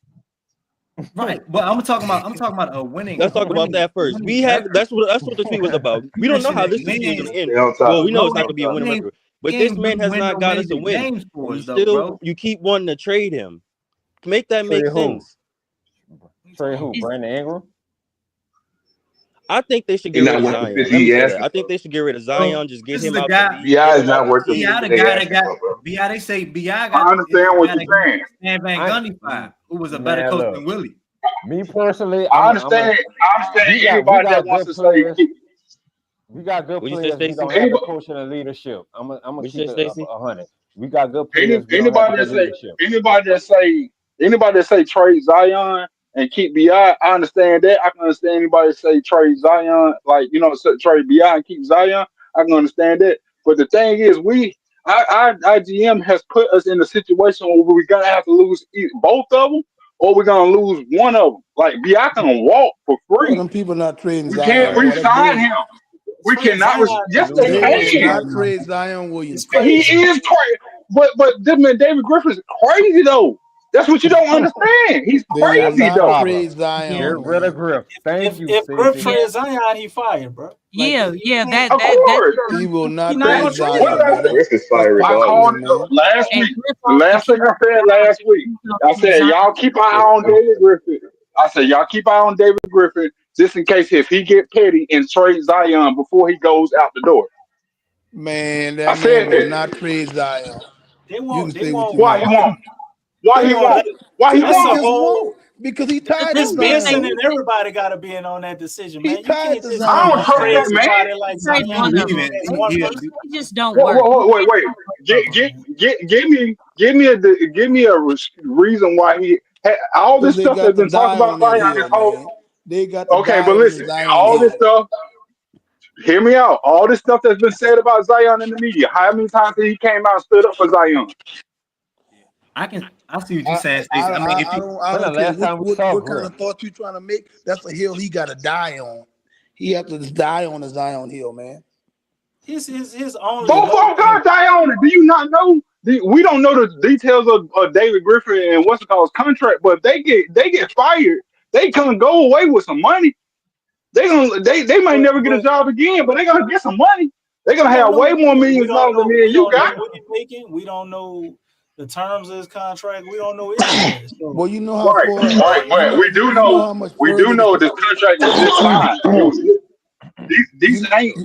Right, but I'm talking about a winning. Let's talk about that first. We have that's what the tweet was about. We don't know how this season is going to end. Well, we know it's not going to be a winning record, but this man has not got us a win. You keep wanting to trade him. Make that make sense. Trade who? Brandon Ingram? I think they should get rid of Zion. Let me say that. I think they should get rid of Zion. Just get him out. BI is not worth the BI the guy that got BI. They say BI got. I understand what you're saying. Stan Van Gundy five, who was a better coach than Willie. Me personally, I understand. Anybody that wants to say. We got good What you players. say, We don't Stacey? have the coaching and leadership. I'm gonna keep it Stacey? 100. We got good players. We don't Anybody have that the say leadership. anybody that say trade Zion and keep BI, I understand that. I can understand anybody that say trade Zion, like trade BI and keep Zion. I can understand that. But the thing is, our GM has put us in a situation where we're gonna have to lose both of them, or we're gonna lose one of them. Like BI can walk for free. Them people not trading We Zion. can't re-sign him. We cannot. Yes, they can. Not trade Zion Williams. He is crazy, but this man David Griffin is crazy though. That's what you don't understand. He's crazy though. Trade Zion. Get rid of Griff. Thank you. If Griff trades Zion, he fired, bro. Yeah, that Of course. He will not He not trade gonna Zion. trade him. Griff is fired I called it last week. The last thing I said last week, I said y'all keep an eye on David Griffin. I said y'all keep an eye on David Griffin just in case if he get petty and trade Zion before he goes out the door. Man, I that said man will that. not trade Zion. They You won't. can They say what won't. you Why he won't? Why he won't? Why he That's a won't? whole. Because he tied This to Benson Zion. and everybody got to be in on that decision, man. You tied can't to just Zion. I don't trust trade that man. somebody like Trade Zion. one of them. It's one person. It just don't work. Wait. Give me a reason why he all this Because they stuff got that's to been talked die about on that Zion. This hill, whole man. They got to okay, die but on listen, the Zion all this hill. stuff. Hear me out. All this stuff that's been said about Zion in the media. How many times he came out and stood up for Zion? I see what you're saying, Stacey. I mean, if I you don't care what kind of thought you trying to make. That's a hill he got to die on. He have to just die on the Zion hill, man. His only. Both of them got die on it. Do you not know? We don't know the details of David Griffin and what's it called contract, but if they get fired, they can go away with some money. They might never get a job again, but they're gonna get some money. They're gonna have way more millions of dollars than me and you got. What he's making. We don't know the terms of his contract. We don't know anything. So. Well, you know how Right. We do know this contract was just signed.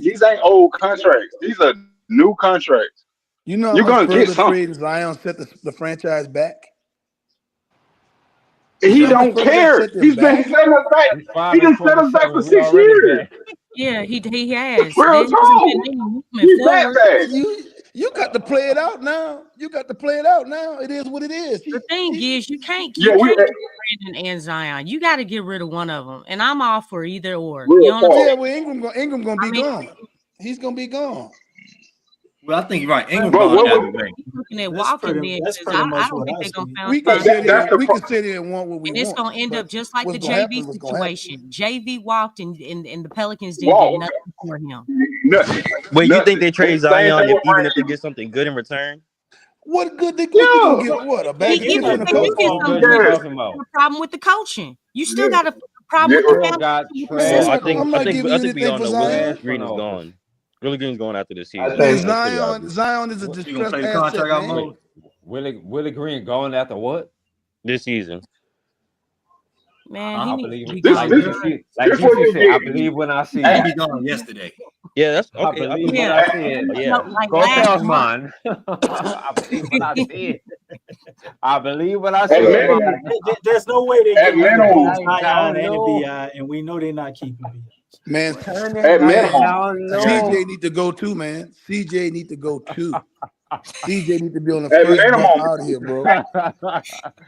These ain't old contracts. These are new contracts. You know You're how much gonna get further something. trade Zion set the franchise back? He don't care. He's been setting us back. He done set us back for 6 years. Yeah, he has. Real talk. He's that bad. You got to play it out now. It is what it is. The thing is, you can't keep Brandon and Zion. You got to get rid of one of them, and I'm all for either or. Well, Ingram gonna be gone. He's gonna be gone. Well, I think you're right. Ingram looking at walking then. I don't think they're gonna find. We can sit here and want what we want. And it's gonna end up just like the JV situation. JV walked, and the Pelicans didn't Walk. get nothing for him. Nothing. Wait, you think they trade Zion even if they get something good in return? What good they gonna get? What a bag of chips and a coach? The problem with the coaching. You still got a problem with the family. I think I'm not giving you we anything all for know Zion. Willie Green is gone. Willie Green's going after this season. Zion is a distressed asset, man. Willie Green going after what? This season. Man, I believe I believe when I see it. He gone yesterday. Yeah, that's okay. I believe when I see it. Yeah. Go tell man. I believe when I see it. I believe when I see it. There's no way they get Zion and no. BI, and we know they're not keeping BI. Man, CJ need to go too, man. CJ need to go too. CJ need to be on the At first bus minimum, out of here, bro.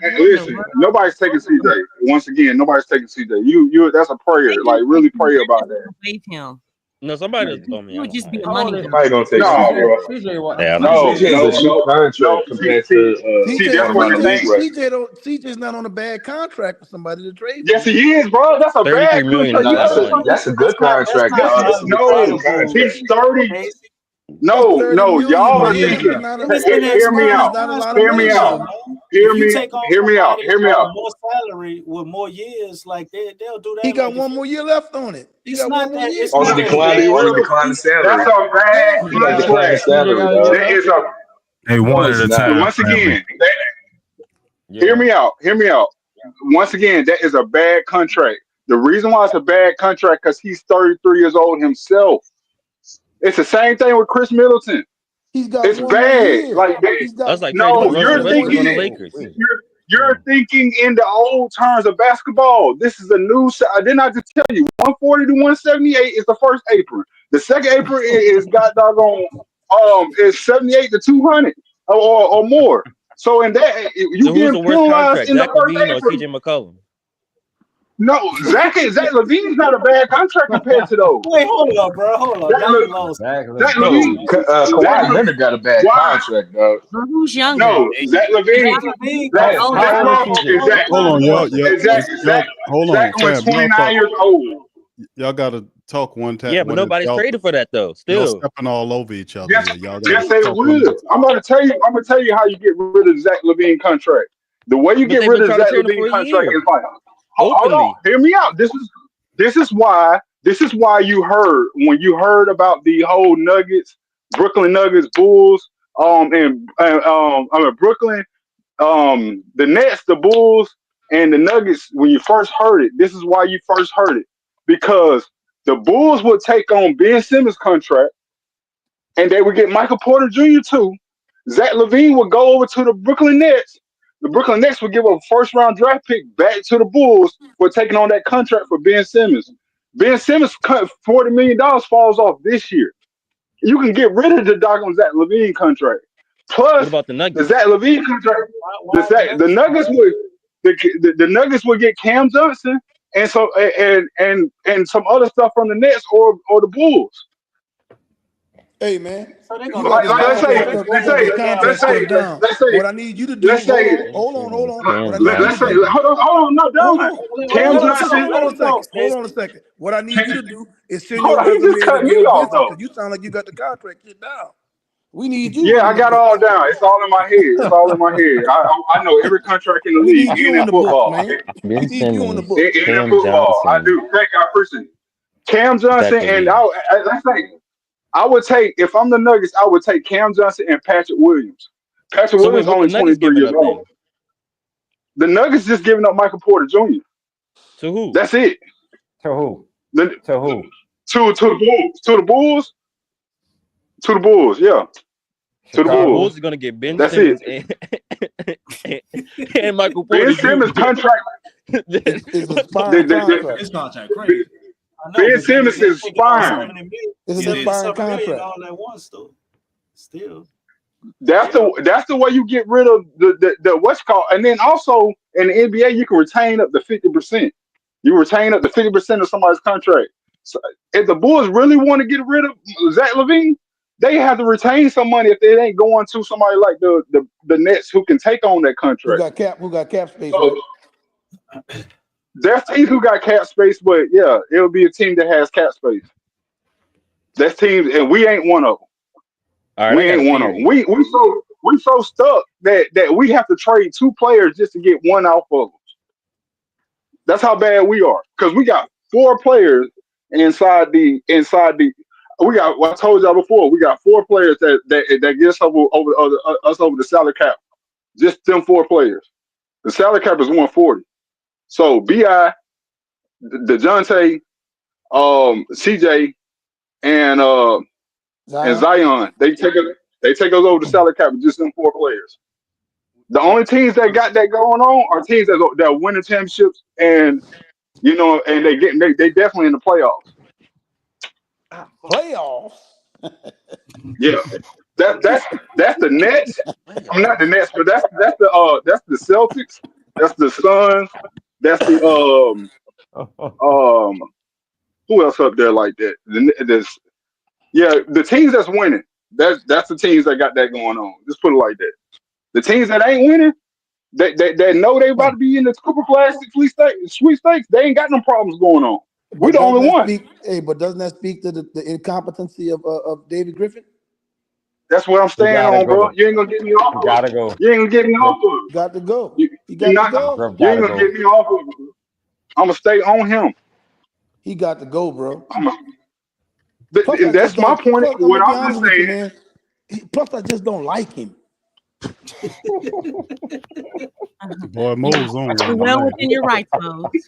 hey, listen, nobody's taking CJ. Once again, nobody's taking CJ. You that's a prayer. Like really pray about that. Waive him. No, somebody just told me. He would just be a How money old is guy. Somebody gonna take No, CJ. bro. CJ? What? Yeah, I No, know. CJ is a cheap contract compared to See, that's what you're saying. CJ's not on a bad contract for somebody to trade. Yes, he is, bro. That's a bad $33 million. contract. that's a good contract, dog. That's a good No, contract. he's 30. Casey. No, $30 no, million, y'all are man. thinking. Not a- It's in that Hear me small out. not a lot of Hear money me for out. them. Hear If you me. take on Hear me out. somebody Hear me out. more salary with more years, like they'll do that. He got like one more year left on it. He It's got not one more that. year. It's On the not as decline, bad. on the declining salary. That's a bad On the declining contract. salary, dog. That is a. Hey, No, one it's at a not. time. Once family. again, hear me out. Hear me out. Once again, that is a bad contract. The reason why it's a bad contract because he's 33 years old himself. It's the same thing with Chris Middleton. He's got It's one more bad. year. Like He's got That's like no, trading Russell you're Westbrook on the thinking. Lakers. You're thinking in the old terms of basketball. This is a new. Didn't I just tell you? 140 to 178 is the first apron. The second apron is got doggone. Is 78 to 200 or more. So in that you So who's getting the worst penalized contract, in the Zach first LaVine or apron. CJ McCollum? No, Zach LaVine's not a bad contract compared to those. Wait, hold up, bro. Hold up. Zach Now you lost. Zach No, LaVine. Kawhi Leonard got a bad contract, dog. But who's younger? No, Zach LaVine. Zach How old is CJ? Zach Hold on, y'all. Hold on, Zach was fam. Y'all 29 years old. Y'all gotta talk one time. Yeah, but nobody's traded for that though. Y'all Still, stepping all over each other. Yes, Here. Y'all gotta yes, they talk one will. at a I'm gonna tell you how you get rid of Zach LaVine contract. The way you but get they've rid been of trying to Zach trade him for LaVine a contract year is like, hold on, openly. hear me out. This is why you heard when you heard about the whole Nuggets, Brooklyn Nuggets, Bulls, Brooklyn, the Nets, the Bulls, and the Nuggets. When you first heard it, this is why you first heard it because the Bulls would take on Ben Simmons' contract, and they would get Michael Porter Jr. too. Zach LaVine would go over to the Brooklyn Nets. The Brooklyn Nets would give a first-round draft pick back to the Bulls for taking on that contract for Ben Simmons. Ben Simmons' $40 million falls off this year. You can get rid of the doggone Zach LaVine contract. Plus, What about the the Nuggets? Zach LaVine contract, the Nuggets would get Cam Johnson and some other stuff from the Nets or the Bulls. Hey man, So they you gonna got Like, this contract stuff down. What I need you to do, hold on. What I need you to do, hold on, no, hold done. on. Cam Hold Johnson. on a second. What I need you to do is send Hold your on, he resume just to cut me Gail off Benson though. because you sound like you got the contract shit down. We need you. Yeah, I got it all down. It's all in my head. It's all in my head. I know every contract in the We league, need you even in on the books, football. man. We Ben need you on the Simmons, books. In Cam football, I Johnson, do. Thank you, I appreciate it. Cam Zach Johnson and LaVine. let's say I would take if I'm the Nuggets, I would take Cam Johnson and Patrick Williams. Patrick So wait, Williams what the only Nuggets 23 giving years up then? old. The Nuggets just giving up Michael Porter Jr. To who? That's it. To who? The, To who? to the Bulls. To the Bulls. To the Bulls. Yeah. To the The Chicago. Bulls Bulls. are gonna get Ben That's it. Simmons and Michael Porter Ben Jr. Simmons' contract. It's a The, expiring the, contract. This contract crazy. I know, Ben but Simmons they is taking on fine. 70 million. It's an 70 expiring something million contract. all at once though. Still. That's the way you get rid of the what's called, and then also in the NBA you can retain up to 50%. You retain up to 50% of somebody's contract. So if the Bulls really want to get rid of Zach LaVine, they have to retain some money if it ain't going to somebody like the Nets who can take on that Who contract. got cap space, So right? there's teams who got cap space, but yeah, it'll be a team that has cap space. That's teams, and we ain't one of them. All right, We I got a ain't one of them. theory. We so stuck that we have to trade two players just to get one off of them. That's how bad we are. Because we got four players inside the. We got. Well, I told y'all before. We got four players that get us over the salary cap. Just them four players. The salary cap is 140. So Bi, DeJounte, CJ, and Zion. They take us over the salary cap with just them four players. The only teams that got that going on are teams that are winning championships, and and they definitely in the playoffs. Playoffs. Yeah, That's the Nets. I'm not the Nets, but that's the Celtics. That's the Suns. That's the who else up there like that? The teams that's winning. That's the teams that got that going on. Just put it like that. The teams that ain't winning, they know they about to be in the Cooper Flash sweepstakes. They ain't got no problems going on. We the only one. But doesn't that speak to the incompetency of David Griffin? That's what I'm staying on, bro. You ain't gonna get me off of it. Gotta go. You ain't gonna get me off of it. Got to go. You ain't gonna get me off of it. I'm gonna stay on him. He got to go, bro. And that's my point. What I'm just saying. Man. Plus, I just don't like him. Boy, moves on. You're well within your rights, Mo. He's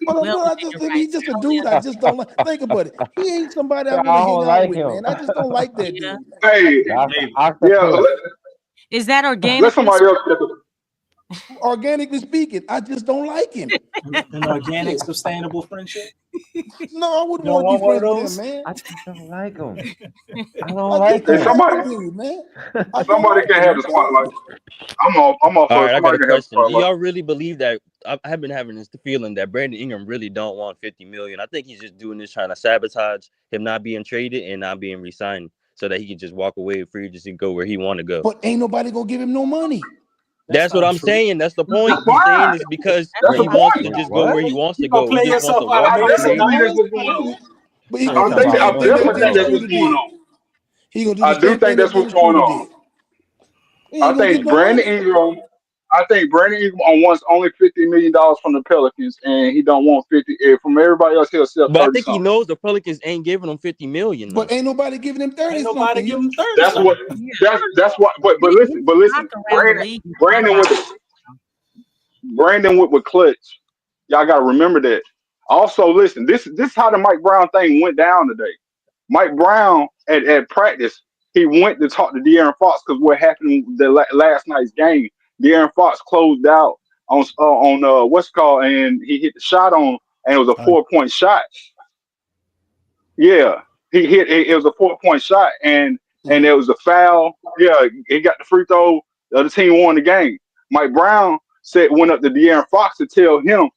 just a dude I just don't like. Think about it. He ain't somebody I want to hang out with, man. I just don't like that dude. Hey, is that organic? Let somebody else. Organically speaking, I just don't like him. An organic, sustainable friendship? No, I wouldn't want to be friends with him, man. I just don't like him. I don't like him. Somebody can have the spotlight. I'm all All for right, I got a somebody can have the question. Do spotlight. y'all really believe that? I've been having this feeling that Brandon Ingram really don't want $50 million. I think he's just doing this trying to sabotage him not being traded and not being re-signed so that he can just walk away free just to go where he want to go. But ain't nobody gonna give him no money. That's what I'm saying. That's the point. He's saying this because he wants to just go where he wants to go. He just wants to walk away. But he I definitely think that's what's going on. I do think that's what's going on. I think Brandon Ingram wants only $50 million from the Pelicans, and he don't want 50 from everybody else. He'll sell. But I think he knows the Pelicans ain't giving him $50 million. But ain't nobody giving him 30. Ain't nobody giving him 30. That's what. That's what. But listen. Brandon with clutch. Y'all got to remember that. Also, listen. This is how the Mike Brown thing went down today. Mike Brown at practice, he went to talk to De'Aaron Fox because what happened last night's game. De'Aaron Fox closed out on what's called, and he hit the shot on, and it was a 4-point shot. Yeah, he hit. It was a 4-point shot, and there was a foul. Yeah, he got the free throw. The other team won the game. Mike Brown went up to De'Aaron Fox to tell him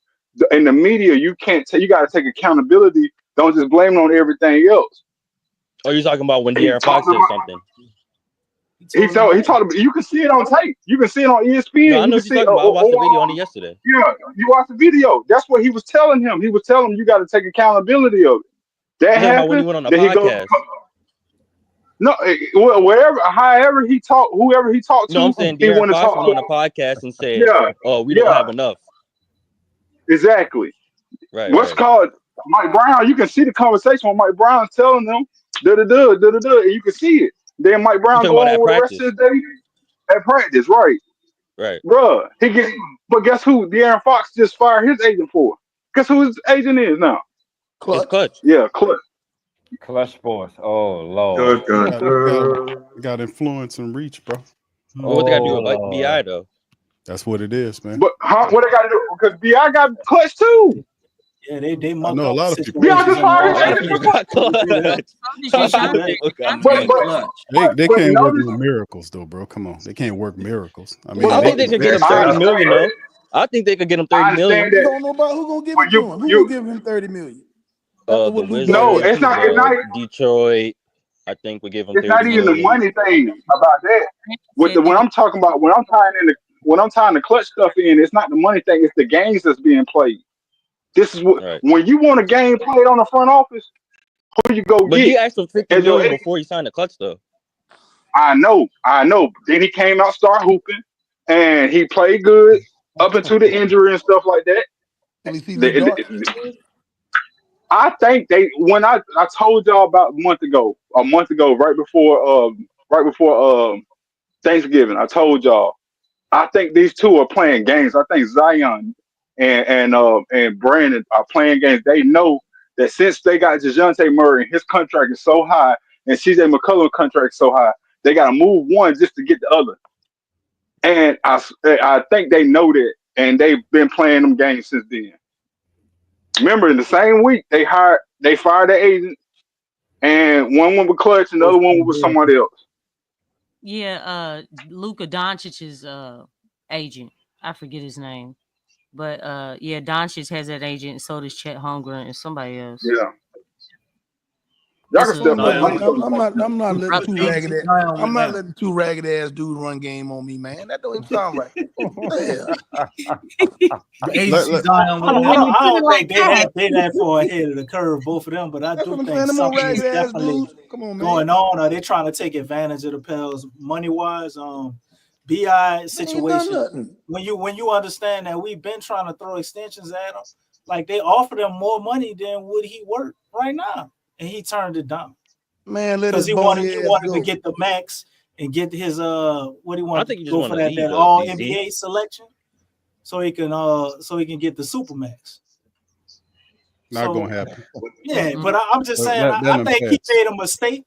in the media, you can't. You got to take accountability. Don't just blame it on everything else. Oh, you're talking about when De'Aaron Fox said something. He talked about. You can see it on tape. You can see it on ESPN. No, I know what you're talking about. I watched the video on it yesterday. Yeah, you watched the video. That's what he was telling him. He was telling him you got to take accountability of it. That happened. When he went on the podcast. However he talked, whoever he talked to. No, I'm saying De'Aaron Fox went on the podcast and said, "Oh, we don't have enough." Exactly. Right. What's called Mike Brown? You can see the conversation when Mike Brown's telling them, and you can see it. Then Mike Brown go on with the rest of his day at practice, right? Right. Bruh, but guess who De'Aaron Fox just fired his agent for? Guess who his agent is now? Clutch. Yeah, Clutch. Clutch Sports. Oh, Lord. Got influence and reach, bro. What they got to do with BI, though? That's what it is, man. But what they got to do? Because BI got Clutch, too. Yeah, they I know a lot of people. BI just fired his agent. They can't work no miracles, though, bro. Come on. They can't work miracles. I mean, I think they could get him $30 million, though. I think they could get him $30 million. You don't know about who gonna give it to him. Who gonna give him $30 million? The Wizards, no, it's not. It's not. Detroit, I think would give him. It's not even the money thing about that. When I'm talking about, when I'm tying the Clutch stuff in, it's not the money thing. It's the games that's being played. This is what when you want a game played on the front office, who you go get? But he asked for $50 million before he signed the Clutch stuff. I know. Then he came out, start hooping, and he played good up until the injury and stuff like that. I think when I told y'all about a month ago, right before Thanksgiving, I told y'all I think these two are playing games. I think Zion and Brandon are playing games. They know that since they got DeJounte Murray and his contract is so high, and CJ McCollum's contract is so high, they got to move one just to get the other. And I think they know that, and they've been playing them games since then. Remember, in the same week, they fired their agent, and one went with Clutch, and the other one was with somebody else. Yeah, Luka Doncic's agent. I forget his name. But yeah, Doncic has that agent, and so does Chet Holmgren and somebody else. Yeah. Y'all can step up. I'm not letting two ragged ass. I'm not letting two ragged ass dudes run game on me, man. That don't even sound right. I don't think they that far ahead of the curve, both of them. But I do think something is definitely going on. Are they trying to take advantage of the Pels money wise? BI situation. When you understand that we've been trying to throw extensions at him, like they offered him more money than would he work right now, and he turned it down. Man, because he wanted to get the max and get his what he wanted. I think he just go for that all NBA selection, so he can get the super max. Not gonna happen. Yeah, but I'm just saying, I think he made a mistake.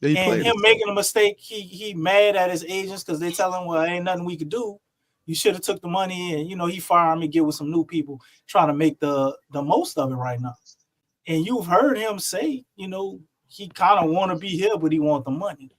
And him making a mistake, he mad at his agents because they tell him, well, ain't nothing we could do. You should have took the money and he fired me, get with some new people, trying to make the most of it right now. And you've heard him say, he kind of want to be here, but he want the money.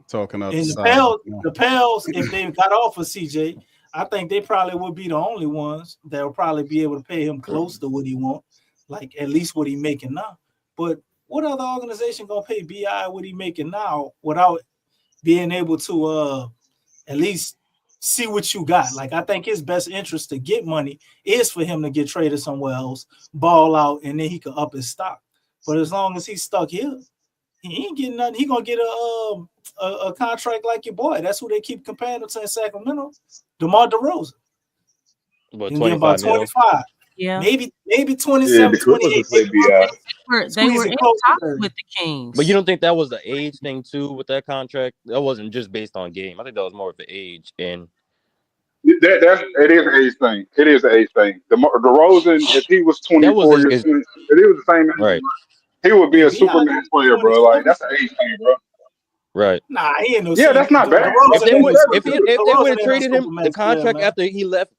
Talking out and the Pels, if they got off of CJ, I think they probably would be the only ones that will probably be able to pay him close to what he want, like at least what he making now. But what other organization gonna pay BI what he making now without being able to at least see what you got? Like, I think his best interest to get money is for him to get traded somewhere else, ball out, and then he can up his stock. But as long as he's stuck here, he ain't getting nothing. He gonna get a contract like your boy. That's who they keep comparing him to in Sacramento, DeMar DeRozan. About 25. Yeah, maybe 27, 28. They were in talks with the Kings. But you don't think that was the age thing too with that contract? That wasn't just based on game. I think that was more of the age and it is an age thing. It is an age thing. DeRozan, if he was 24 years, if he was the same age, right, he would be a Superman player, bro. Like, that's an age thing, bro. Right. Nah, he ain't no. Yeah, that's not bad. If they would have traded him the contract after he left,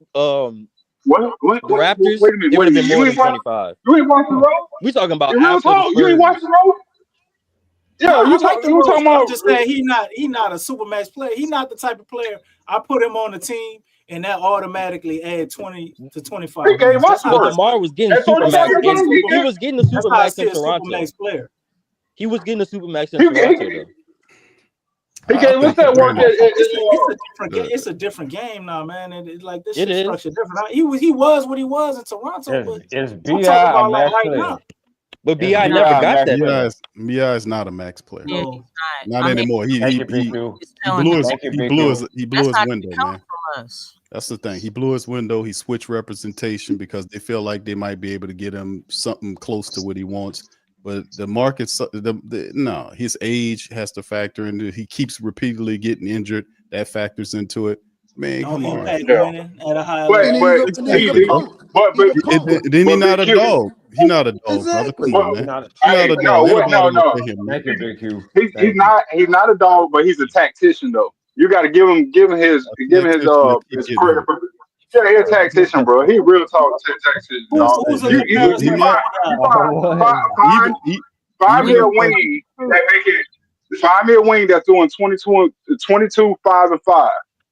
what? The Raptors, Wait a minute. It would have been more than 25. You ain't watching the road? We talking about You after the you ain't watching the road? Yeah, No, you talking about? I'm just saying he not a supermax player. He not the type of player I put him on the team and that automatically add 20 to 25. He gave us But DeMar was getting supermax. He was getting the supermax in Toronto. Player. He was getting the supermax in Toronto though. He gave us that work. It's a different game now, man. Like this It is is structured different. He was what he was in Toronto. But It's I'm BI talking about like max right player. now. But BI never got that. BI is not a max player. No. Not anymore. He blew his window, man. That's the thing. He blew his window. He switched representation because they feel like they might be able to get him something close to what he wants. But the market's no, his age has to factor into it. He keeps repeatedly getting injured. That factors into it. Man, come on. At a high But then he's not a dog. He's not a dog, brother. Come on, man. He's not a dog. He's not a dog, but he's a tactician though. You got to give him his credit for. Yeah, he's a tactician, bro. He real talk tactician. Find me a wing that making. Find me a wing that's doing 22, 5 and 5.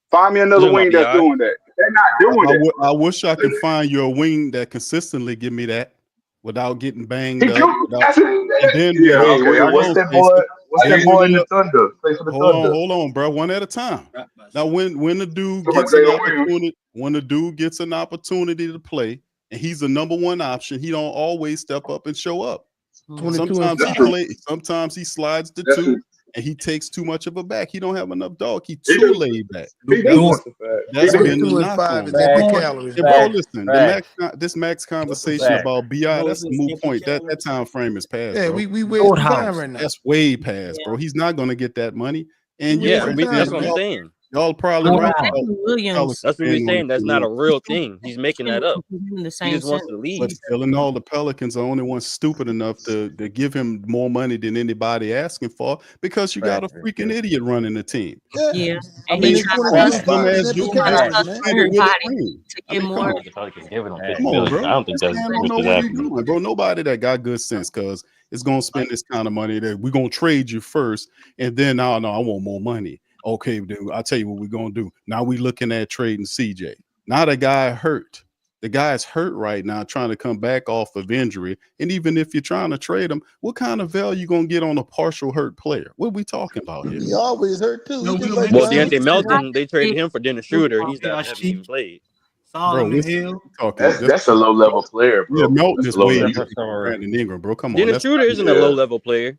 Find me another wing that's doing that. They're not doing that. I wish I could find you a wing that consistently give me that without getting banged up. What's that boy? What's that boy in the Thunder? Hold on, bro. One at a time. Now, when the dude gets an opportunity to play, and he's the number one option, he don't always step up and show up. Sometimes he slides to two, and he takes too much of a back. He don't have enough dog. He too laid back. That's been the knock on him. Bro, listen, this max conversation about BI, that's a moot point. That time frame is past. Yeah, bro. we wasting time right now. That's way past, bro. He's not going to get that money. And that's what I'm saying. Y'all probably right. Williams. That's what we're saying. That's not a real thing. He's making that up. The He same just wants to leave. But still, and all the Pelicans are only ones stupid enough to give him more money than anybody asking for because you got a freaking idiot running the team. Yeah. I And mean, he's come trying to get more. Come on, bro. I don't think that's what happening. Bro, nobody that got good sense because it's going to spend this kind of money that we're going to trade you first. And then, no, I want more money. Okay, dude, I'll tell you what we're gonna do. Now we looking at trading CJ. Now the guy hurt. The guy's hurt right now, trying to come back off of injury. And even if you're trying to trade him, what kind of value you gonna get on a partial hurt player? What we talking about here? He always hurt too. No, He we just gonna like make Well, Zion. Deontay Melton, they traded him for Dennis Schroeder. He's not haven't even played. Bro, Solomon Hill. That's a low level player, Yeah, bro. Melton That's is a low way level. different than Brandon Ingram, bro. Come on. Dennis That's Schroeder not- isn't a low level player.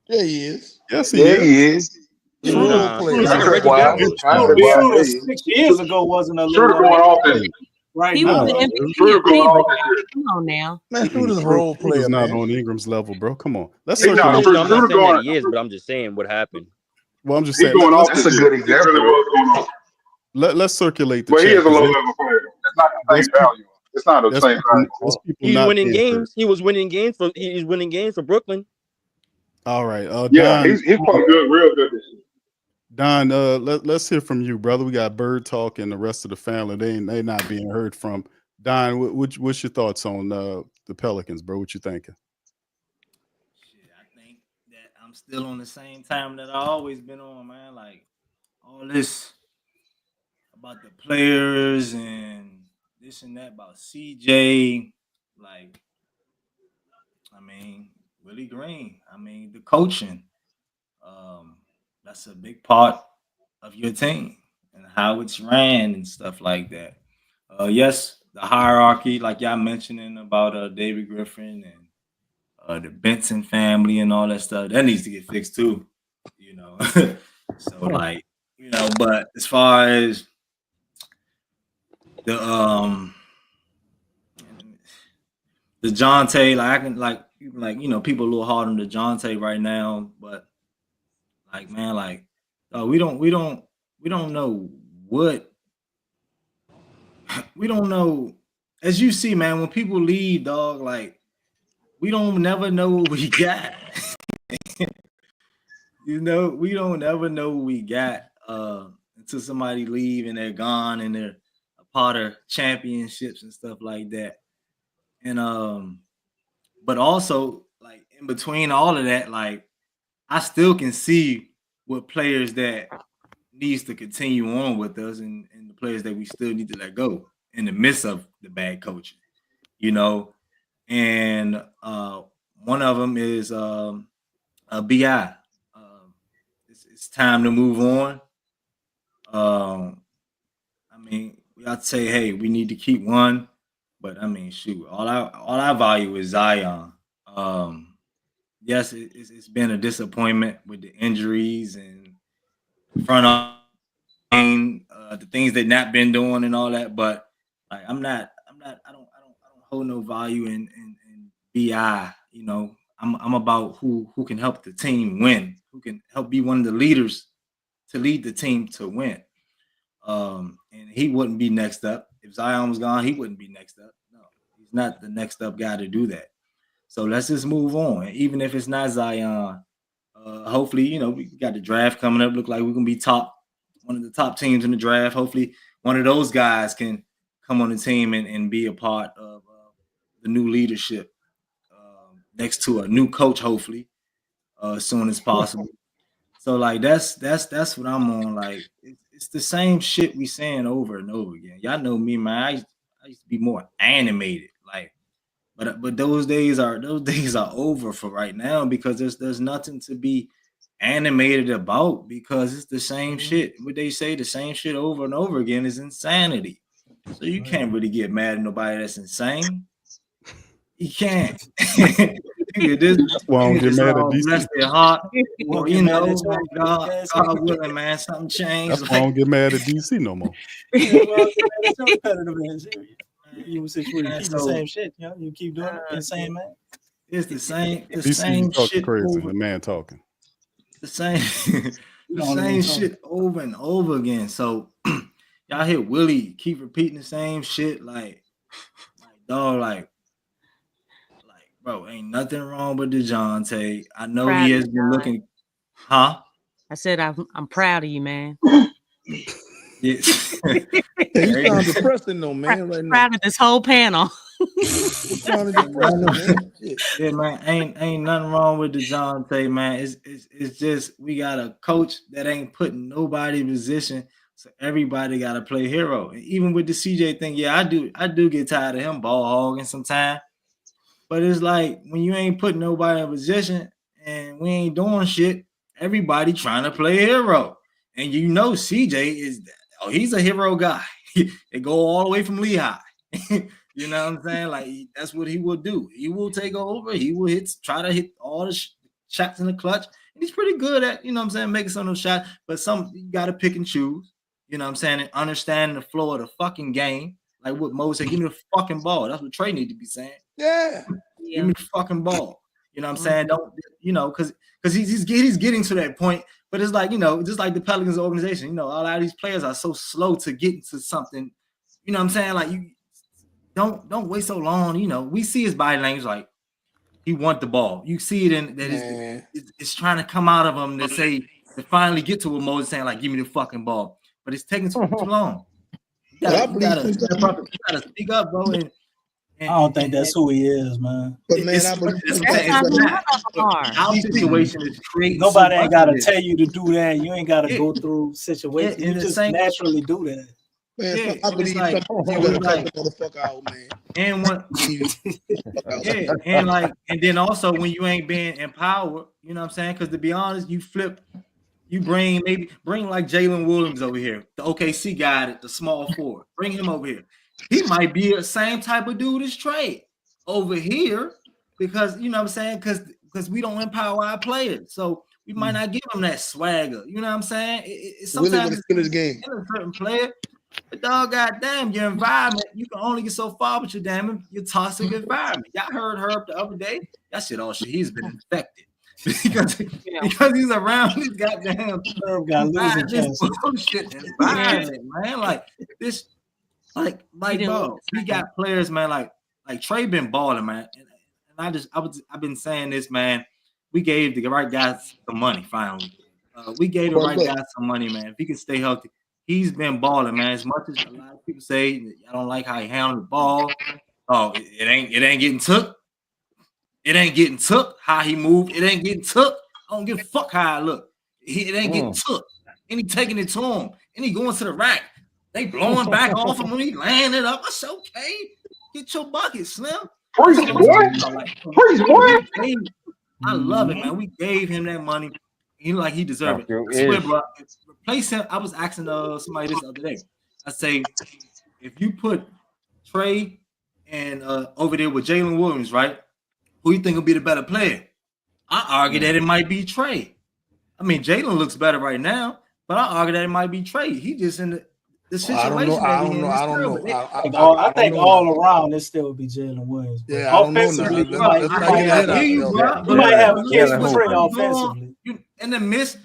Yeah, he is. Yes, he Yeah, is. he is. He's a Nah, role player. Schroeder's a Contract Reggie wise, Miller. contract wise, Schroeder yeah. 6 years ago wasn't a little Schroeder going off this. right He now. was an dude. Schroeder going MVP, off but this year. come on now. Man, Schroeder's a Schroeder- role Schroeder's player, not man. on Ingram's level, bro. Come on. Let's He not. circulate. No, I'm not Schroeder saying that going. he is, but I'm just saying what happened. Well, I'm just He saying. going off Let's, this year. He really was going off. let's circulate the But he chat. is a low 'Cause level player. It's not the there's same value. It's not the there's same people, value. there's people He's not winning being games. He was winning games for. He's winning games for Brooklyn. All right. Yeah, Don, he's playing good, real good this year. Don, let's hear from you, brother. We got Bird Talk and the rest of the family. They not being heard from. Don, what's your thoughts on the Pelicans, bro? What you thinking? Shit, I think that I'm still on the same time that I always been on, man. Like all this about the players and this and that about CJ. Like, I mean, Willie Green. I mean, the coaching. That's a big part of your team and how it's ran and stuff like that. Yes, the hierarchy, like y'all mentioning about David Griffin and the Benson family and all that stuff, that needs to get fixed too, you know. So like, you know, but as far as the Jonte, like I can like you know, people a little hard on the Jonte right now, but like man, like we don't know what we don't know. As you see, man, when people leave, dog, like we don't never know what we got. You know, we don't ever know what we got until somebody leave and they're gone and they're a part of championships and stuff like that. And but also like in between all of that, like I still can see what players that needs to continue on with us and the players that we still need to let go in the midst of the bad coaching, you know. And one of them is BI. It's time to move on. I mean, we got to say, hey, we need to keep one, but I mean, shoot, all I value is Zion. Yes, it's been a disappointment with the injuries and front of the things they've not been doing and all that, but like I don't hold no value in BI. You know, I'm about who can help the team win, who can help be one of the leaders to lead the team to win. And he wouldn't be next up. If Zion was gone, he wouldn't be next up. No, he's not the next up guy to do that. So let's just move on. Even if it's not Zion, hopefully, you know, we got the draft coming up. Look like we're gonna be one of the top teams in the draft. Hopefully, one of those guys can come on the team and be a part of the new leadership next to a new coach, hopefully, as soon as possible. So like that's what I'm on. Like it's the same shit we saying over and over again. Y'all know me, man. I used to be more animated, like, but those days are over for right now because there's nothing to be animated about because it's the same shit. What they say, the same shit over and over again is insanity. So you can't really get mad at nobody that's insane. You can't. That's why I don't get mad at DC. Bless their heart. Or, you know, God willing, man, something changed. That's why I don't get mad at DC no more. You keep the same shit, you know. You keep doing it, insane, man. It's the same. The DC same talking shit. crazy. Over. The man talking. The same. The same shit over and over again. So y'all hear Willie keep repeating the same shit, like dog, like bro, ain't nothing wrong with DeJounte. I know he has been looking, huh? I said I'm proud of you, man. Yes. You sound depressing though, man. Right now. Proud of this whole panel. Trying to depress him, man. Shit. Yeah, man, ain't nothing wrong with DeJounte, man. It's just we got a coach that ain't putting nobody in position, so everybody got to play hero. And even with the CJ thing, yeah, I do get tired of him ball hogging sometimes. But it's like when you ain't putting nobody in position and we ain't doing shit, everybody trying to play hero. And you know CJ he's a hero guy. It go all the way from Lehigh. You know what I'm saying? Like that's what he will do. He will take over. He will try to hit all the shots in the clutch. And he's pretty good at, you know what I'm saying, making some of those shots. But some you got to pick and choose. You know what I'm saying? And understanding the flow of the fucking game. Like what Mo said, give me the fucking ball. That's what Trey need to be saying. Yeah. Give me the fucking ball. You know what I'm saying? Don't, you know, because he's getting to that point. But it's like, you know, just like the Pelicans organization, you know, a lot of these players are so slow to get into something. You know what I'm saying? Like you don't wait so long. You know, we see his body language like he want the ball. You see it in that it's trying to come out of him to finally get to what Moses saying, like, give me the fucking ball. But it's taking too long. You gotta speak up, bro. And I don't think that's who he is, man. But man, our situation is crazy. Nobody ain't gotta tell you to do that. You ain't gotta go through situations. You just naturally do that. Man, I believe you gotta cut the motherfucker out, man. And and then also when you ain't being empowered, you know what I'm saying? Because to be honest, you bring like Jalen Williams over here, the OKC guy, the small forward. Bring him over here. He might be the same type of dude as Trey over here because, you know what I'm saying? Because we don't empower our players. So we might not give him that swagger. You know what I'm saying? Sometimes it's game. In a certain player, but dog, goddamn, your environment, you can only get so far with your toxic environment. Y'all heard Herb the other day. That shit all shit. He's been infected. because he's around this goddamn bullshit environment, man. Like this. Like, bro, we got players, man. Like Trey been balling, man. And I've been saying this, man. We gave the right guys some money finally. We gave the right guys some money, man. If he can stay healthy, he's been balling, man. As much as a lot of people say I don't like how he handled the ball. Oh, it ain't getting took. It ain't getting took. How he moved, it ain't getting took. I don't give a fuck how I look. It ain't getting took. And he taking it to him. And he going to the rack. They blowing back off him when he laying it up. I said, okay, get your bucket, Slim. Preach, boy. Preach, boy. I love it, man. We gave him that money. He deserved it. I swear, bro, replace him. I was asking somebody this the other day. I say, if you put Trey and over there with Jalen Williams, right? Who you think will be the better player? I argue that it might be Trey. I mean, Jalen looks better right now, but I argue that it might be Trey. He just in the situation. I don't know. I think all around this still would be Jalen Williams. Yeah, I don't know. You might have a case with Trey offensively. And the miss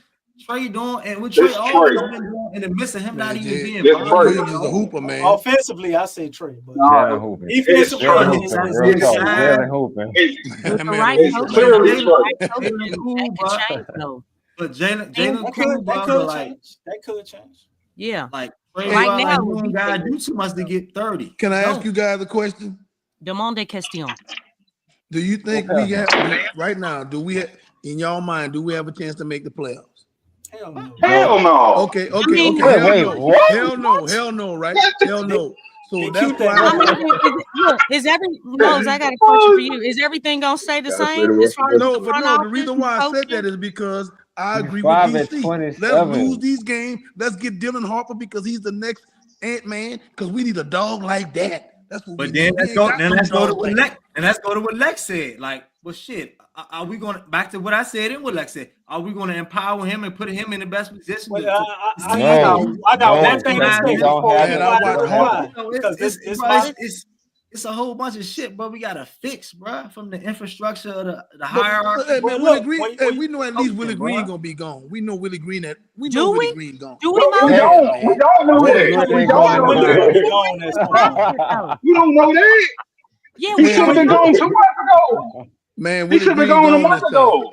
Trey doing, and what Trey always been doing, and the miss of him not even being the hooper, man. Offensively, I say Trey, but defensively, but Jalen cool, bro. Like that could change. Yeah, like right now, you ain't gotta do too much to get 30. Can I ask you guys a question? Demande question. Do you think we have right now? Do we, in y'all mind, do we have a chance to make the playoffs? Hell no. Hell no. Okay. Hell no, right? Hell no. So that's why. Is I got a question for you. Is everything gonna stay the same? No, the reason why I said that is because I agree with DC. Let's lose these games. Let's get Dylan Harper because he's the next Ant-Man. Because we need a dog like that. That's what. But then let's go to what Lex said. Like, well, shit. Are we going back to what I said and what Lex said? Are we going to empower him and put him in the best position? I got one thing to say. It's a whole bunch of shit, but we gotta fix, bro, from the infrastructure of the hierarchy. Hey, man, we know at least Willie Green gonna be gone. We know Willie Green that we know Willie Green gone. We don't know that. You don't know that. Yeah, he should have been gone 2 months ago. Man, he should have been gone a month ago.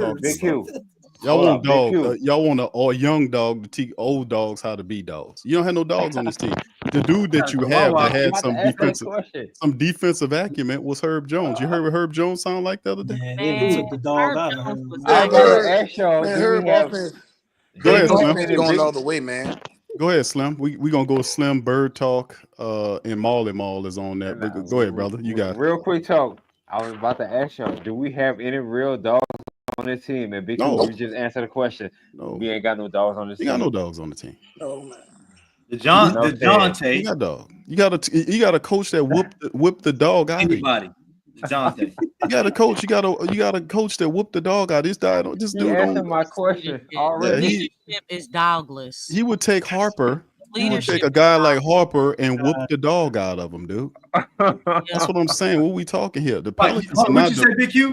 birds. Big Q. Y'all Hold want up, Big dog? Q. Y'all want a young dog to teach old dogs how to be dogs. You don't have no dogs on this team. The dude that you have that had I'm about to ask that question. some defensive acumen was Herb Jones. You heard what Herb Jones sound like the other day? Man, they took the dog out of him. I was about to ask y'all, Man, do Herb we have offense. Go ahead, Herb Slim. offense going the other way, man. Go ahead, Slim. We gonna go Slim Bird Talk. And Molly Mall is on that. But go ahead, brother. You got it. real quick talk? I was about to ask y'all, do we have any real dogs on this team? And Big Q, No. you just answered the question. No. We ain't got no dogs on this You team. got no dogs on the team. Oh man. The You Jonte. got dog. You got a coach that whip the dog out of you. Anybody. Jonte. You got a coach. You got a coach that whooped the dog out. This dude You answered don't. my question already. Leadership is dogless. He would take Harper. He would Leadership take a guy like Harper and whoop the dog out of him, dude. That's what I'm saying. What we talking here? The Pelicans are What not you say, Big Q?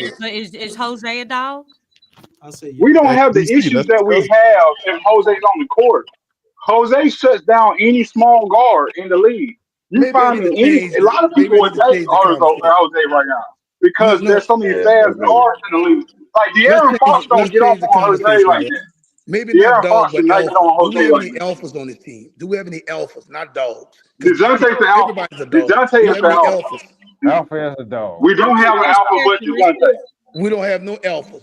So is Jose a dog? I say We don't have the DC, issues let's that we discuss. have if Jose's on the court. Jose shuts down any small guard in the league. You find a lot of people would take Arthur LJ right now because there's so many fast guards in the league. Like De'Aaron Fox don't get off on Jose like that. Maybe not De'Aaron dogs, Fox should but not get on alphas. Do we Jose have like any that. alphas on this team? Do we have any alphas, not dogs? 'Cause DeJounte's the alpha. everybody's a dog. DeJounte Do is we have the any alpha. alphas? Alpha is a dog. We don't have an alpha but DeJounte. We don't have no alphas.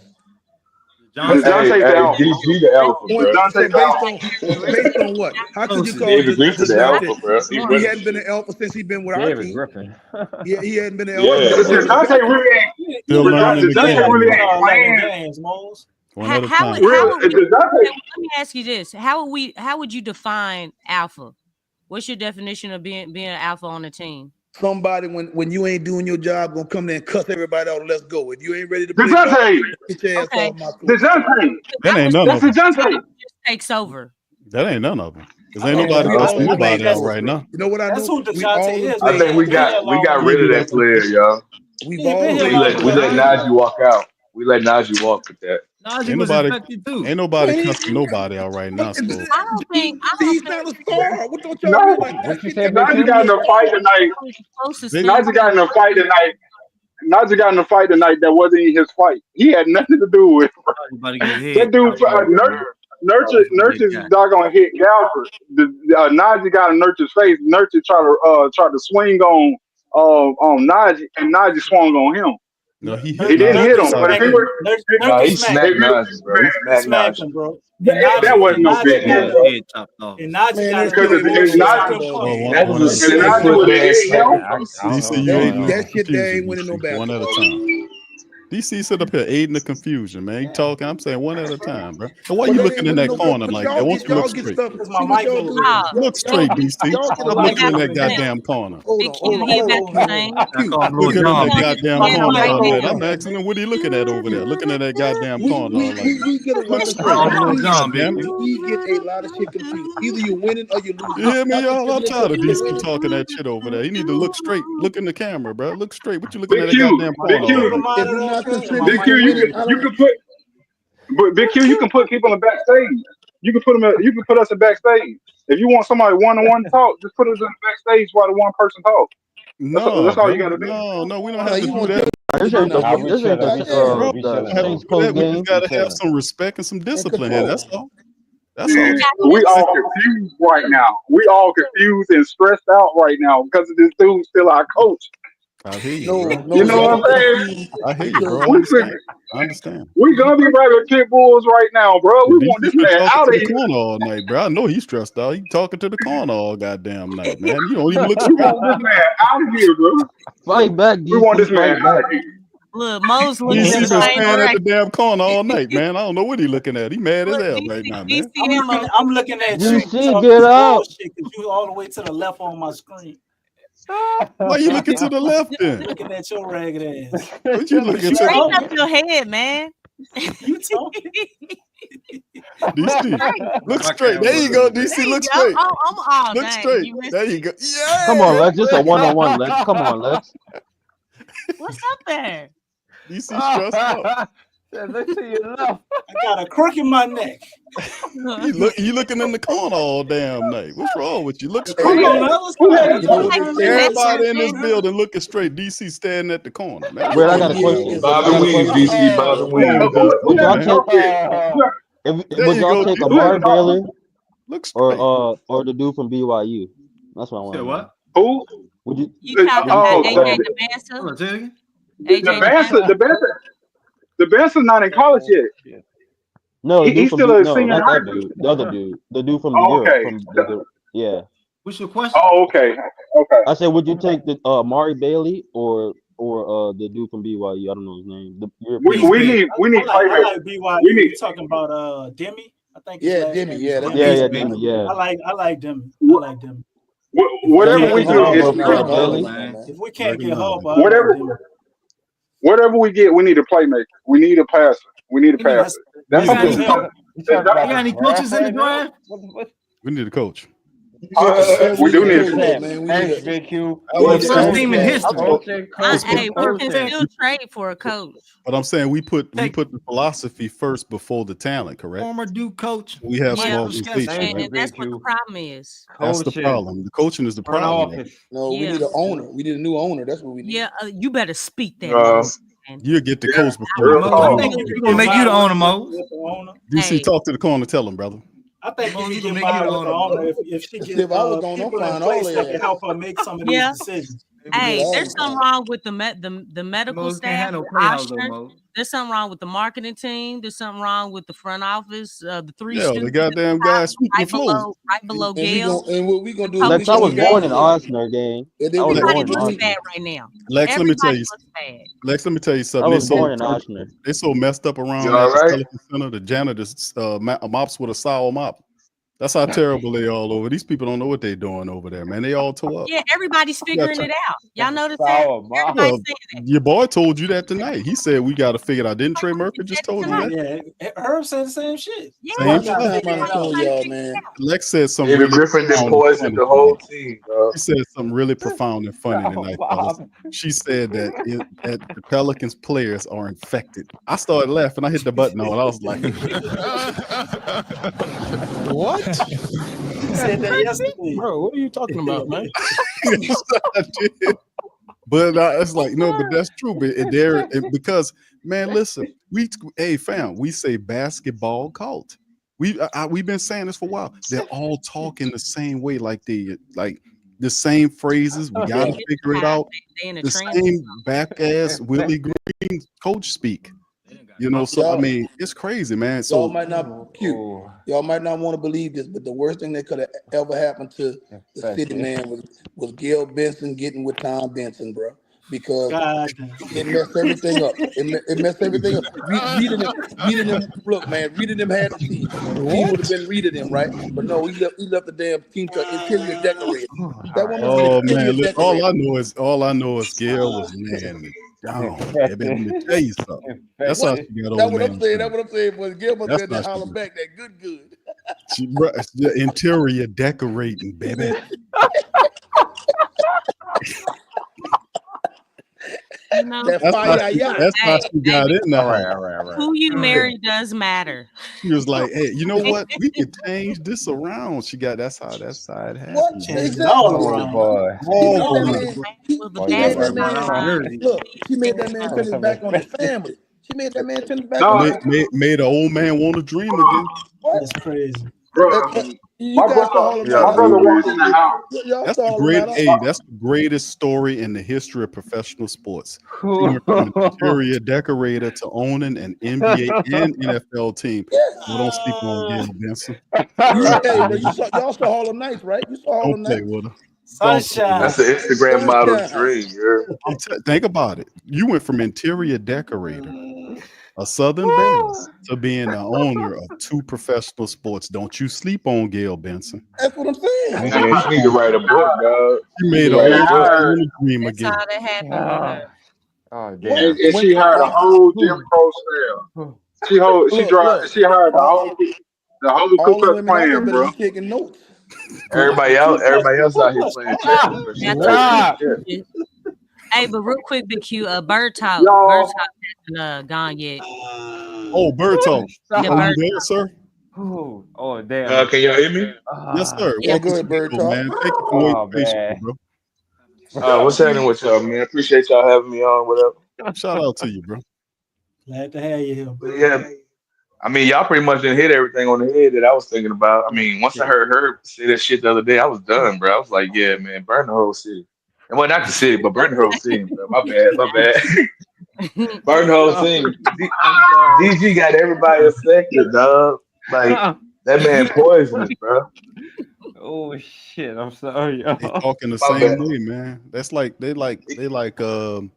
DeJounte's the alpha. DG the alpha, bro. DeJounte's So the alpha. based on what? How could you call David Griffin the alpha, bro. He hadn't been an alpha since he's been with our David team. Griffin. He hadn't been an Yeah. alpha. DeJounte really ain't. Still learning the DeJounte game. really ain't playing. One at a How time. would DeJounte. let me ask you this: How would you define alpha? What's your definition of being an alpha on a team? Somebody when you ain't doing your job gonna come there and cuss everybody out and let's go. If you ain't ready to play, DeJounte. get your ass Okay. off my court. DeJounte. That ain't none of That's them. DeJounte. Just takes over. That ain't none of them. Because ain't Oh, nobody we all cussing nobody play. out right now. You know what I That's know? who We DeJounte all is. I think we got rid of that player, y'all. We've He all been here We long let Najee walk out. We let Najee walk with that. Najee Ain't was nobody, infected too. ain't nobody cussing nobody out right now. So I don't think He's not a star. What don't y'all No. realize? What you That say, shit Big Najee Q? got in a fight tonight. closest Big- thing. Najee got in a fight tonight. Najee got in a fight tonight that wasn't even his fight. He had nothing to do with it. Everybody get hit. That dude, Nurture's doggone hit Galford. Najee got in Nurture's face. Nurture tried to swing on Najee, and Najee swung on him. no, he He didn't hit him, but if he were, Nah, he smacked Najee, bro. He smacked Smacked Najee. him, bro. that wasn't no big Yeah, hit, bro. head chopped off. And Najee Man, got that's a Because if Najee, Well, That one was at a a if time. Najee would have 7-foot man hit him, smack. DC, you aiding the confusion, DC. One at a time. DC sit up here aiding the confusion, man. You talking? I'm saying one at a time, bro. And why you looking in that corner like that? Won't you look straight? Because my mic moved. Look straight, DC. Y'all Stop get a lot looking in that of goddamn corner. Hold Big on, Q, hold he on, about hold the on. same. I call him Lil Looking in John. that goddamn Yeah, corner right all now. night. I'm asking him, what are you looking at over there? Looking at that goddamn corner all like that. We get a lot of Look shit straight. Call him Lil confused. John, Damn baby. it. We get a lot of shit confused. Either you're winning or you're losing. You hear me, Not just y'all? I'm sitting tired of there DC winning. talking that shit over there. You need to look straight. Look in the camera, bro. Look straight. What you looking Big at that Q, goddamn Big corner all Q, night? If you're not Big contributing Q, to winning, I you don't. can put, but Big Q, you can put people in backstage. You can put us in backstage. If you want somebody one-on-one talk, just put us in backstage while the one person talk. No, That's all you bro. got to do. No, we don't No, have to you do want that. This to ain't do the nothing. We this ain't chilling. the Bro, We we don't chilling. have to Saints do that. post We game. just gotta have some respect and some discipline here. That's all. That's all. We all confused right now. We all confused and stressed out right now because of this dude still our coach. I hear you, No, bro. no, You know y'all what I'm saying? confused I hear you, bro. I because understand. I understand. We gonna be regular pit bulls right now, bro. We want DC's this been man talking out to of the here. corner all night, bro. I know he's stressed out. He talking to the corner all goddamn night, man. You don't even look We straight. want this man out of here, bro. Fight back, We want this DC. man Fight out back. of here. Look, Mo's looking DC in been the same standing at the direction. damn corner all night, man. I don't know what he looking at. He mad as Look, hell right now, man. I'm looking at you DC, talking get this up. bullshit because you all the way to the left on my screen. Why you looking to the left then? Looking at your ragged ass. What you looking to? Straighten up your head, man. You talking? DC, look straight. There you go, DC. Look straight. I'm Look dang, straight. you missed There it. you go. Yeah. Come on, Lex. This a one-on-one, Lex. Come on, Lex. What's up there? DC stressed out. Look to your left. I got a crook in my neck. You looking in the corner all damn night. What's wrong with you? Look straight. Come on, now, let's go. you know what they say. Everybody in this building looking straight. DC standing at the corner, man. Brett, I got a question. Bobby I got a Weeds, question. DC, Bobby Weeds. Would y'all man. take There would you y'all go, take DC. Amari Bailey Look straight. or the dude from BYU? That's what I want Say to know. what? Who? Would you? You talking about AJ Hold on, DeMansa? say it again. AJ The Benson's not in college yet. No, the dude He's from still a no, senior. not that dude. The other dude. The dude from Oh, Europe. okay. Yeah. What's your question? Oh, okay. I said, would you take the Amari Bailey or the dude from BYU? I don't know his name. The European. We need I playmakers. like BYU. We need. You talking about Demi? I think. Yeah, his last Demi. name Yeah, is that's Demi. Demi. Yeah. I like Demi. I like Demi. Whatever we do is If we can't get help, whatever we get, we need a playmaker. We need a passer. We need a passer. That's You got what any coaches in the draft? We need a coach. We do need a That, coach. thanks, Big Q. We're the first team in history. Hey, we can still trade for a coach. But I'm saying we put the philosophy first before the talent, correct? Former Duke coach. We have Yeah, small organization. and that's what the problem is. That's the problem. The coaching is the problem. No, we Yeah. need an owner. We need a new owner. That's what we need. Yeah, you better speak that. motherfucker, man. You get the coach before Mo, we're gonna make you the owner, Mo. DC, talk to the corner, tell him, brother. I think Mo, you you can gonna get make you by the with the owner. owner if she gets If I was going, I'm people in flying all place their that can ass. help her make some of Yeah. these decisions. Hey, all there's the something wrong with the medical Mo, can't staff. have no the playhouse though, Oshner. Mo. There's something wrong with the marketing team. There's something wrong with the front office. The three Yeah, the students goddamn guys sweeping the right floor. below And we Gail. gonna, and what we gonna do? Coach, We Lex, I gonna was born in evaluate. Oshner, gang. And then I we was gonna born Everybody in looks Oshner. bad right now. Lex, let me tell Everybody you. looks bad. Lex, let me tell you I something. was born in Oshner. They so messed up You around all at the right? Pelican Center. The janitors mops with a sour mop. That's how terrible they all over. These people don't know what they're doing over there, man. They all tore up. Yeah, everybody's figuring it out. Y'all notice that? Sour mop. Everybody's Well, saying your boy told you that tonight. He said we got to figure it out. Didn't Trey Murphy just told you that? Yeah, Herb said the same shit. Yeah, Same How shit. many times I done told y'all, man? Lex said something David really Griffin did profound and poison funny the whole tonight. team, bro. He said something really profound and funny tonight, fellas. She said that that the Pelicans players are infected. I started laughing. I hit the button on. I was like, What? He said that yesterday. Bro, what are you talking about, man? Yes, I did. But it's like, no, but that's true. But because, man, listen, fam, we say basketball cult. We've been saying this for a while. They're all talking the same way, like the same phrases. We got to figure it out. The same back ass Willie Green coach speak. You know, so I mean, it's crazy, man. So Y'all might not Y'all might not want to believe this, but the worst thing that could have ever happened to the city man was Gail Benson getting with Tom Benson, bro. Because it messed everything up. It messed everything up. Reading him, look, man, reading him had the team. The team would have been reading him, right? But no, he left the damn team to interior decorator. That woman was oh interior man, look, decorator. all I know is Gail was man down. Let me tell you something. That's how she got That's old what man. I'm saying. That's what I'm saying. But Gail must That's have that not holler true. back that good. She, the interior decorating, baby. You know, That's how she got in there. All right. who you marry does matter. She was like, "Hey, you know what? We could change this around." That's how it happened. What? Change it all Oh around. boy. She made that man. Look, she made that man turn his back on his family. She made that man turn his back on his family. Made an old man want to dream again. That's crazy. You guys saw all of My brother walked in the house. That's the greatest story in the history of professional sports. He went from an interior decorator to owning an NBA and NFL team. Well, don't sleep on Gail Benson. Y'all saw Harlem Nights, right? You saw Harlem Don't play Nights. with her. Sunshine. That's the Instagram model's dream. Yeah. Think about it. You went from interior decorator, a Southern Belle, to being the owner of two professional sports. Don't you sleep on Gail Benson. That's what I'm saying. Man, she need to write a book, dog. She made an old man dream again. That's how that happened with her. Oh damn. And she hired a whole Jim Crow staff. She hired the whole Ku All the Klux women out there Klan, better bro. be taking notes. Everybody else out here playing chess. Hey, but real quick, Big Q, Bird Talk. Bird Talk hasn't gone yet. Oh, Bird Talk. Yeah, Are you Bird there, sir? Oh damn. Can y'all hear me? Yes, sir. Yeah, go ahead, Bird Talk. Man. Thank you for waiting patiently, bro. What's happening with y'all, man? Appreciate y'all having me on. Whatever. Shout out to you, bro. Glad to have you here. But yeah, I mean, y'all pretty much didn't hit everything on the head that I was thinking about. I mean, once I heard her say that shit the other day, I was done, bro. I was like, yeah, man, burn the whole city. And well, not the city, but burn the whole city, bro. My bad. Burn the whole city. DG got everybody affected, dog. Like, that man poisonous, bro. Oh shit! I'm sorry. They talking the same way, man. That's like they like cult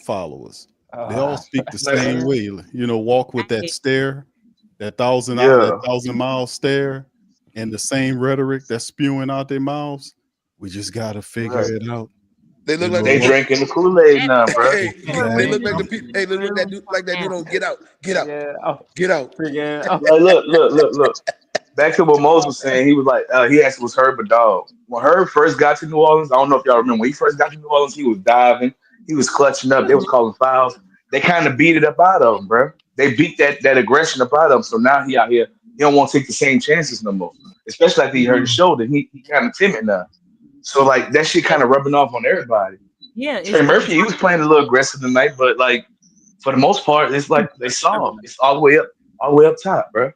followers. They all speak the same way. You know, walk with that stare, that thousand mile stare, and the same rhetoric that's spewing out their mouths. We just gotta figure it out. They look like they drinking the Kool-Aid now, bro. Hey, they look like the people. Hey, they look like that dude on Get Out. Get out. Yeah. Get out. Like, look. back to what Mose was saying, he was like, he asked was Herb a dog. When Herb first got to New Orleans, I don't know if y'all remember, when he first got to New Orleans, he was diving, he was clutching up, they was calling fouls. They kind of beat it up out of him, bro. They beat that aggression up out of him. So now he out here, he don't want to take the same chances no more. Especially after he hurt his shoulder, he kind of timid now. So like that shit kind of rubbing off on everybody. Yeah, Trey Murphy, he was playing a little aggressive tonight, but like for the most part, it's like they soft. It's all the way up top, bro.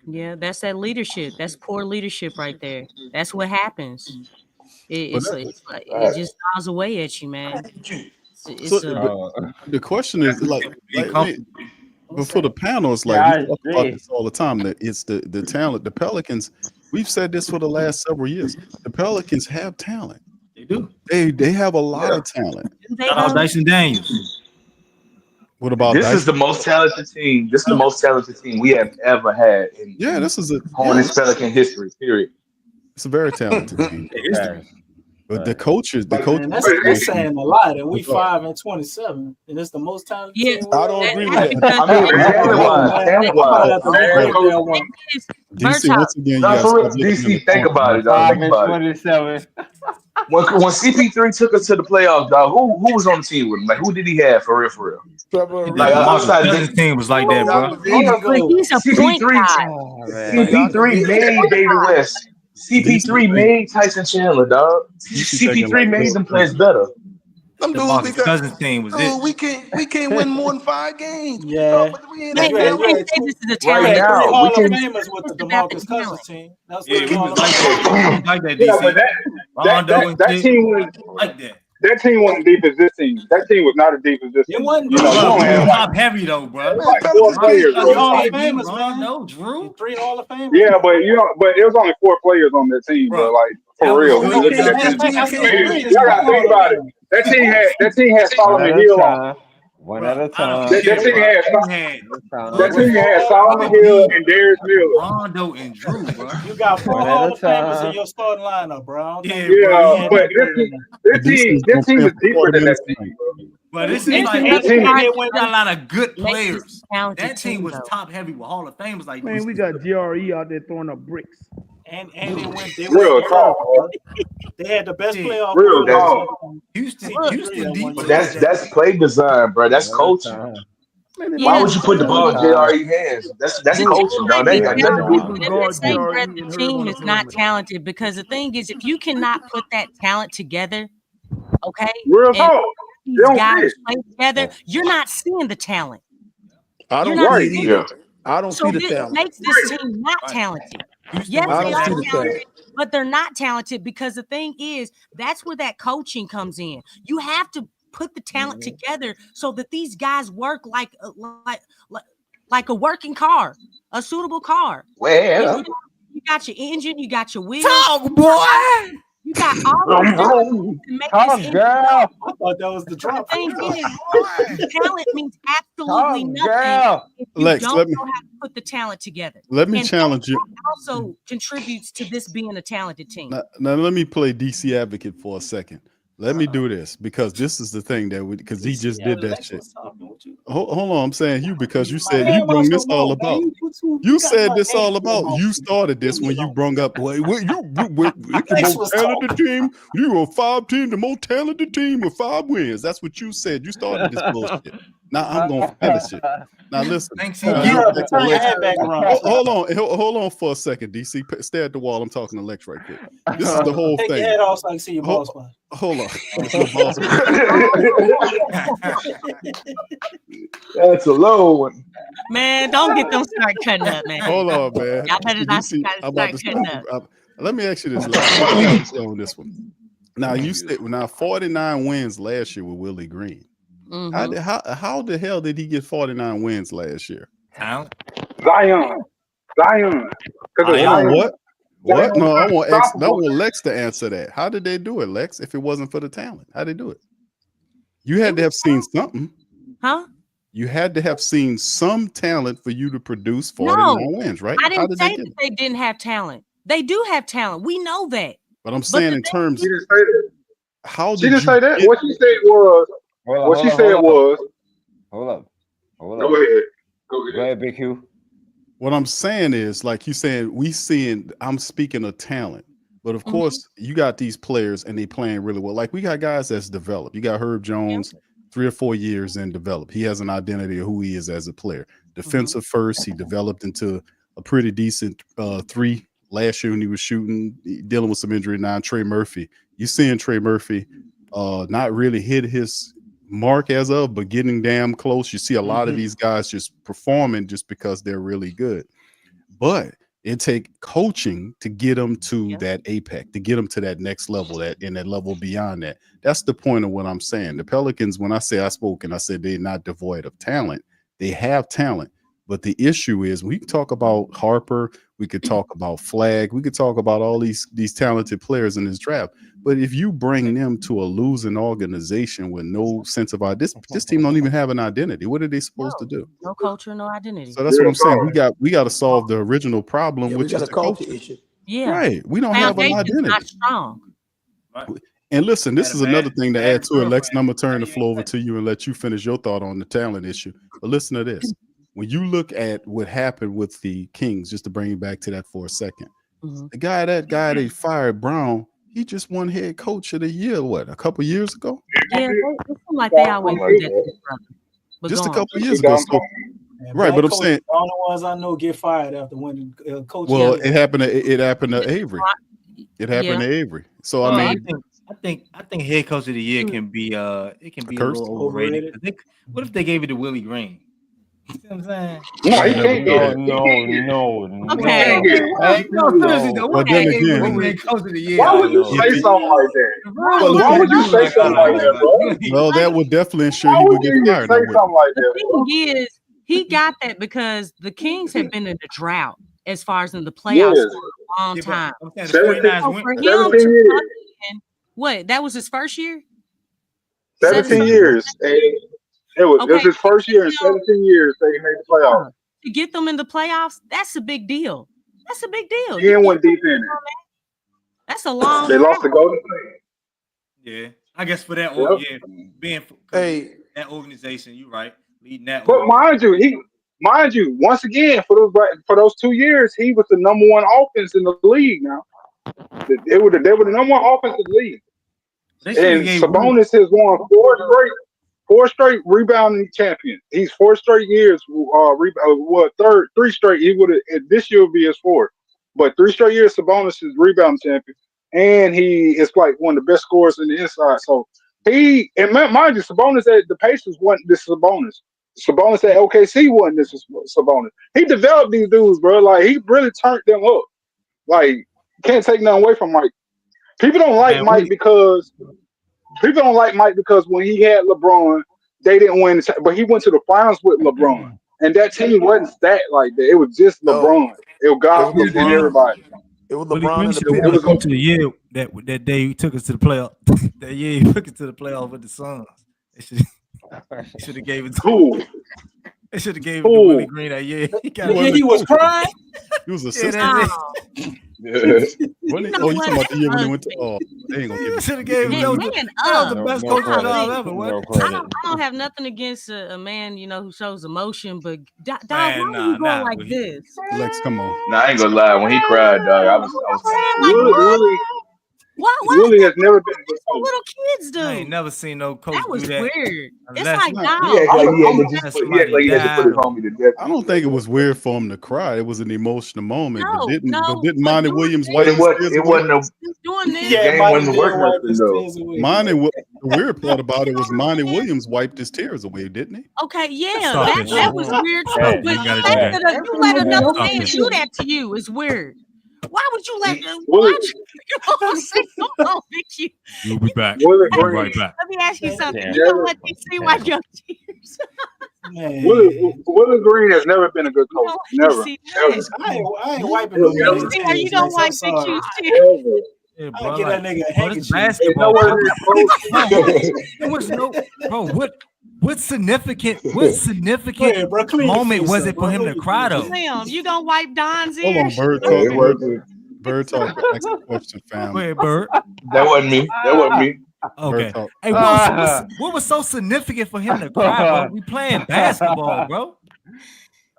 Yeah, that's that leadership. That's poor leadership right there. That's what happens. It's like it just gnaws away at you, man. The question is like but for the panel, it's like we talk about this all the time. That it's the talent. The Pelicans. We've said this for the last several years. The Pelicans have talent. They do. They have a lot of talent. Shout out Dyson Daniels. What about this? Dyson? Is the most talented team. This is the most talented team we have ever had in this is Hornets Pelican history. Period. It's a very talented team. But the coaches, That's saying a lot. And we 5-27, and it's the most talented team. I don't agree with that. DC, once again, DC, think about it, dog. 5-27. When CP3 took us to the playoffs, dog, who was on the team with him? Like, who did he have for real? Like outside of this team was like that, bro. He's a point guy. CP3 made David West. CP3 made Tyson Chandler, dog. CP3 made them players better. Them dudes, Marcus Cousins team was it. we can't win more than 5 games. Yeah. We ain't This is a talent. Right now, Hall we of can. Famers with the DeMarcus Cousins team. That's Yeah, we Hall was of like Famers. that. Like that, Yeah, DC. but that team was like that. That team wasn't deep as this team. That team was not as deep as this It team. wasn't You know, we Bro, don't have top heavy though, bro. like 4 players. Hall of Hey, Famers, Rondo, man. Drew. 3 Hall of Famers. Yeah, but it was only 4 players on that team, bro. Like for real. When you look at that team, y'all gotta think about it. That team had Solomon Hill on. One at a time. That team had Solomon Hill and Darius Miller. Rondo and Drew, bro. You got 4 Hall of Famers in your starting lineup, bro. Yeah, but this team is deeper than that team. But this is like This team got a lot of good players. That team was though. top heavy with Hall of Famers. Like Man, we got GRE out there throwing up bricks. And they went real talk. They had the best playoff. Real talk. Houston deep. But that's play design, bro. That's coaching. Why would you put the ball in JRE hands? That's coaching, dog. That ain't got nothing to do with The team is not talented because the thing is, if you cannot put that talent together, okay, real talk. These guys play together, you're not seeing the talent. I don't You're see it either. I don't see the this talent. makes this team not talented. Yes, I they don't are see the talented, but they're not talented because the thing is, that's where that coaching comes in. You have to put the talent together so that these guys work like a working car, a suitable car. Well, you got your engine, you got your wheels. Talk, boy. You got all of them to make Talk, this girl. I thought that was the The drop. thing is, talent means absolutely Talk, nothing girl. if you Lex, don't let me- know how to put the talent together. Let me And challenge you. that also contributes to this being a talented team. Now let me play DC advocate for a second. Let me do this because this is the thing that because he just did that shit. Hold on, I'm saying you because you said you brung this all about. You said this all about. You started this when you brung up. Well, you the most talented team. You were 5 team, the most talented team with 5 wins. That's what you said. You started this bullshit. Now I'm gonna finish it. Now listen. Hold on for a second, DC. Stay at the wall. I'm talking to Lex right quick. This is the whole Take thing. your head off so I can see your ball spot. Hold on. that's a low one. Man, don't get them start cutting up, man. Hold on, man. Y'all better not DC, start I'm about to cutting up. let me ask you this. Lex. On this one. Now you said 49 wins last year with Willie Green. Mhm. How the hell did he get 49 wins last year? Talent. Zion. What? What? No, I want Unstoppable. Lex to answer that. How did they do it, Lex? If it wasn't for the talent, how did they do it? You had to have seen something. Huh? You had to have seen some talent for you to produce 49 wins, right? I How didn't did say they get that they didn't have talent. They do have talent. We know that. But I'm saying in terms, She didn't say that. how She did didn't you say that. get- What she said was. What she said was. Hold up. Go ahead. Go ahead, Big Q. What I'm saying is, like you saying, I'm speaking of talent. But of course, you got these players and they playing really well. Like we got guys that's developed. You got Herb Jones, 3 or 4 years in developed. He has an identity of who he is as a player. Defensive first, he developed into a pretty decent 3 last year when he was shooting, dealing with some injury now. Trey Murphy, you seeing Trey Murphy not really hit his mark as of, but getting damn close. You see a lot of these guys just performing just because they're really good. But it take coaching to get them to that apex, to get them to that next level, that level beyond that. That's the point of what I'm saying. The Pelicans, when I spoke and I said they're not devoid of talent, they have talent. But the issue is we can talk about Harper, we could talk about Flag, we could talk about all these talented players in this draft. But if you bring them to a losing organization with no sense of this team don't even have an identity. What are they supposed to do? No culture, no identity. So that's what I'm saying. We got to solve the original problem, which is the culture culture issue. Yeah, right. We don't have an Foundation's identity. not strong. And listen, this is another thing to add to it. Lex, I'm gonna turn the floor over to you and let you finish your thought on the talent issue. But listen to this. When you look at what happened with the Kings, just to bring you back to that for a second, that guy they fired, Brown, he just won head coach of the year, a couple years ago? Yeah, it seems like they always do that to his brother. But Just a go on. couple years ago. So, right, but I'm saying, the only ones I know get fired after winning coach. well, it happened to Avery. It happened to Avery. So Well, I mean, I think head coach of the year can be a Cursed? little overrated. What if they gave it to Willie Green? You see what I'm saying? No, he can't get it. No. Okay. No, seriously though. Well, What then if they gave again- Willie coach of the year? Why would you say something like that? Why would you say something like that, bro? well, that would definitely ensure Why he would would get you fired. say I would. something like The that, bro? thing is, he got that because the Kings have been in a drought as far as in the playoffs Yes. for a long time. I'm saying the 17 49ers So went. for him 17 to years. come in, what? That was his first year? 17 years. And it was Okay. his first year in 17 years that he made the playoffs. To get them in the playoffs, that's a big deal. That's a big deal. He didn't went deep in it. That's a long They lost to drought. Golden State. Yeah, I guess for that, Yep. being Hey, that organization, you're right, leading that. But mind you, once again, for those 2 years, he was the number one offense in the league. Now they were the number one offense in the league. And Sabonis has won 4 straight rebounding champions. He's 4 straight years. Three straight. He would have. This year would be his 4th, but 3 straight years Sabonis is rebound champion, and he is like one of the best scorers in the inside. So mind you, Sabonis at the Pacers wasn't this Sabonis. Sabonis at OKC wasn't this Sabonis. He developed these dudes, bro. Like he really turned them up. Like can't take nothing away from Mike. People don't like Mike because when he had LeBron, they didn't win. But he went to the finals with LeBron, and that team wasn't stacked like that. It was just LeBron. It was God and everybody. It was Willie LeBron Green and should the have won Pistons. coach of the year that day he took us to the playoff. That year he took us to the playoff with the Suns. They should have gave it to Who? They should have gave it to Willie Green that year. He was crying. He was Yeah, assistant. that When you talking about the year when they went to? Oh, they ain't gonna give it. should have gave it. That was the best coach of all ever. What? I don't have nothing against a man, who shows emotion, but dog, why are you going like this? Lex, come on. Nah, I ain't gonna lie. When he cried, dog, I was Why Willie has never been a good coach. little kids do? I ain't never seen no coach That was do that. weird. It's Unless- like, He dog. act like he had to put his homie to death. I don't think it was weird for him to cry. It was an emotional moment. No, but didn't no, Monty but Williams doing wipe But his it tears away? wasn't a He's doing this. game wasn't working out though. The weird part about it was Monty Williams wiped his tears away, didn't he? Okay, yeah, Stop that, it. that was weird too. Hey, But you gotta the do fact that. that you let another Stop man it. do that to you is weird. Why would you let them Willie- watch? Come on, Vicky. We'll be back. Willie We'll be Green. right back. Let me ask you something. Yeah. You don't let me see my young tears. Willie Green has never been a good coach. Never. See Ever. this. I ain't wiping no Never. niggas' See how you tears, don't man. wipe So Big sorry. Q's tears. Yeah, I bro, get that like, nigga a bro, this handkerchief. basketball. You know what it is, There was no, bro. What significant Hey, bro, clean your moment face was up, it bro. for him Clean to your cry face though? Damn, you gonna wipe Don's Hold on, ears? Bird It talk. wasn't. Bird talk. Next question, fam. Go ahead, Bert. That wasn't me. That wasn't me. Okay. Bird talk. Hey, what was so significant for him to cry, bro? We playing basketball, bro.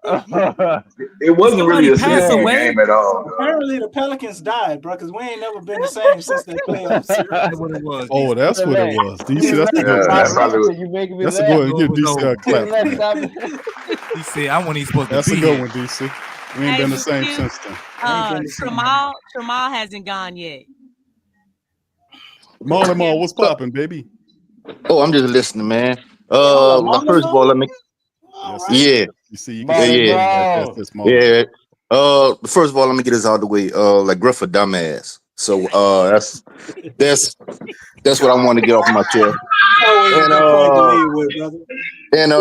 It wasn't really a Somebody passed significant away. game at all. Apparently, the Pelicans died, bro, because we ain't never been the same since that playoff series. That's what it was. Oh, that's what it was. DC, that's a Yeah, good that clap. probably was. You making me That's a laugh. good one. Give DC a clap. He said, "I wasn't even supposed to That's be a good here." one, DC. We ain't Hey, been the but same you, since then. Tramal hasn't gone yet. Marley Marl, what's popping, baby? Oh, I'm just listening, man. Now, first of all, let me. Yeah. You see, you Yeah, can yeah. that's Marley. Yeah. First of all, let me get this out of the way. Like Griffin, dumbass. So that's what I want to get off my chest. Always a And good point to lead with, brother. and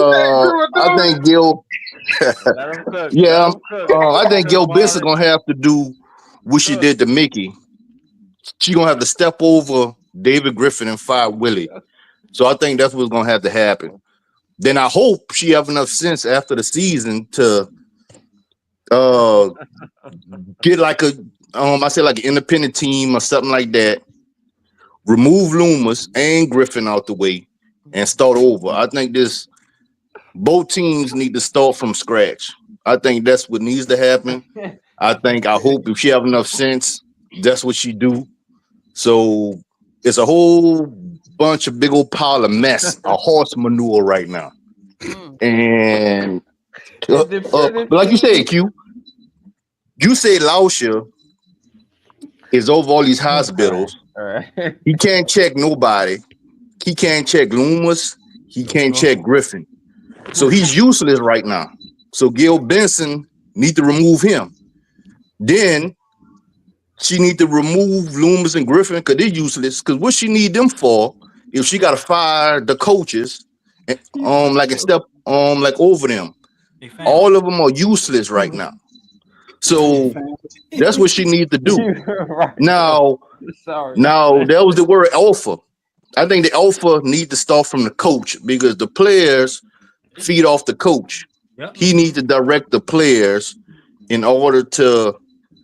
I think Gil. Yeah, I think Gail Benson gonna have to do what she did to Mickey. She gonna have to step over David Griffin and fire Willie. So I think that's what's gonna have to happen. Then I hope she have enough sense after the season to get like a I say like an independent team or something like that. Remove Loomis and Griffin out the way and start over. I think both teams need to start from scratch. I think that's what needs to happen. I hope if she have enough sense, that's what she do. So it's a whole bunch of big old pile of mess, a horse manure right now. And like you said, Q, you say Lauscher is over all these hospitals. He can't check nobody. He can't check Loomis. He can't check Griffin. So he's useless right now. So Gail Benson need to remove him. Then she need to remove Loomis and Griffin because they're useless. Because what she need them for if she got to fire the coaches and step over them. All of them are useless right now. So that's what she needs to do. Now that was the word alpha. I think the alpha need to start from the coach because the players feed off the coach. Yep. He needs to direct the players in order to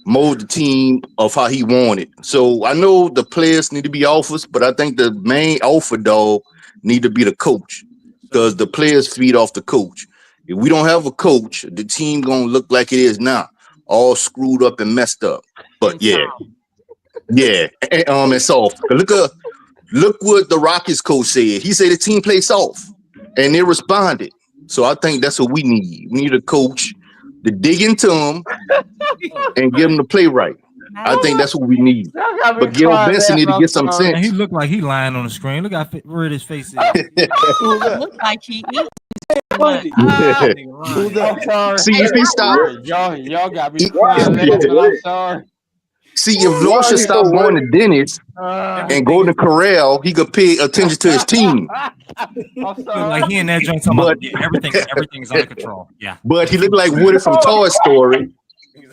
mold the team of how he wanted. So I know the players need to be alphas, but I think the main alpha dog need to be the coach because the players feed off the coach. If we don't have a coach, the team gonna look like it is now, all screwed up and messed up. But yeah, and soft. Look what the Rockets coach said. He said the team played soft, and they responded. So I think that's what we need. We need a coach to dig into them and get them to play right. I think that's what we need. But Gail Benson need to get some sense. And he looked like he lying on the screen. Look how red his face is. Look like he eats. See if he stop. Y'all got me crying. I'm sorry. See, if Lauscher stop going to Dennis and go to Corral, he could pay attention to his team. Look like he in that joint talking about everything's under control. Yeah. But he looked like Woody from Toy Story.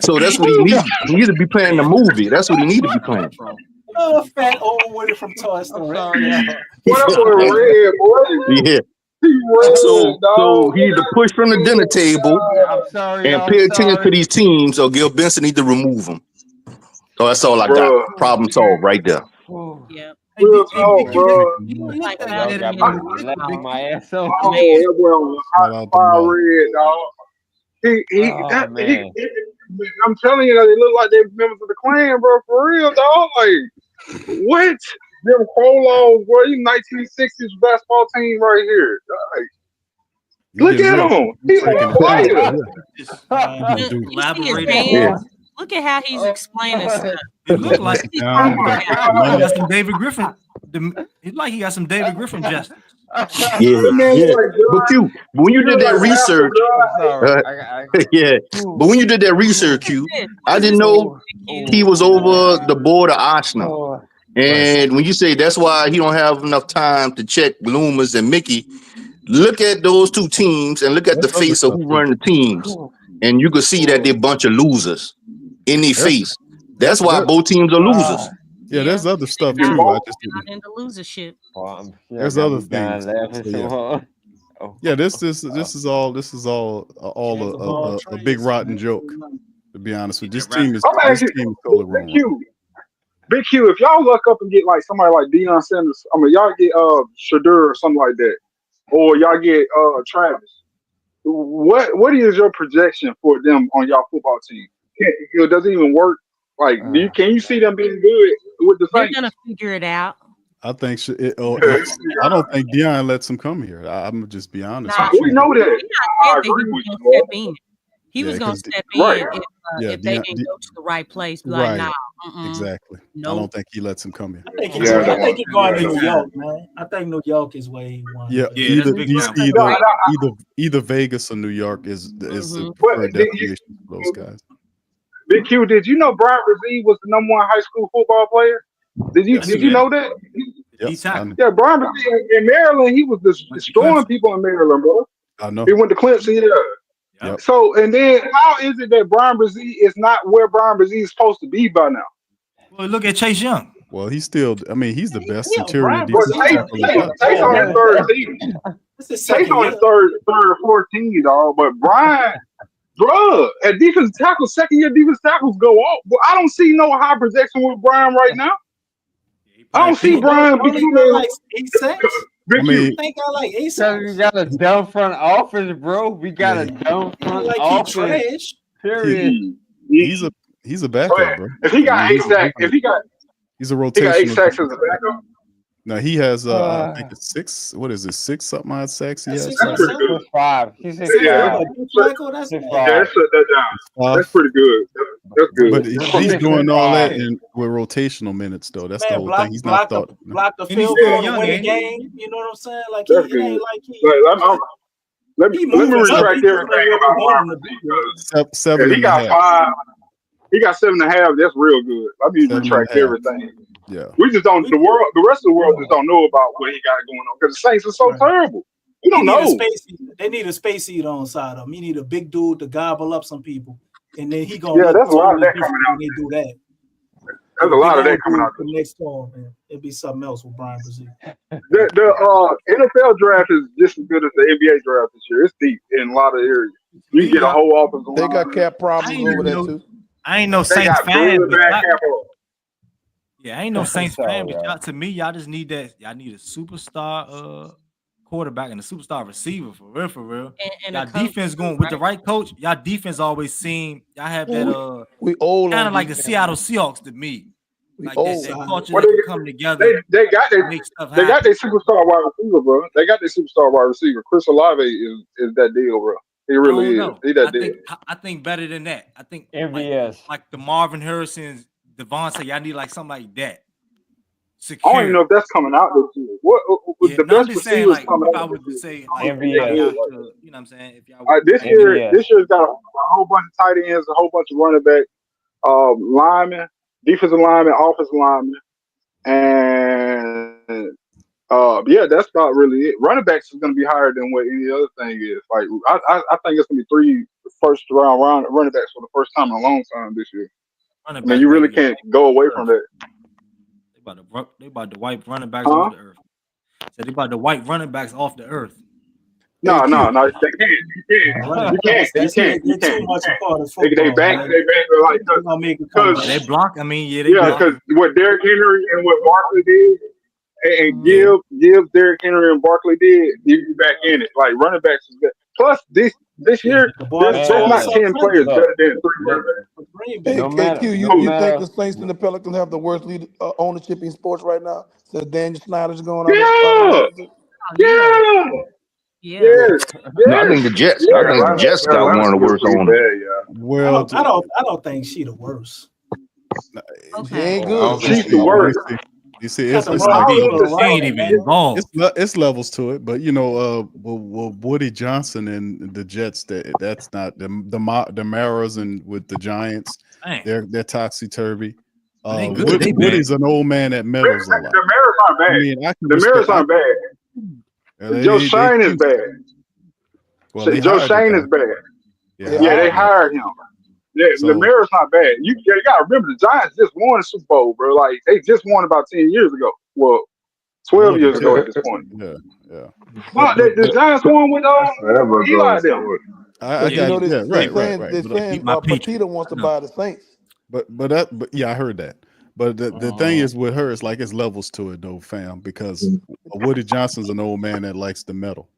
So that's what he needs. He needs to be playing the movie. That's what he needs to be playing. Oh, fat old Woody from Toy Story. What up with Red, boy? Yeah. So he need to push from the dinner table and pay attention to these teams, or Gail Benson need to remove them. So that's all I got. Problem solved right there. Yeah. Real talk, bro. Like Y'all got me laughing my ass off. Fire Red, dog. I'm telling you, they look like they're members of the Klan, bro. For real, dog. Like, what? Them Colos, bro. You 1960s basketball team right here. Like, look at him. He's quiet. Look at how he's explaining stuff. It looked like he got some David Griffin. It's like he got some David Griffin justice. Yeah. But when you did that research, but when you did that research, I didn't know he was over the board of Arsenal. And when you say that's why he don't have enough time to check Loomis and Mickey, look at those two teams and look at the face of who run the teams, and you can see that they're a bunch of losers in their face. That's why both teams are losers. Yeah, there's other stuff too. Not into losership. There's other things. Yeah, this is all a big rotten joke. To be honest with you, this team is totally wrong. Big Q, if y'all luck up and get like somebody like Deion Sanders, y'all get Shadur or something like that, or y'all get Travis, what is your projection for them on y'all football team? Does it even work? Like, can you see them being good with the They're Saints? gonna figure it out. I think I don't think Deion lets him come here. I'm gonna just be honest. Nah, with We you. know that. I He agree was with gonna you. step in. He was gonna 'cause step right. in if they didn't go to the right place. Be like, nah, Exactly. I nope. don't think he lets him come here. I think he's going to New York, man. I think New York is where he wants. Yeah, Yeah, that's big time. either Vegas or New York is the But preferred destination for those guys. Big Q, did you know Brian Brzee was the #1 high school football player? Did you know that? Yep. Yeah, Brian Brzee in Maryland, he was destroying people in Maryland, bro. I know. He went to Clemson, yeah. Yep. So, and then how is it that Brian Brzee is not where Brian Brzee is supposed to be by now? Well, look at Chase Young. Well, he's still. I mean, he's the best interior Brian defensive Brzee- tackle in the Chase on his third team. Chase on his third or fourth team, dog. But Brian, bruh, at defensive tackle, second-year defensive tackles go off. But I don't see no high projection with Brian right now. I don't see Brian becoming like 8 sacks. I mean, I think I like 8 So sacks. we got a dumb front office, bro. We got a dumb front Like he office. trash. Period. He's a backup, bro. If he got 8 sacks, he's a he got 8 rotational. sacks as a backup. No, he has. I think it's 6. What is it? 6 something odd sacks. He has. That's pretty good. 5. He's a Yeah. That's Yeah, let's shut that down. That's pretty good. That's good. But he's doing all that with rotational minutes, though. That's the whole thing. He's not thought. Block the And he's field still goal to young, win the ain't he? game. You know what I'm saying? Like That's it good. ain't like he. Let me retract everything about Brian Brzee because Seven he and a got half. 5. He got 7.5. That's real good. Let me 7.5. retract everything. Yeah. We just don't. The rest of the world just don't know about what he got going on because the Saints are so terrible. We don't know. They need a space heater on side of him. You need a big dude to gobble up some people, and then he gonna. Yeah, look that's a lot of totally that different coming out. when they do that. There's a lot of that coming out. The next time, man. It'd be something else with Brian Brzee. The NFL draft is just as good as the NBA draft this year. It's deep in a lot of areas. You can get a whole offensive line. They got cap problems over there too. I ain't no They Saints got fan, really but bad y'all- cap on. yeah, I ain't no Saints Sorry, fan, but y'all. y'all, to me, y'all just need that. Y'all need a superstar quarterback and a superstar receiver for real, for real. And Y'all a coach, defense going with the right coach. Y'all defense always seem y'all have that We old kind on of like the defense. Seattle Seahawks to me. We Like old. that culture Well, that can come together. They got their make stuff they got happen. their superstar wide receiver, bro. They got their superstar wide receiver. Chris Olave is that deal, bro. He I really don't is. know. He that deal. I think better than that. I think MVS. like the Marvin Harrisons, Devontae. Y'all need like something like that. I don't even know if that's coming out this year. What Yeah, the no, I'm best just saying, receivers like, coming if I out was this to year? say, I like, don't think they MVS. good. y'all could, you know what I'm saying? If y'all This year's got a whole bunch of tight ends, a whole bunch of running back, linemen, defensive linemen, offensive linemen, and yeah, that's about really it. Running backs is going to be higher than what any other thing is. Like I think it's going to be 3 first-round running backs for the first time in a long time this year. running I mean, you really can't go away from that. They about to wipe running backs off the earth. So they about to wipe running backs off the earth. No, they can't. You can't. They're too much a part of They football. back Man. like They're gonna make it because come They back. block. I mean, yeah, they block. because what Derrick Henry and what Barkley did, and give Derrick Henry and Barkley did, you back in it. Like running backs is good. Plus this year, there's not 10 players better than 3 running backs. Hey, No matter- Q, you no think matter- the Saints and the Pelicans have the worst ownership in sports right now? So Daniel Snyder's going Yeah. Yeah. Yeah. Yes. No, I think the Jets. I think the Jets got one of the worst owners. Well, I don't think she the worst. She ain't I good. don't think She's the worst. You see, it's Got the like wrong people around ain't her, even man. involved. it's levels to it, but you know, Woody Johnson and the Jets, that's not the Maras and with the Giants, Dang. they're topsy turvy. They good. They Woody's an old man that meddles a lot. The Maras aren't bad. I mean, I can The Maras respect. aren't bad. Joe Shane is bad. Well, they Joe hired Shane the is guy. bad. Yeah, Yeah, they hired him. Yeah, So- the Maras not bad. You gotta remember the Giants just won a Super Bowl, bro. Like they just won about 10 years ago. Well, 12 years ago at this point. Yeah. Well, the Giants won with Eli them. I You got know, yeah, right. They're But, saying Petita wants to buy the Saints. but yeah, I heard that. But the thing is with her, it's like it's levels to it though, fam, because Woody Johnson's an old man that likes the metal.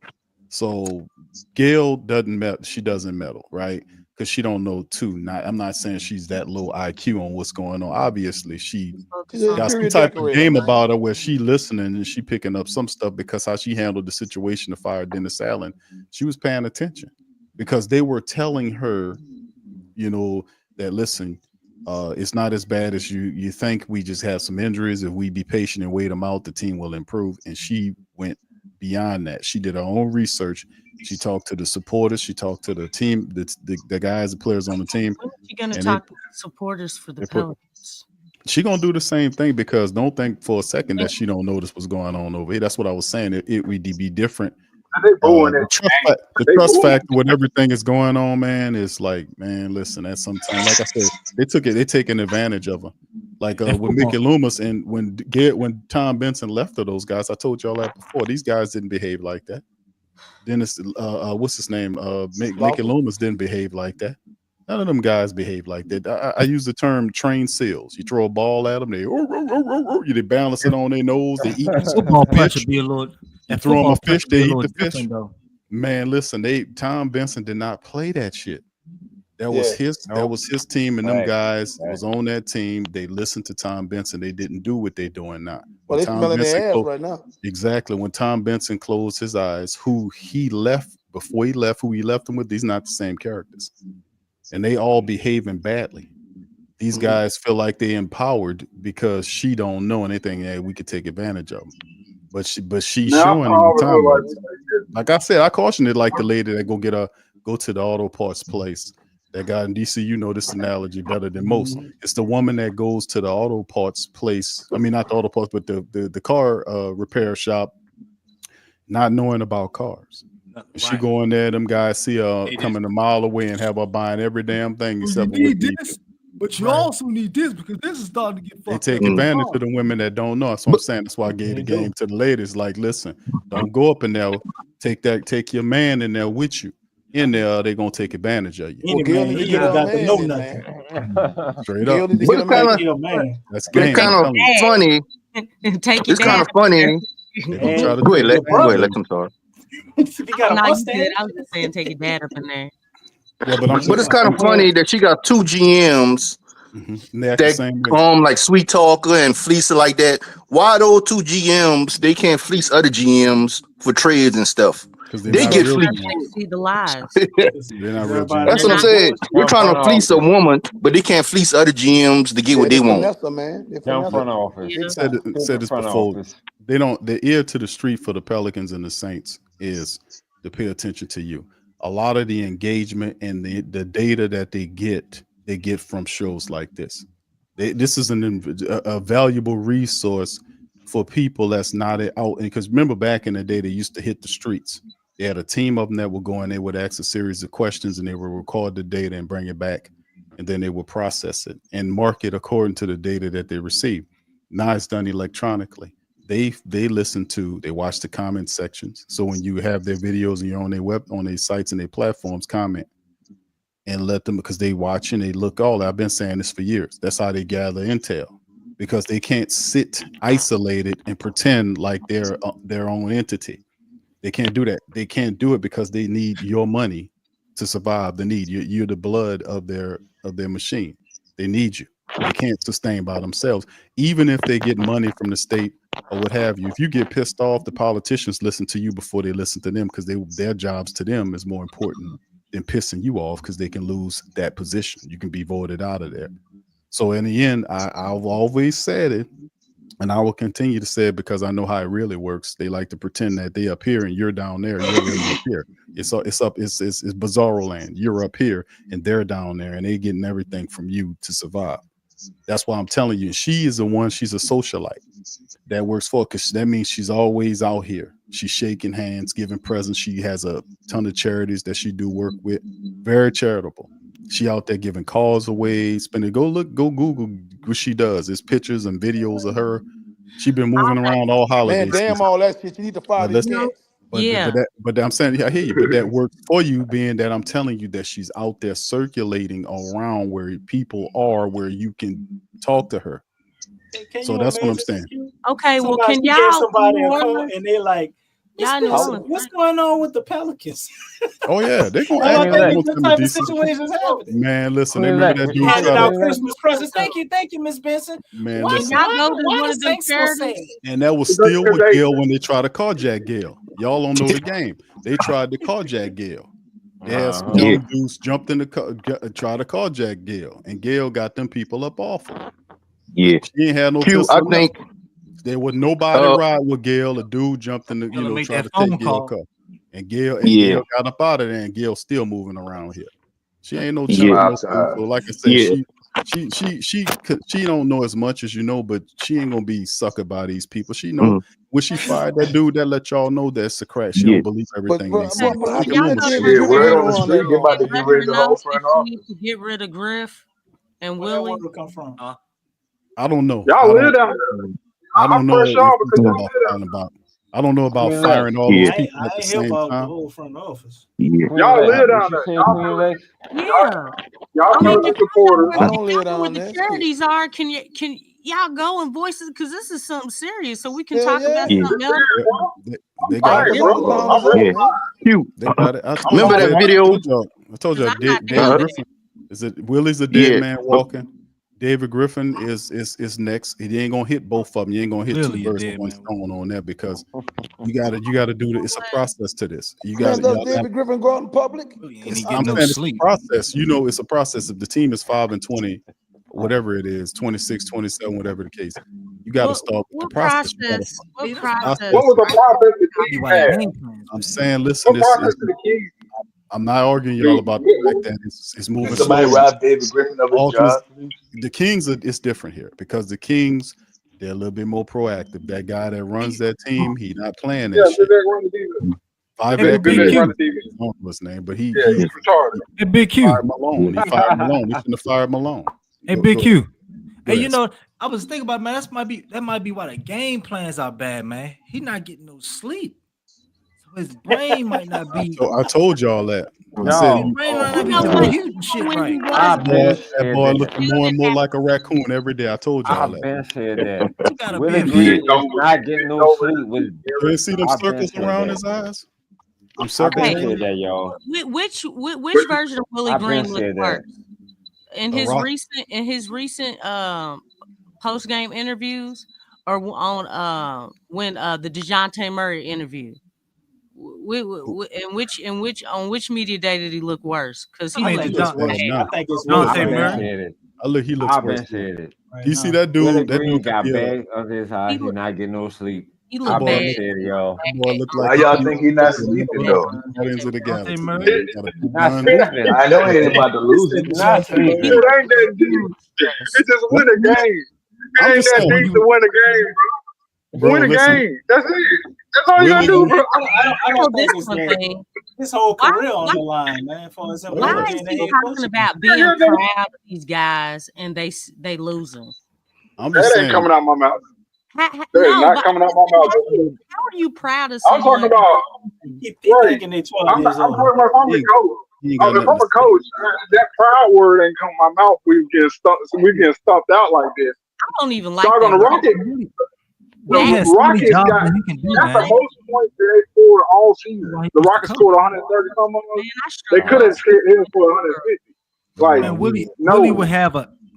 So Gail she doesn't meddle, right? Because she don't know too. I'm not saying she's that low IQ on what's going on. Obviously, she She's an got some interior type of decorator, game man. about her where she listening and she picking up some stuff because how she handled the situation to fire Dennis Allen. She was paying attention because they were telling her, you know, that listen, it's not as bad as you think. We just have some injuries. If we be patient and wait them out, the team will improve. And she went beyond that. She did her own research. She talked to the supporters. She talked to the team, the guys, the players on the team. When are you going to and talk to the supporters for the Pelicans? She gonna do the same thing because don't think for a second that she don't notice what's going on over here. That's what I was saying. It would be different. The trust factor with everything is going on, man, is like, man, listen, at some time, like I said, they taking advantage of her. Like with Mickey Loomis and when Tom Benson left of those guys, I told y'all that before. These guys didn't behave like that. Dennis, what's his name? Mickey Loomis didn't behave like that. None of them guys behave like that. I use the term trained seals. You throw a ball at them, they balance it on their nose. They eat Football fish. pressure be a little. You throw them a fish, they eat the fish. Though. Man, listen, Tom Benson did not play that shit. That was his team, and them guys was on that team. They listened to Tom Benson. They didn't do what they're doing now. Well, they're smelling their ass right now. Exactly. When Tom Benson closed his eyes, who he left him with, these not the same characters. And they all behaving badly. These guys feel like they empowered because she don't know anything that we could take advantage of them. But she's showing them time. Like I said, I cautioned it like the lady that go to the auto parts place. That guy in DC, you know this analogy better than most. It's the woman that goes to the auto parts place. I mean, not the auto parts, but the car repair shop, not knowing about cars. She go in there, them guys see her coming a mile away and have her buying every damn thing except you need this, but you also need this because this is starting to get fucked. They take advantage of the women that don't know. That's what I'm saying. That's why I gave the game to the ladies. Like, listen, don't go up in there. Take your man in there with you. In there, they're gonna take advantage of you. Any man, he ain't got to know nothing. Straight up. That's It's kind of funny. It's kind of funny. Go ahead, let them talk. You got a I was just saying, take your dad up in there. Yeah, but it's kind of funny that she got two GMs that like sweet talker and fleece like that. Why those two GMs they can't fleece other GMs for trades and stuff? They get fleeced. See the lies. That's what I'm saying. We're trying to fleece a woman, but they can't fleece other GMs to get what they want. Front office. Said this before. They don't. The ear to the street for the Pelicans and the Saints is to pay attention to you. A lot of the engagement and the data that they get from shows like this. This is a valuable resource for people that's not out. Because remember back in the day, they used to hit the streets. They had a team of them that would go and they would ask a series of questions and they would record the data and bring it back. And then they would process it and mark it according to the data that they received. Now it's done electronically. They watch the comment sections. So when you have their videos and you're on their sites and their platforms, comment and let them, because they watch and they look all. I've been saying this for years. That's how they gather intel, because they can't sit isolated and pretend like they're their own entity. They can't do that. They can't do it because they need your money to survive. You're the blood of their machine. They need you. They can't sustain by themselves, even if they get money from the state or what have you. If you get pissed off, the politicians listen to you before they listen to them, because their jobs to them is more important than pissing you off, because they can lose that position. You can be voted out of there. So in the end, I've always said it, and I will continue to say it because I know how it really works. They like to pretend that they up here and you're down there. You're really up here. It's bizarro land. You're up here and they're down there, and they're getting everything from you to survive. That's why I'm telling you, she is the one. She's a socialite that works for, because that means she's always out here. She's shaking hands, giving presents. She has a ton of charities that she do work with. Very charitable. She out there giving cars away, spending. Go Google what she does. There's pictures and videos of her. She been moving around all holidays. Man, damn all that shit. You need to fire these cats. But I'm saying, I hear you. But that works for you, being that I'm telling you that she's out there circulating around where people are, where you can talk to her. So that's what I'm saying. Okay, well, Somebody can get y'all somebody a call and they like, Y'all New Orleans. What's going on with the Pelicans? Oh yeah, they're gonna I act think like this type of situation is happening. Man, listen, they remember that dude Handing try out to, Christmas presents. Thank you, Miss Benson. man, Why, listen. Y'all go to why one the of them Saints so charities? sad? And that was still with Gail when they tried to carjack Gail. Y'all don't know the game. They tried to carjack Gail. They had some young dudes jumped in the car, tried to carjack Gail, and Gail got them people up off her. Yeah. She ain't had no Q, I think there was nobody ride with Gail. A dude jumped in the, tried to take Gail car. And Gail got up out of there, and Gail's still moving around here. She ain't no child. So like I said, she don't know as much as you know, but she ain't gonna be suckered by these people. She know when she fired that dude, that let y'all know that's a crack. She don't believe everything they say. Word on the street, they about to get rid of the whole front office. Need to get rid of Griff and Willie. Where come from? I don't know. Y'all live down there. I don't know press y'all because y'all live down about. I don't know about firing all those people at the same time. The whole front office. Y'all live down there. Y'all supporters. I don't live down there. The charities are. Can y'all go and voice it? Because this is something serious, so we can talk about something else. They got it. Remember that video? I told y'all, David Griffin. Is it Willie's a dead man walking? David Griffin is next. He ain't gonna hit both of them. You ain't gonna hit two birds with one stone on that because you gotta do it. It's a process to this. You got David Griffin go out in public. I'm saying it's a process. It's a process. If the team is 5-20, whatever it is, 26, 27, whatever the case, you got to start with the process. What process? What was the process? I'm saying, listen, I'm not arguing y'all about the fact that it's moving. Somebody robbed David Griffin of his job. The Kings, it's different here because the Kings, they're a little bit more proactive. That guy that runs that team, he's not playing that shit. I don't know his name, but he's retarded. Hey, Big Q. Fired Malone. He fired Malone. He shouldn't have fired Malone. Hey, Big Q. Hey, you know, I was thinking about, man, that might be why the game plans are bad, man. He not getting no sleep. So his brain might not be. So I told y'all that. I said, that boy looking more and more like a raccoon every day. I told y'all that. I've been said that. Willie Green is not getting no sleep. You see them circles around his eyes? I'm circles. That, y'all. Which version of Willie Green looked worse? In his recent post game interviews, or on when the DeJounte Murray interview? On which media day did he look worse? Because he I think it's Murray. He looks worse. You see that dude? That dude got bags of his eyes. He's not getting no sleep. He look bad. Y'all. Why y'all think he's not sleeping though? Into the galaxy. I know he ain't about to lose. It ain't that deep. It's just win a game. It ain't that deep to win a game, bro. Win a game. That's it. That's all you gotta do, bro. I don't think this whole career on the line, man. Why is he talking about being proud of these guys and they losing? That ain't coming out my mouth. That is not coming out my mouth. How are you proud of I'm someone? talking about. I'm talking about if I'm a coach. If I'm a coach, that proud word ain't come out my mouth. We get stumped out like this. I don't even like that. On the Rockets. The Rockets got that's the most points they scored all season. The Rockets scored 130 something. They could have hit for 150. Like man,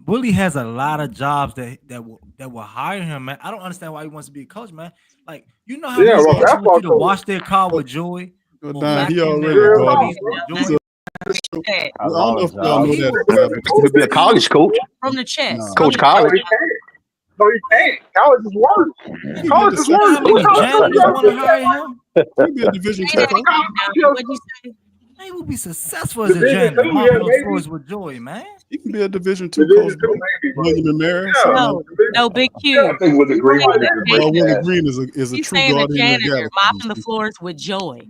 Willie has a lot of jobs that will hire him, man. I don't understand why he wants to be a coach, man. Like, you know how many people to wash their car with joy. He already I don't know if y'all know that. He could be a college coach. From the chest. Coach college. No, he can't. College is worse. College is worse. How many janitors want to hire him? He'll be a Division II coach. He will be successful as a janitor. Mopping those floors with joy, man. He can be a Division II coach. William and Mary. No, Big Q. I think Willie Green is a He's true saying a guardian of janitor the mopping the floors with joy.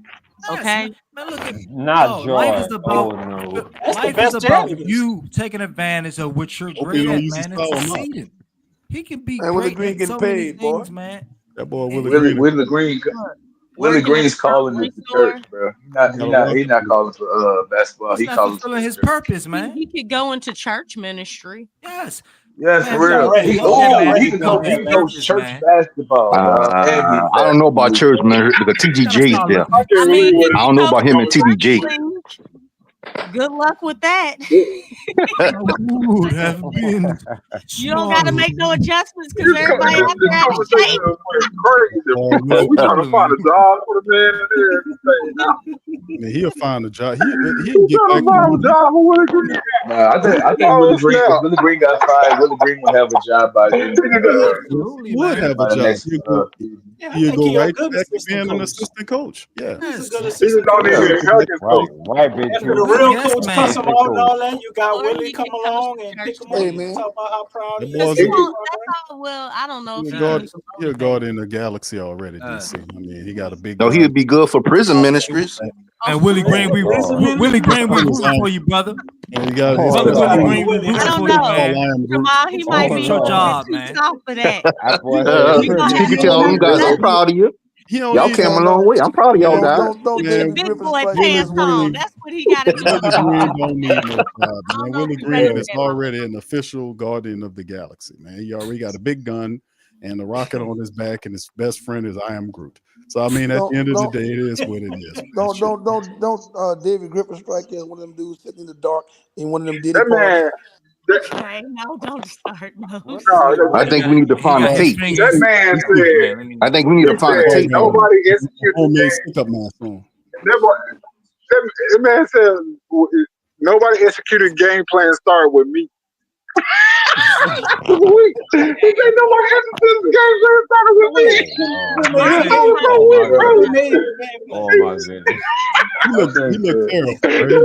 Okay. Man, look at not joy. Life is about you taking advantage of what you're great at, man, and succeeding. He can be Willie great Green at getting so many paid, things, boy. man. That boy Willie Green. Willie Green's calling it the church, bro. He's not calling for basketball. He's not fulfilling his purpose, man. He could go into church ministry. Yes. Yes, Man, for we real. already He know that he can coach. He can coach church basketball, dog, and be the I don't know about basketball. church, man, because TDJ is there. I can't I mean, believe what he I can don't know coach about him and TDJ. wrestling. Good luck with that. Would have been You don't got to make no adjustments because this everybody out there out of conversation shape. went crazy. Man, We trying to find a job for the man there and everything. man, he'll find a job. He'll We get trying back to find a to job for Willie Green. Nah, I think Oh Willie Green. If snap! Willie Green got fired, Willie Green would have a job by the end of absolutely, would man. have by a the job. next He'll Yeah, I go think he's a right good back to assistant being an coach. assistant coach. Yeah. He's a good He assistant just don't coach. even Pelicans Right, coach. right, big After true. the real Yes, coach cuss him man. out and all that, you got Or Willie he come can coach along the and church pick him Hey up team. and man, talk about how proud The he Because is. boys, he of his won't. program. That's all. Well, I don't know if he'll he guard, needs to he'll motivate. guard in the galaxy already, DC. I mean, he got a big No, gun. he'd be good for prison ministries. And Willie Green, we Willie Green, we rooting for you, brother. And he got Brother his Willie own Green, we I rooting I don't for you, know. man. I am Groot. Jamal, he might Get be your a job, little too man. soft for that. That boy said You gonna He have could to tell them move guys, I'm that proud of you. He don't Y'all need came a no long way. I'm proud of y'all man. guys. don't the David big Griffin boy strike Willie pants this. on. Green, That's what he got to do. Willie Green don't need no job, I man. don't know Willie if you Green better is than him. already an official guardian of the galaxy, man. He already got a big gun and a rocket on his back, and his best friend is I am Groot. So I mean, at the end of the day, it is what it is. Man. Don't David Griffin strike as one of them dudes sitting in the dark in one of them Diddy That parties. man, that, Okay, no, don't start. No. no, I think we need to He find a got his tape. that fingers. man Man, said, let me I think we need he to find a said tape. nobody executed the Homemade game. stick-up mask on. That, boy, that man said nobody executed game plan started with me. He said nobody executed the game plan started with me. Oh, I my was goodness. so weak, bro. He looked terrible. He Bro.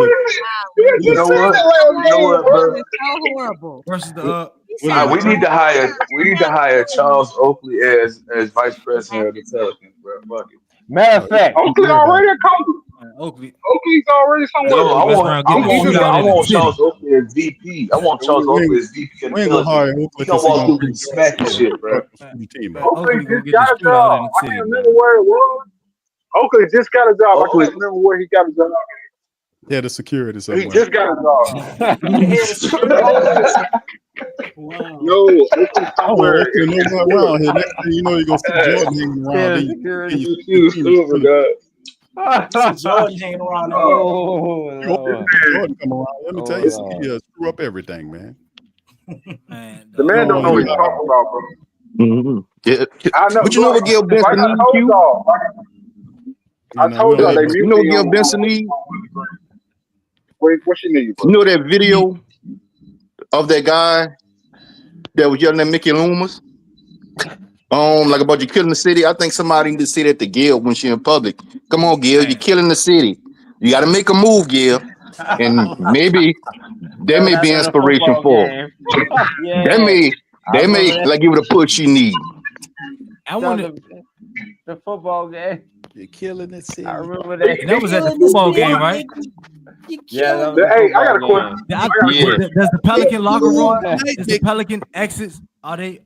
He looked, just You know said what? that last You know game, what, bro. bro? It's so horrible. versus the Willie, We need to hire Charles Oakley as vice president of the Pelicans, bro. Fuck it. Matter of fact, Oakley already a coach. Oakley. Oakley's already somewhere. No, West round getting He just got I in the want city. Charles Oakley as VP. I want Charles we Oakley ain't, as VP of the we ain't gonna Pelicans. hire Oakley He gonna because he walk gonna through bring and smack the shit, bro. the team out. Oakley Oakley gonna just get got the a street out in job. the I city, can't man. remember where it was. Oakley just got a job. I Oakley, can't remember where he got a job. Yeah, the security He somewhere. just got a job. Wow. No, Oakley Oh, somewhere. Oakley, no one around here. Next thing you know, you're gonna see Jordan hanging around. Then you stupid, God. See Jordan hanging around that motherfucker. You hope Jordan come around. Let me tell you, he screw up everything, man. Man, The man don't know what he's yeah. talking about, bro. Mm-hmm. Yeah. I know. But you know what Gail Benson Like I needs, told Q? y'all. I told y'all they You mute know me what Gail on. Benson needs? Wait, what she need, bro? You know that video of that guy that was yelling at Mickey Loomis? Like about you killing the city. I think somebody need to say that to Gail when she in public. Come on, Gail, you're killing the city. You got to make a move, Gail, and maybe that may be inspiration for her. Yeah. They may like give it a push she need. I want the football game. You're killing the city. I remember that. And that was at the football game, right? Yeah, that was Hey, I got a question. Does the Pelican locker room? Is the Pelican exits? Are they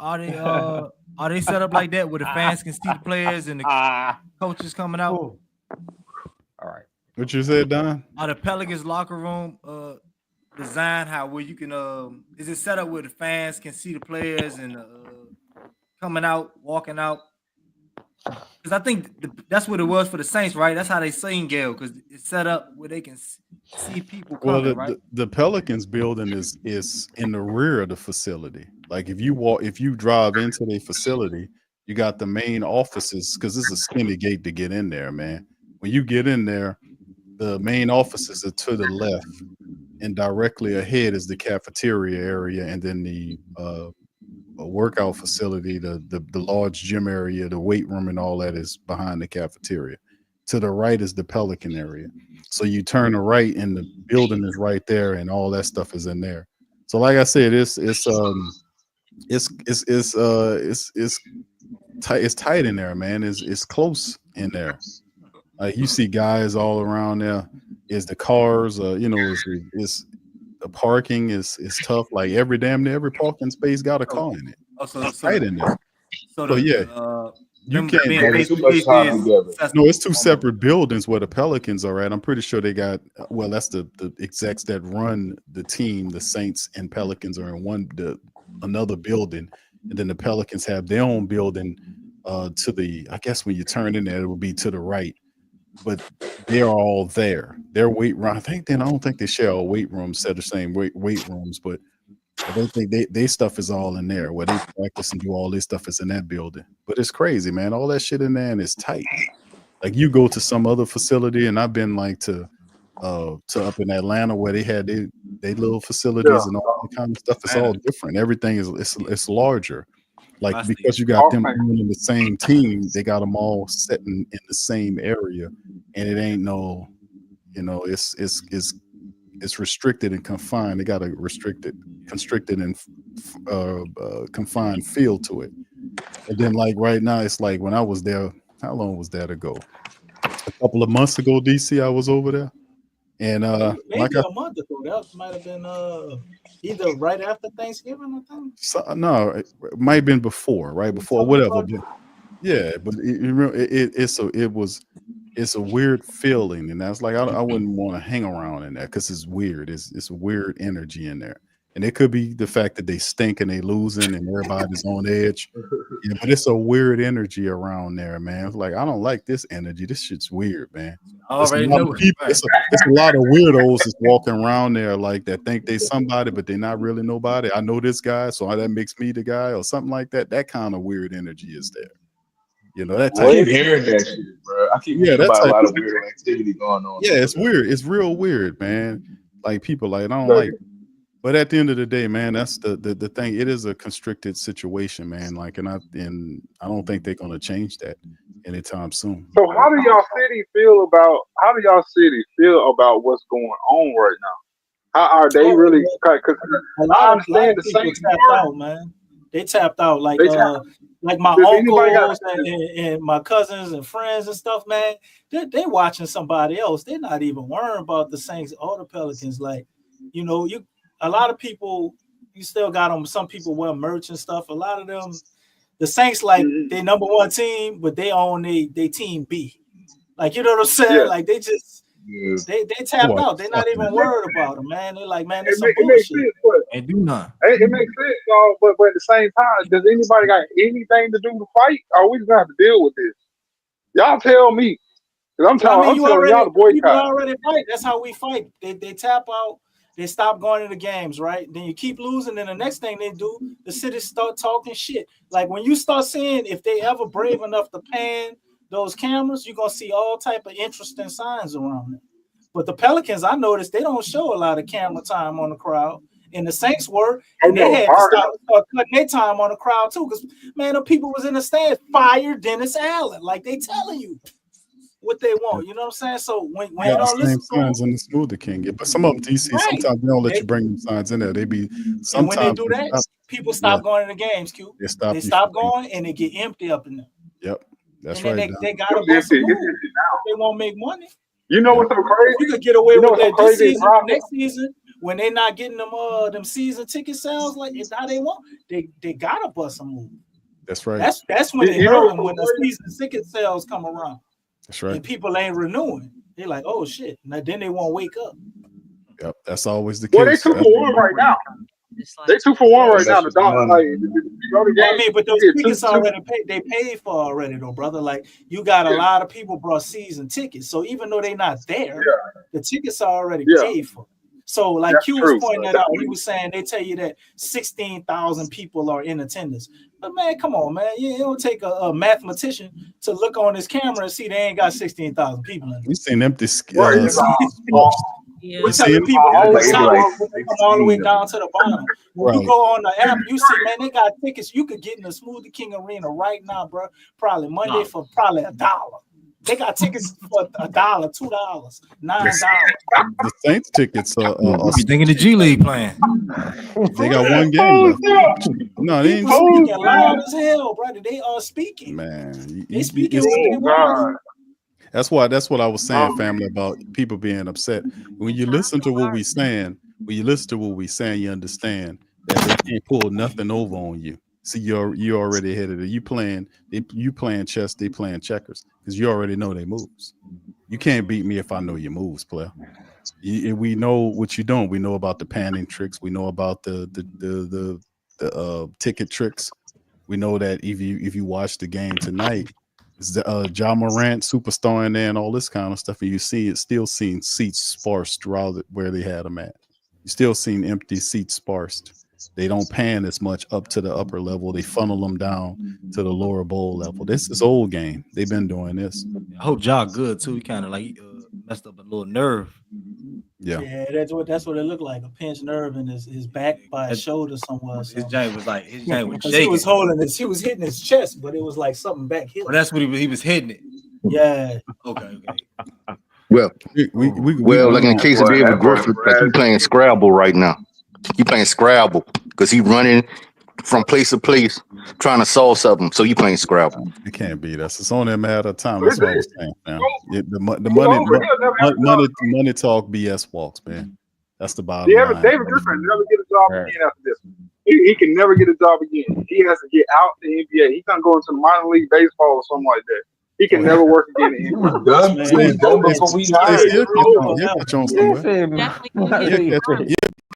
set up like that where the fans can see the players and the coaches coming out? All right. What you said, Don? Are the Pelicans locker room designed where you can is it set up where the fans can see the players and coming out, walking out? Because I think that's what it was for the Saints, right? That's how they seen Gail, because it's set up where they can see people coming, Well, right? the Pelicans building is in the rear of the facility. Like if you drive into the facility, you got the main offices, because this is a skinny gate to get in there, man. When you get in there, the main offices are to the left, and directly ahead is the cafeteria area, and then the workout facility, the large gym area, the weight room, and all that is behind the cafeteria. To the right is the Pelican area. So you turn to right, and the building is right there, and all that stuff is in there. So, like I said, it's tight in there, man. It's close in there. You see guys all around there. Is the cars? It's the parking is tough. Like damn near every parking space got a car in it. It's tight in there. So yeah, you can't. No, it's two separate buildings where the Pelicans are at. I'm pretty sure they got. Well, that's the execs that run the team. The Saints and Pelicans are in one. The another building, and then the Pelicans have their own building to the, I guess when you turn in there, it would be to the right. But they're all there. Their weight room, I don't think they share a weight room, set the same weight rooms, but I don't think they stuff is all in there. Where they practice and do all this stuff is in that building. But it's crazy, man. All that shit in there and it's tight. Like you go to some other facility, and I've been like to up in Atlanta where they had they little facilities and all that kind of stuff. It's all different. Everything is it's larger. Like because you got them in the same team, they got them all sitting in the same area, and it ain't no, it's restricted and confined. They got a constricted and confined feel to it. And then like right now, it's like when I was there, how long was that ago? A couple of months ago, DC, I was over there. And maybe a month ago. That might have been either right after Thanksgiving, I think. No, it might have been before, right before, whatever. But yeah, but it's a weird feeling, and that's like I wouldn't want to hang around in there because it's weird. It's a weird energy in there, and it could be the fact that they stink and they losing and everybody's on edge. Yeah, but it's a weird energy around there, man. It's like I don't like this energy. This shit's weird, man. It's a lot of weirdos that's walking around there like that think they somebody, but they're not really nobody. I know this guy, so that makes me the guy, or something like that. That kind of weird energy is there. That type. I keep hearing that shit, bro. I keep hearing about a lot of weird activity going on. Yeah, it's weird. It's real weird, man. Like people like I don't like. But at the end of the day, man, that's the thing. It is a constricted situation, man. Like, and I don't think they're gonna change that anytime soon. So how do y'all city feel about what's going on right now? How are they really? Because I understand the same tapped out, man. They tapped out like my uncles and my cousins and friends and stuff, man. They watching somebody else. They're not even worrying about the Saints or the Pelicans. Like, a lot of people, you still got them. Some people wear merch and stuff. A lot of them, the Saints like they number one team, but they own they team B. Like, you know what I'm saying? Yeah. Like they just they tapped out. They're not even worried about them, man. They're like, man, this some bullshit. They do not. It makes sense, y'all. But at the same time, does anybody got anything to do to fight? Or we just gonna have to deal with this? Y'all tell me. Because I'm telling y'all to boycott. People already fight. That's how we fight. They tap out. They stop going to the games, right? Then you keep losing. Then the next thing they do, the city start talking shit. Like when you start seeing if they ever brave enough to pan those cameras, you're gonna see all type of interesting signs around it. But the Pelicans, I noticed they don't show a lot of camera time on the crowd. And the Saints were, and they had to start cutting their time on the crowd too. Because man, the people was in the stands, fire Dennis Allen, like they telling you what they want. You know what I'm saying? So when you don't listen to signs on the Smoother King, but some of them DC, sometimes they don't let you bring them signs in there. They be sometimes and when they do that, people stop going to the games. Q. They stop going and they get empty up in there. Yep, that's and right. They got to bust some moves. They won't make money. You know what's so crazy? You could get away with that this season, next season, when they're not getting them season ticket sales like it's how they want. They gotta bust some moves. That's right. That's when they hurt them when the season ticket sales come around. That's right. And people ain't renewing. They're like, oh shit. Now then they won't wake up. Yep, that's always the case. Well, they 2 for 1 right now. They 2 for 1 right now. The dog, like, I mean, but those tickets already paid. They paid for already, though, brother. Like you got a lot of people brought season tickets. So even though they're not there, the tickets are already paid for. So, like Q was pointing that out, he was saying they tell you that 16,000 people are in attendance. But man, come on, man, it don't take a mathematician to look on his camera and see they ain't got 16,000 people in it. We seen empty. We're telling people come all the way down to the bottom. When you go on the app, you see, man, they got tickets. You could get in the Smoothie King Arena right now, bro. Probably Monday for probably $1. They got tickets for $1, $2, $9. The Saints tickets are. You thinking the G League playing? They got one game left. No, they ain't speaking loud as hell, brother. They are speaking. Man, they speaking what they want. That's what I was saying, family, about people being upset. When you listen to what we saying, you understand that they can't pull nothing over on you. See, you already ahead of it. You playing chess, they playing checkers, because you already know their moves. You can't beat me if I know your moves, player. We know what you're doing. We know about the panning tricks. We know about the the ticket tricks. We know that if you watch the game tonight, it's the Ja Morant superstar in there and all this kind of stuff, and you see it still seeing seats sparse throughout where they had them at. You still seeing empty seats sparsed. They don't pan as much up to the upper level. They funnel them down to the lower bowl level. This is old game. They've been doing this. I hope Ja good too. He kind of like messed up a little nerve. Yeah, that's what it looked like, a pinched nerve in his back by his shoulder somewhere. His giant was like his giant was Because shaking. he was holding this, he was hitting his chest, but it was like something back here. Well, that's what he was hitting it. Yeah. Okay. Well, we like in the case of David Griffin, like he playing Scrabble right now. He playing Scrabble because he running from place to place trying to solve something. So he playing Scrabble. It can't be. It's only a matter of time. That's what I was saying, man. The money talk BS walks, man. That's the bottom line. David Griffin never get a job again after this. He can never get a job again. He has to get out the NBA. He can't go into the minor league baseball or something like that. He can never work again in the NBA.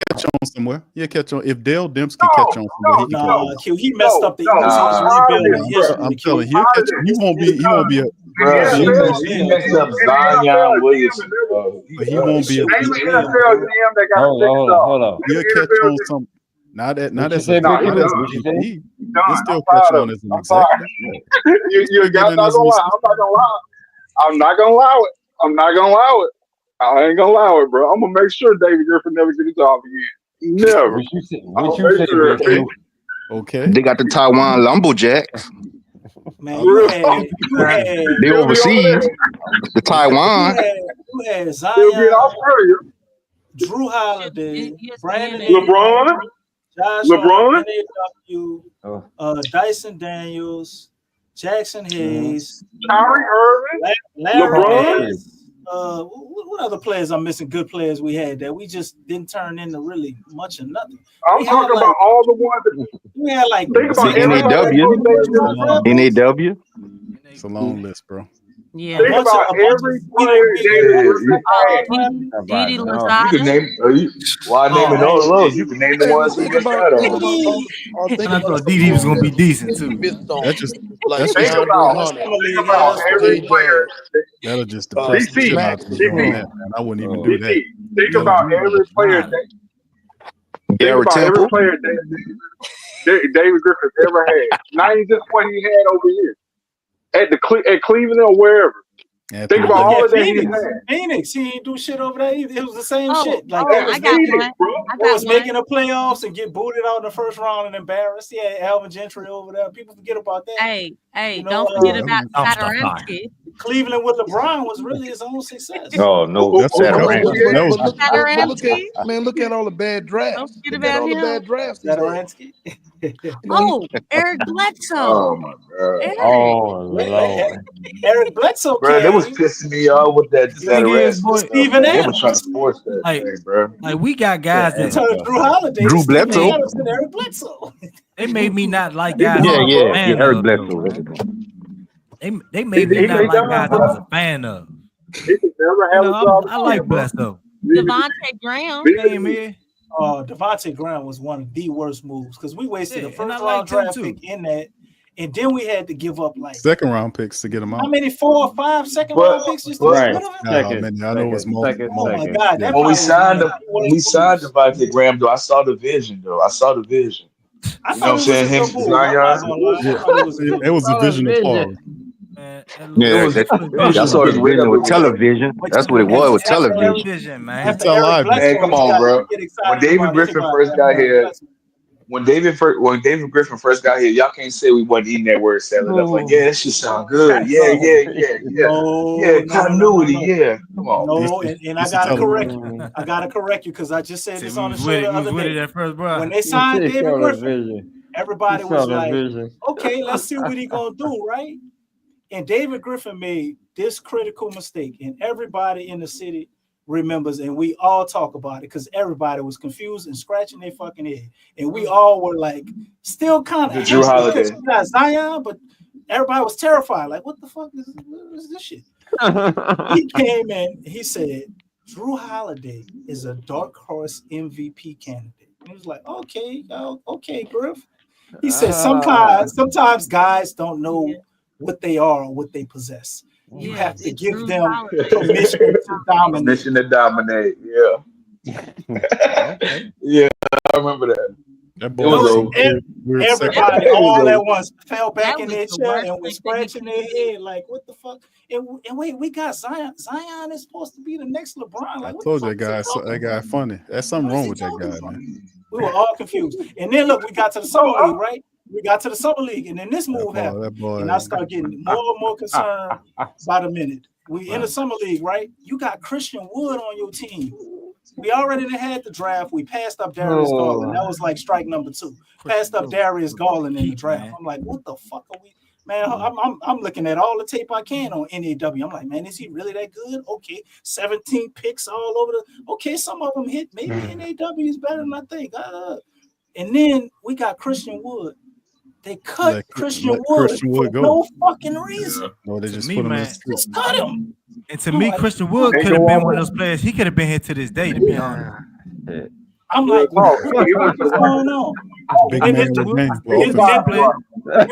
Catch on somewhere. Yeah, catch on. If Dale Demps can catch on somewhere, he messed up the I'm telling you, he'll catch. He won't be. He won't be a. He messed up Zion Williamson. But he won't be a. Hold on. He'll catch on some. Not as a VP. He'll still catch on as an executive. You got not gonna lie. I'm not gonna allow it. I ain't gonna allow it, bro. I'm gonna make sure David Griffin never get a job again. Never. Okay. They got the Taiwan Lumberjacks. Man, you had they overseas. The Taiwan. You had Zion, Drew Holiday, Brandon LeBron, Joshua, Dyson Daniels, Jackson Hayes, Kyrie Irving, Larry Nance. What other players I'm missing? Good players we had that we just didn't turn into really much of nothing. I'm talking about all the ones that we had. Like NAW. It's a long list, bro. Yeah. Think about every player Didi Lozada. You can name. Why naming all of those? You can name the ones who missed out on. I thought Didi was gonna be decent too. That's just. Think about every player. That'll just depress the shit out of me doing that, man. I wouldn't even do that. Think about every player. Think about every player David Griffin ever had. Not even just what he had over here at Cleveland or wherever. Yeah, think about all of that he had. Phoenix, he ain't do shit over there either. It was the same shit. Like I got Phoenix, one. They was making the playoffs and get booted out in the first round and embarrassed. Yeah, Alvin Gentry over there. People forget about that. Hey, You know, don't forget about Satoransky. Cleveland with LeBron was really his own success. Oh no, that's Satoransky. Man, look at all the bad drafts. Don't forget Look at about all the him. bad drafts. Satoransky. Oh, Eric Bledsoe. Oh my god. Eric. Oh Lord. Eric Bledsoe. Bro, they was pissing me off with that. Stephen They Adams. was trying to force that thing, bro. Like we got guys that Drew Holiday, Drew Stephen Bledsoe. Adams, and Eric Bledsoe. they made me not like guys. Yeah. Eric of, Bledsoe. They made me not like guys I was a fan of. He could never have a job. I like Bledsoe. Devontae Graham. Came here. Devontae Graham was one of the worst moves because we wasted a and first I round liked him draft too. pick in that, and then we had to give up like second round picks to get him out. how many 4 or 5 second round picks just to Right. get rid of him? No, man, I know it's multiple. Oh my god! That When we probably signed was when we signed Devontae Graham, though, I saw the vision, though. I saw the vision. I You know what I'm thought saying? it Him, was a good move. I'm not Zion. gonna lie. I thought it was a good It was a vision of Paul. Yeah, I saw his vision with television. That's what it was with television. Vision, man. After Tell Eric live, Bledsoe, man, come you on, gotta bro. get excited When David about Griffin anybody. first got Eric here, Bledsoe. when David Griffin first got here, y'all can't say we wasn't eating that word salad. I was like, yeah, that shit sound good. Yeah. No, Continuity. Yeah, come on. No, and I gotta correct you. I gotta correct you because I just said this on the show the other day. At first, bro. When they signed David Griffin, Vision. everybody He was saw the like, vision. okay, let's see what he gonna do, right? And David Griffin made this critical mistake, and everybody in the city remembers, and we all talk about it because everybody was confused and scratching their fucking head, and we all were like, still kind of Drew Holiday. got Zion, but everybody was terrified, like, what the fuck is this shit? He came in, he said, Drew Holiday is a dark horse MVP candidate. He was like, okay, okay, Griff. He said sometimes guys don't know what they are or what they possess. You have to give them permission to dominate. Permission to dominate. Yeah. Yeah, I remember that. That It was over. Everybody all at once fell back in their chair and was scratching their head like, what the fuck? And wait, we got Zion. Zion is supposed to be the next LeBron. Like, I told you that guy funny. There's something wrong with that guy, man. We were all confused. And then look, we got to the summer league, right? We got to the summer league, and then this move happened. And I start getting more and more concerned by the minute. We in the summer league, right? You got Christian Wood on your team. We already had the draft. We passed up Darius Garland. That was like strike number 2. Passed up Darius Garland in the draft. I'm like, what the fuck are we? Man, I'm looking at all the tape I can on NAW. I'm like, man, is he really that good? Okay, 17 picks all over the. Okay, some of them hit. Maybe NAW is better than I think. And then we got Christian Wood. They cut Christian Wood for no fucking reason. No, they just me, put him man. Just cut him. And to me, Christian Wood could have been one of those players. He could have been here to this day, to be honest. I'm like, what's going on? And then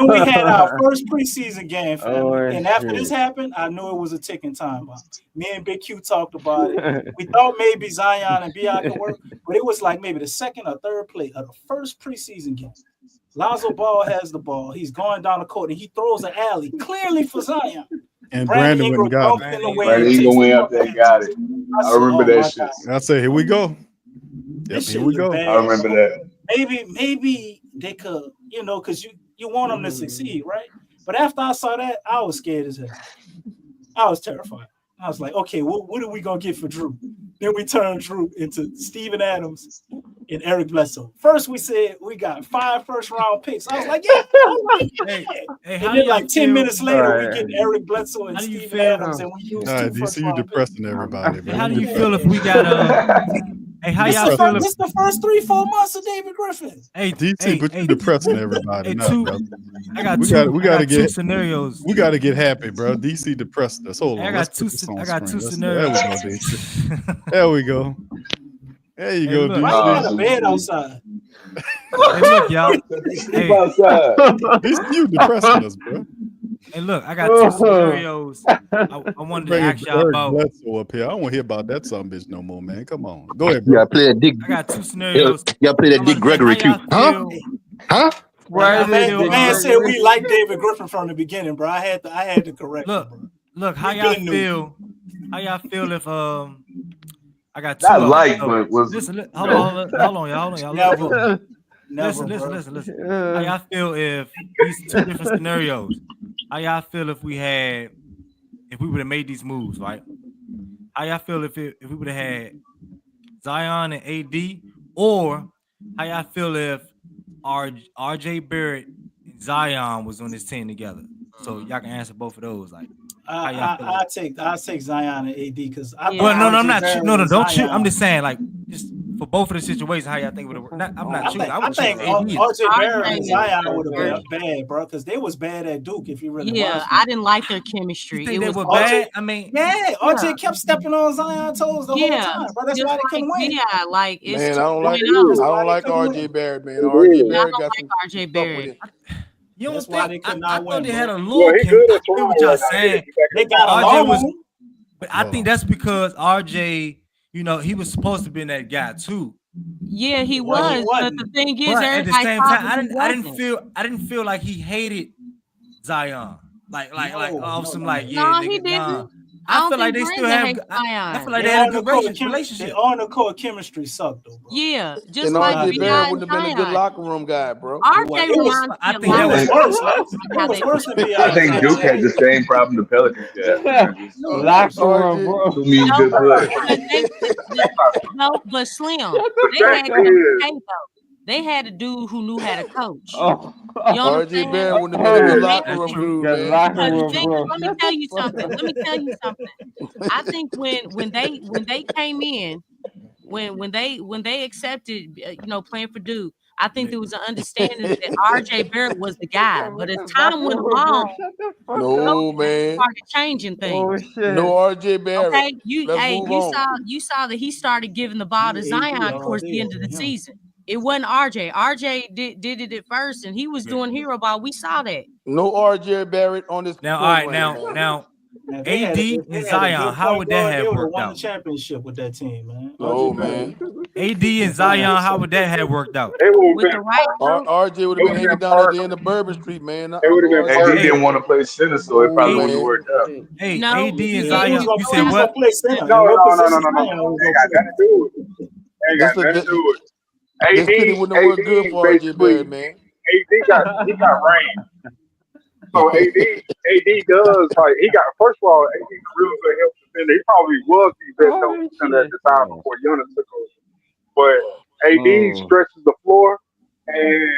we had our first preseason game, family. And after this happened, I knew it was a ticking time bomb. Me and Big Q talked about it. We thought maybe Zion and B.I. could work, but it was like maybe the second or third play of the first preseason game. Lonzo Ball has the ball. He's going down the court, and he throws an alley clearly for Zion. And Brandon went and got it. Brandon Ingram went out there and got it. I remember that shit. I say, here we go. Yep, here we go. I remember that. Maybe they could, because you want them to succeed, right? But after I saw that, I was scared as hell. I was terrified. I was like, okay, what are we gonna get for Drew? Then we turned Drew into Steven Adams and Eric Bledsoe. First, we said we got 5 first-round picks. I was like, yeah. And then like 10 minutes later, we get Eric Bledsoe and Steven Adams, and we use 2 DC, you first-round depressing everybody, man. How do you feel if we got Hey, how y'all feel? This the first 3-4 months of David Griffin. Hey, DC, but you depressing everybody. I got we gotta get 2 scenarios. We gotta get happy, bro. DC depressed us. Hold on. I got 2 scenarios. There we go. There you go, DC. I got a bed outside. Hey, look, y'all. Hey, outside. DC, you depressing us, bro. Hey, look, I got 2 scenarios. I wanted to ask y'all about. Up here. I don't want to hear about that son bitch no more, man. Come on, go ahead, bro. Yeah, play that Dick. I got 2 scenarios. Yeah, play that Dick Gregory too. Huh? Man said we like David Griffin from the beginning, bro. I had to correct. Look, how y'all feel? How y'all feel if I got 2. Not like, but was listen. Hold on, y'all. Listen. How y'all feel if these 2 different scenarios? How y'all feel if we would have made these moves, right? How y'all feel if we would have had Zion and AD, or how y'all feel if RJ Barrett and Zion was on this team together? So y'all can answer both of those. Like, I take Zion and AD because I'm not. No, don't shoot. I'm just saying, like, just for both of the situations, how y'all think would have worked? I'm not shooting. I think RJ Barrett and Zion would have been bad, bro, because they was bad at Duke. If you really watched I didn't like their chemistry. You think they were bad? I mean, RJ kept stepping on Zion's toes the whole time, bro. That's why they couldn't win. Yeah, like it's man, I don't like RJ Barrett, man. RJ Barrett got some RJ Barrett. You don't That's why they could not win. I thought they had a little. I feel what y'all saying. They got RJ was, but I think that's because RJ, he was supposed to be that guy too. Yeah, he was. But the thing is, at the same time, I didn't feel like he hated Zion. Like he didn't. I feel like they still have. I feel like they had a good relationship. Their on the court chemistry sucked, though, bro. Yeah, just and like RJ Barrett wouldn't have been a good locker room guy, bro. RJ reminds I think that was worse than me. I think Duke had the same problem the Pelicans had. Locker room, bro. No, but Slim, they had a dude who knew how to coach. RJ Barrett wouldn't have been a good locker room dude, man. Let me tell you something. I think when they came in, when they accepted, playing for Duke, I think there was an understanding that RJ Barrett was the guy. But as time went along, started changing things. No RJ Barrett. Okay, you saw that he started giving the ball to Zion towards the end of the season. It wasn't RJ. RJ did it at first, and he was doing hero ball. We saw that. No RJ Barrett on this. Now, all right, program, now, Man, AD and Zion, how would that have worked won the out? championship with that team, man. No, man. AD and Zion, how would that have worked out? With the right group, RJ would have been hanging down at the end of Bourbon Street, man. AD didn't want to play center, so it probably wouldn't have worked out. Hey, No, AD and he Zion, was you said what? Play center. No. What Ain't position got Zion was nothing to do with it. Ain't got nothing to do with it. This city wouldn't have worked good for RJ Barrett, man. AD got range. So AD does like he got. First of all, AD is a real good help defender. He probably was the best help defender at the time before Jonas took over. But AD stretches the floor, and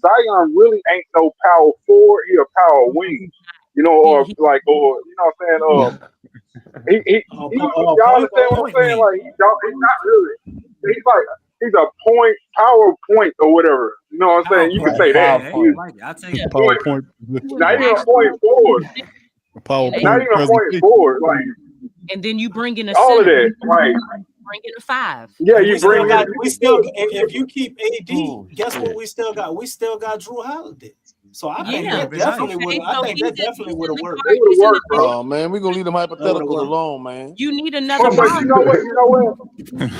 Zion really ain't no power forward. He a power wing, you know, or you know what I'm saying. Y'all understand what I'm saying? Like he's not really. He's a power point or whatever. You know what I'm saying? You can say that. I'll take it. PowerPoint. Not even a point forward. PowerPoint. Not even a point forward. Like and then you bring in a all of center. that. Like Bring in a 5. Yeah, you bring in. We still, if you keep AD, guess what we still got? We still got Drew Holiday. So I think that definitely would. I think that definitely would have worked. Oh man, we're gonna leave them hypotheticals alone, man. You need another. But you know what?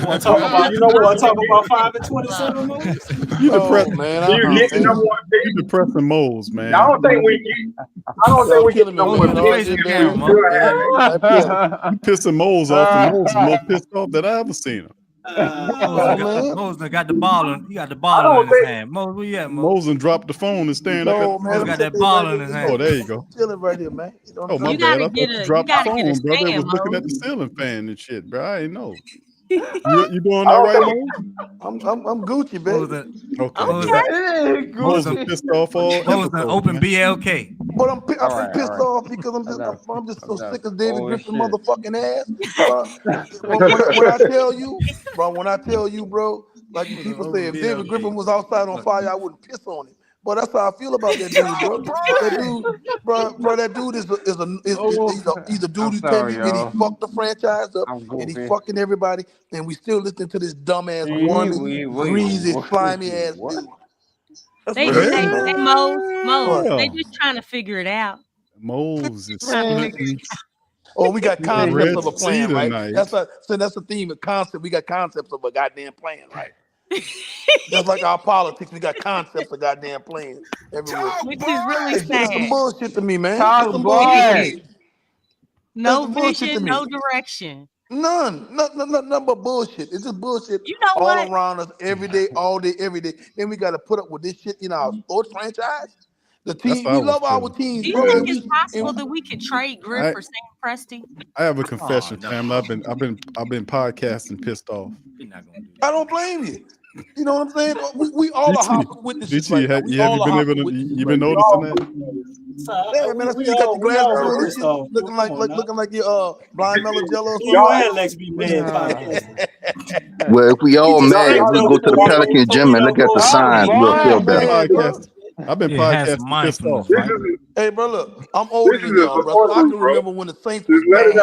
Want to talk about? You know what? Want to talk about 5 and 27 moves? You depressing, man. You get the number one pick. You depressing moles, man. I don't think we get the number one pick. You pissing moles off, and moles is more pissed off than I ever seen him. Moses got the ball. He got the ball in his hand. Moses, where you at, Moses? Moses dropped the phone and staring up at Moses got that ball in his hand. Oh, there you go. Chilling right here, man. Oh, my bad. I thought you dropped the phone, brother. It was looking at the ceiling fan and shit, bro. I didn't know. You doing all right, Moses? I'm Gucci, baby. Okay. Moses pissed off all. Moses open BLK. But I'm pissed off because I'm just so sick of David Griffin motherfucking ass. When I tell you, bro, like people say, if David Griffin was outside on fire, I wouldn't piss on him. But that's how I feel about that dude, bro. That dude is he's a dude who came in and he fucked the franchise up and he fucking everybody, and we still listen to this dumbass, wormy, greasy, slimy ass dude. They Mose, they just trying to figure it out. Moses. Oh, we got concepts of a plan, right? That's the theme of concept. We got concepts of a goddamn plan, right? Just like our politics, we got concepts of goddamn plans everywhere. Which is really It's sad. some bullshit to me, man. Talk It's some bullshit to me. No That's bullshit to vision, me. no direction. None but bullshit. It's just bullshit all around us every day, all day, every day. Then we got to put up with this shit in our sports franchise. The team, we love our teams. Do you think it's possible that we could trade Griff for Sam Presti? I have a confession, family. I've been podcasting pissed off. I don't blame you. You know what I'm saying? We all are hopping witnesses. You have you been noticing that? Yeah, man, I see you got the glasses on, looking like your blind Mellow Jello. Well, if we all mad, we go to the Pelican gym and look at the signs. We'll feel better. I've been podcasting pissed off. Hey, bro, look, I'm older than y'all, bro. So I can remember when the Saints was bad.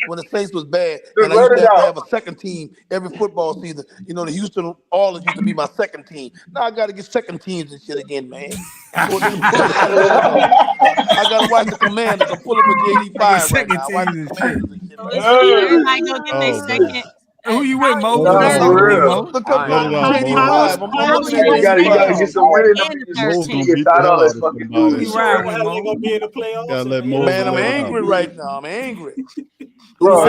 When the Saints was bad, and I used to have a second team every football season. You know, the Houston Oilers used to be my second team. Now I got to get second teams and shit again, man. I got to watch the Commanders. I'm pulling for JD5 right now. Watch the Commanders and shit. Everybody go get their second. Who you with, Mo? Look up JD5. You gotta get some winning. Get out of this fucking dude. You ride with Mo. Gonna be in the playoffs. Man, I'm angry right now. I'm angry. Bro,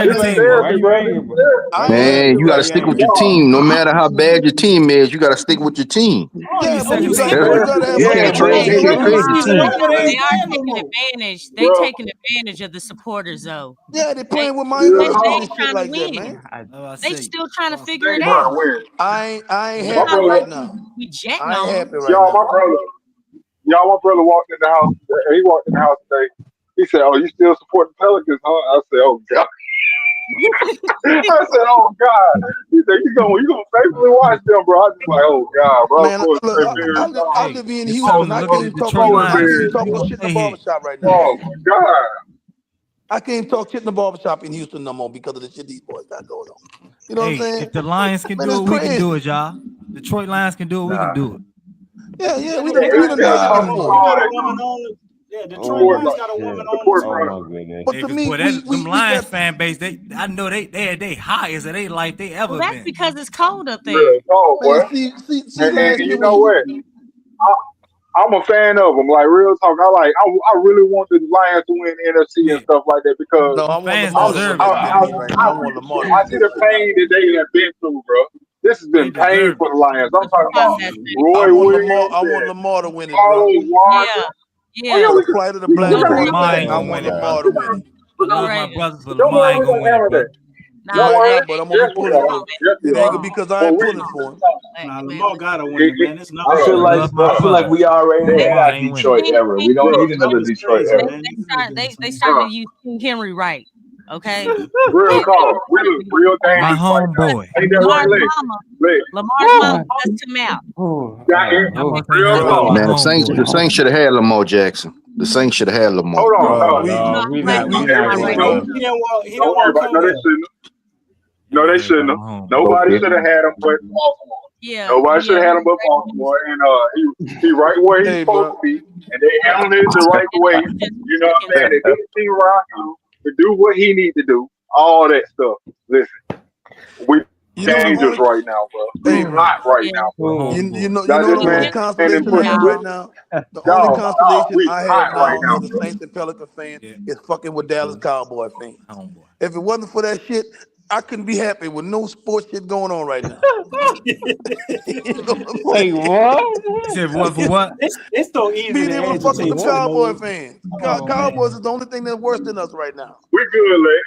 man, you gotta stick with your team. No matter how bad your team is, you gotta stick with your team. Yeah, but you can't trade your team. They are taking advantage. They taking advantage of the supporters, though. Yeah, they're playing with my emotions and shit like that, man. They still trying to figure it out. I ain't happy right now. We jetting I ain't on. happy right Y'all, now. my brother walked in the house. He walked in the house today. He said, "Oh, you still support the Pelicans, huh?" I said, "Oh God." I said, "Oh God." He said, "You gonna faithfully watch them, bro?" I was just like, "Oh God, bro." Man, look, I live in Houston. I can't even talk no shit in the barbershop right now. Oh my God. I can't even talk shit in the barbershop in Houston no more because of the shit these boys got going on. You know what I'm saying? If the Lions can Man, do it, it's we can crazy. do it, y'all. Detroit Lions can do it. We can do it. Yeah, we done done before. Yeah, Detroit Oh, Lions got a woman on. oh my goodness. But to me, them Lions fan base, I know they highest of their life they ever Well, that's been. because it's cold up there. Really cold, boy. See, And last you year know when what? I'm a fan of them. Like real talk, I really want the Lions to win NFC and stuff like that because No, I want fans Lamar to deserve win it, that man. division right now. I want Lamar to I win see that the pain that they have been through, bro. This has been They deserve pain for the Lions. I'm talking about I Roy want Williams, Lamar to win it, Carlos bro. Wanda. Yeah. For the plight of the black No sports Lamar fan, ain't I gonna want win it, Lamar brother. to win it. I No love my Ravens. brothers, but Don't Lamar worry, ain't we're gonna gonna win it, handle that. brother. He Nah, might hey, not, but I'm gonna Yes, be we pulling are. for him. Yes, we It ain't are. gonna be because I But ain't we, pulling for him. Nah, Lamar gotta win it, man. It's not. I feel like Love my I feel like brother. we already Lamar had ain't winning. Detroit era. We don't need another It's Detroit crazy, era. man. They starting to use King Henry right. Okay. real talk. We look real My dangerous right now. homeboy. Ain't that right, Lamar's mama cussed him out. Real talk. Man, the Saints should have had Lamar Jackson. The Saints should have had Lamar. Hold on. Oh, No, no, we not doing that. He didn't want. He don't didn't worry want to about come it. No, they here. shouldn't. No, they shouldn't have. Nobody should have had him but Baltimore. Yeah. Nobody should have had him but Baltimore. And he right where he's supposed to be. And they handled it the right way. You know what I'm saying? They didn't see around him to do what he need to do. All that stuff. Listen, we dangerous right now, bro. We hot right now, bro. You know the only consolation I have right now. The only consolation I have now as a Saints and Pelican fan is fucking with Dallas Cowboy fans. If it wasn't for that shit, I couldn't be happy with no sports shit going on right now. Wait, what? You said what for what? It's so easy Being to able to fuck with agitate. them Cowboy fans. Cowboys is the only thing that's worse than us right now. We good, Lex.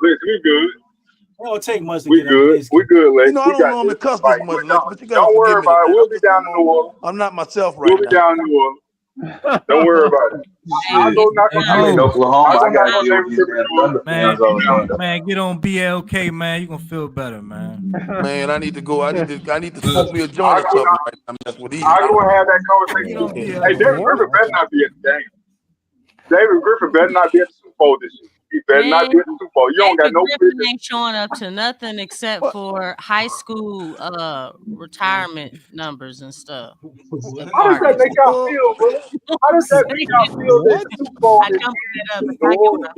Listen, we good. It don't take much to We get under good. this. We good, Lex. You know, I We don't got normally this. cuss Like, this much, Lex, but you gotta don't worry forgive me about it. tonight. We'll be down in New Orleans. I'm not myself We'll right be now. down in New Orleans. Don't worry about it. I'll go knock on I'm in David. Oklahoma. I'll go I gotta knock on deal with David these Griffin damn door. Thunder fans all the time. Man, get on BLK, man. You gonna feel better, man. Man, I need to go. I need to smoke me a joint or something right now. That's what he is. I'll go and have that conversation. Hey, David Griffin better not be at the game. David Griffin better not be at the Super Bowl this year. He better not be at the Super Bowl. You don't got David no Griffin business. ain't showing up to nothing except for high school retirement numbers and stuff. How does that make y'all feel, bro? How does that make y'all feel that the Super Bowl is in New Orleans?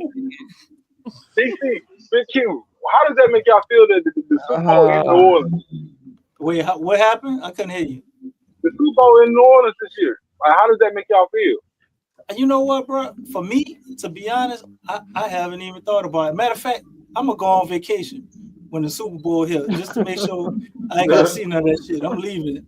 DC, Big Q, how does that make y'all feel that the Super Bowl in New Orleans? Wait, what happened? I couldn't hear you. The Super Bowl in New Orleans this year. Like, how does that make y'all feel? You know what, bro? For me, to be honest, I haven't even thought about it. Matter of fact, I'm gonna go on vacation when the Super Bowl hit, just to make sure I ain't gotta see none of that shit. I'm leaving it.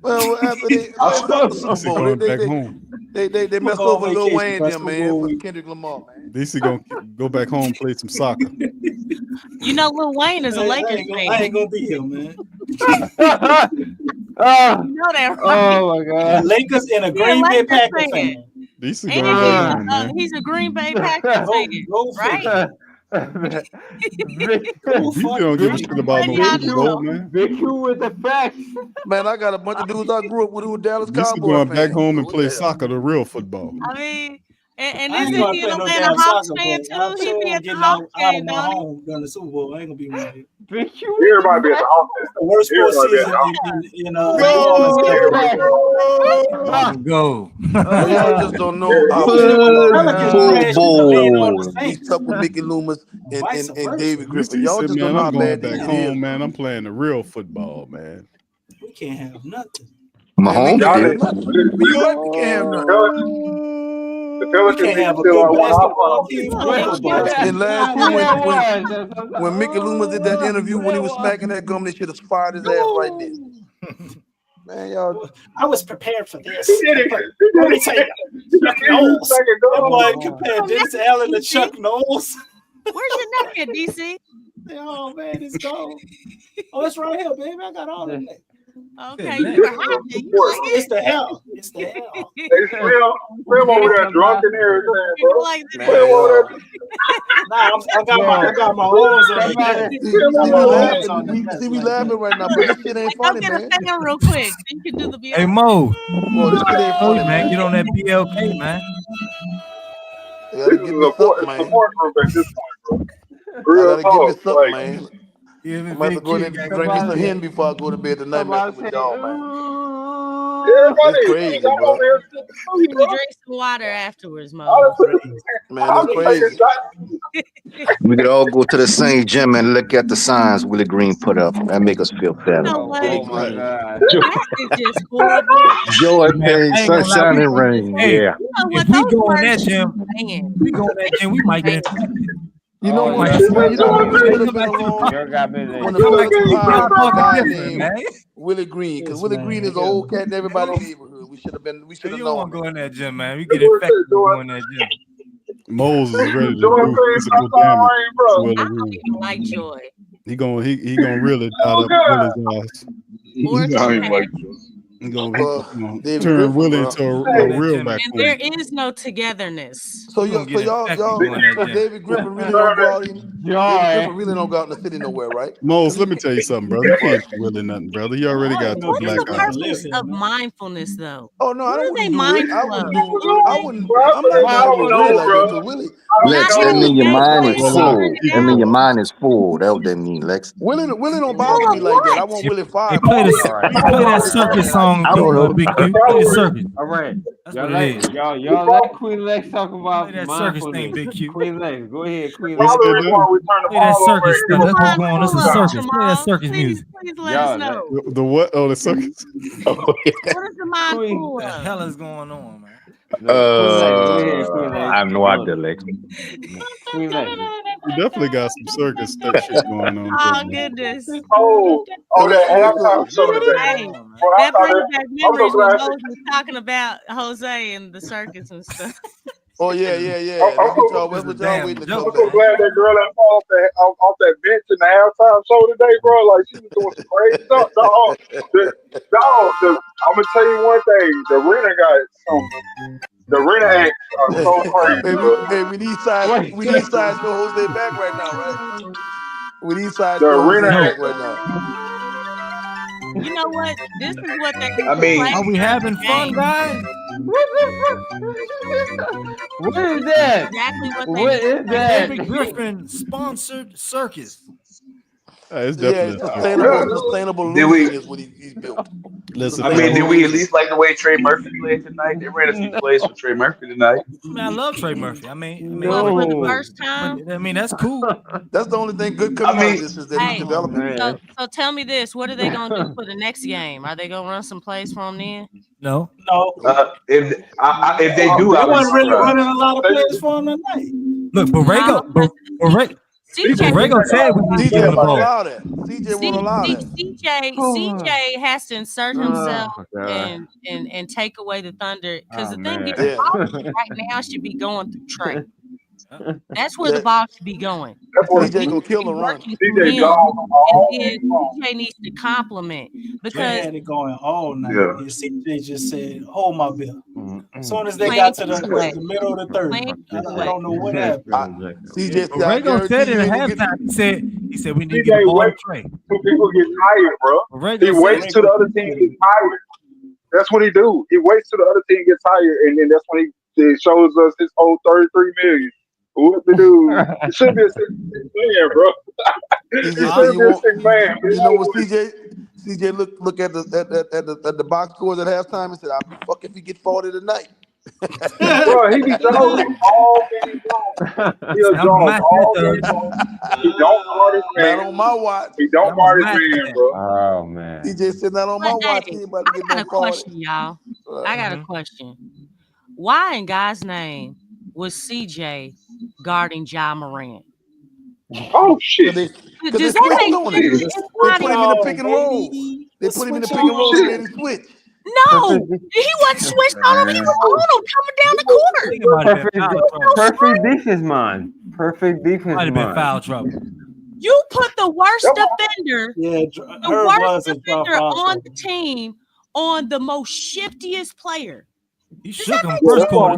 Well, after they fuck the Super Bowl, going back home. they messed go on over Lil vacation Wayne by them, Super man, Bowl for week. Kendrick Lamar, man. DC gonna go back home and play some soccer. You know, Lil Wayne is a Man, Lakers fan. I ain't gonna be here, man. You know that, right? Oh my god. Lakers and a He a Green Bay Lakers Packers fan. fan. DC And going back home, man. he's a Green Bay Packers fan, right? DC don't give a shit about no Super Bowl, man. Big Q with the facts. Man, I got a bunch of dudes I grew up with who were Dallas DC Cowboy going fans. back home and play soccer, the real football. I mean, and I ain't isn't gonna he play an no Atlanta damn Hawks soccer, fan but I'm too? He sure be I'm at the getting Hawks out of game, my don't he? home during the Super Bowl. I ain't gonna be around here. Everybody be at the Hawks. The worst sports season in New Orleans. Go. Y'all just don't know how he's tough with Mickey Loomis and David Griffin. DC Y'all said, just don't man, know I'm how going bad back this shit home, is. man. I'm playing the real football, man. We can't have nothing. Mahomes did. You right, we can't have nothing. The We Pelicans can't need have to a chill good out one basketball team or a football team. And last year when Mickey Loomis did that interview when he was smacking that gum, they should have fired his ass right there. Man, y'all. I was prepared for this. He did it. Let me tell you, Chuck Knowles. That boy compared Dennis Allen to Chuck Knowles. Where's your neck at, DC? Oh man, it's cold. Oh, it's right here, baby. I got all of it. Okay, you were happy. It's the hell. It's the hell. Hey, Slim over there drunk and everything, bro. Man, Nah, I got my arms on See, we laughing right now, but this shit ain't funny, Go man. get a fan real quick. You can do the BLK. Hey Mo. Well, this shit ain't funny, man. Get on that BLK, man. They gotta give me something, man. Support group at this point, bro. I Real gotta give me talk. something, Like, man. I'm about to go in and drink me some hen before I go to bed tonight, messing with y'all, man. Everybody, It's crazy, I'm bro. over here sipping too, You bro. drink some water afterwards, Mo. Man, it's crazy. We could all go to the same gym and look at the signs Willie Green put up. That make us feel better. know what? Oh my God. That is just horrible. Joy, Man, pain, I ain't gonna lie. sunshine, and rain. Hey, Yeah. You know what? if we Those go in that words, gym, man. we go in that gym, we might get infected. You know Oh, what? y'all You know got what would have Come been back to the along park. y'all got me there. when the Come back to Pelican the hired a park guy different, named man. Willie Green, because Yes, Willie man. Green is an old cat in everybody's neighborhood. We should have You don't known want to him. go in that gym, man. We get infected when we go in that gym. Moses is ready to Joy do said physical sunshine, damage rain, to bro. Willie I don't Green. even like Joy He gonna really dot Oh up God. Willie's ass. or I Smack. ain't like He gonna David turn Griffin, Willie bro. into Go a in that real gym, man. And there raccoon. is no togetherness. So You gonna get y'all, infected going in that so gym. David Griffin really don't go out in. David Joy. Griffin really don't go out in the city nowhere, right? Mose, let me tell you something, brother. You can't do Willie nothing, brother. He already I got ain't two no What is black the David Griffin. eyes. purpose Listen, of man. mindfulness, though? Oh no, I What are wouldn't they do it. I mindful of? wouldn't do. What are they? I'm not I mindful don't of Willie know, like bro. that because Willie, I Lex, don't that know. mean your Game mind plan, is Willie, full. figuring it That mean out. your mind is full. That what that mean, Lex. Willie don't bother Full me of like that. I what? want Hey, Willie hey, fired. play But this. Willie All right. Green Play don't that bother me like circus that. song, I don't know. Big Q. Play the circus. All right. That's Y'all what it is. y'all let Queen Lex talk Play about that circus thing, mindfulness. Big Q. Queen Lex, go ahead, Queen You Lex. Probably said the reason that? why we turn the Play that ball over circus and stuff. give us That's what's more going on. It's time. a Pull up, circus. Play that Jamal. circus Please, music. please let us Y'all know. The what? Oh, the circus. Oh, yeah. What is the mind Queen full What the of? hell is going on, man? look, Queen Lex, go ahead, Queen I Lex. have no idea, Lex. Queen Lex. You definitely got some circus shit going on there, Oh man. goodness. Oh, that halftime show What is today. Hey, going on, man? Well, I that thought brings that. back I'm so memories when glad. Moses was talking about Jose and the circus and stuff. Oh yeah. I'm That's what so, y'all. It's That's a what y'all damn waiting to joke, come I'm so back. man. glad that girl that fall off that bench in the halftime show today, bro. Like she was doing some crazy stuff. I'm gonna tell you one thing. The arena got some. The arena acts are so crazy, bro. Hey, we need size. Wait. We need size to Jose back right now, right? We need size The to arena Jose No. back acts. right now. You know what? This is what they need I to mean, play Are we during the having fun, game. guys? What is This is that? exactly what they What need to is play that? during David the game. Griffin sponsored circus. It's Yeah, definitely it's a circus. sustainable did losing we? is what he's built. Listen, I mean, fellas. Sustainable did we at losing. least like the way Trey Murphy played tonight? They ran a few plays for Trey Murphy tonight. I mean, I love Trey Murphy. I mean, What, for the No. first time? but I mean, that's cool. That's the only thing good I coming out of mean, this is that he's Hey, Oh developing. man. so tell me this. What are they going to do for the next game? Are they going to run some plays for him then? No. No, if they do, they I'll be wasn't really surprised. running a lot of plays for him tonight. Look, No, CJ Borrego said we need to give him CJ the won't ball. allow that. CJ won't allow that. CJ has to insert himself Oh god. and take away the thunder. Because Oh the thing is, man. the Yeah. ball right now should be going through Trey. That's where the Yeah. ball should be going. CJ It gonna should kill be the run. working through CJ him, gone and all then game long. CJ needs to compliment They because had it going all night. Yeah. And CJ just said, "Hold my bill." As soon as they playing got to the two-way, middle of the third, playing I two-way. don't know what happened. CJ said, I Borrego said guarantee it you at ain't gonna get. halftime. He said we need to get CJ the ball to waits Trey. till people get tired, bro. He Borrego waits said till the other team gets tired. That's what he do. He waits till the other team gets tired, and then that's when he shows us his whole 33 million. What the dude? It should be a 6 man, bro. He It just said should he be a won't. 6 man. You know what, CJ look at the box scores at halftime and said, "I'll be fucked if he get 40 tonight." Bro, he be jogging all game long. He a I'm jog match all at game the long. He don't guard his Not man. on my watch. He don't I'm a guard his match man, at bro. Oh man. CJ said, "Not on But my watch. hey, He ain't about I to get got no a 40." question, y'all. I got a question. Why in God's name was CJ guarding Ja Morant? Oh shit! Because they Does that switched make on sense? him. It's They not put him in the pick and roll. They put him in the pick and roll and made him switch. No, he wasn't switched on him. He was on him coming down the court. think it might have been foul trouble. Perfect defense mind. Perfect defense Might have been mind. foul trouble. You put the worst defender, Yeah, the Herb worst was in defender foul on trouble. the team on the most shiftiest player. He shook him first quarter.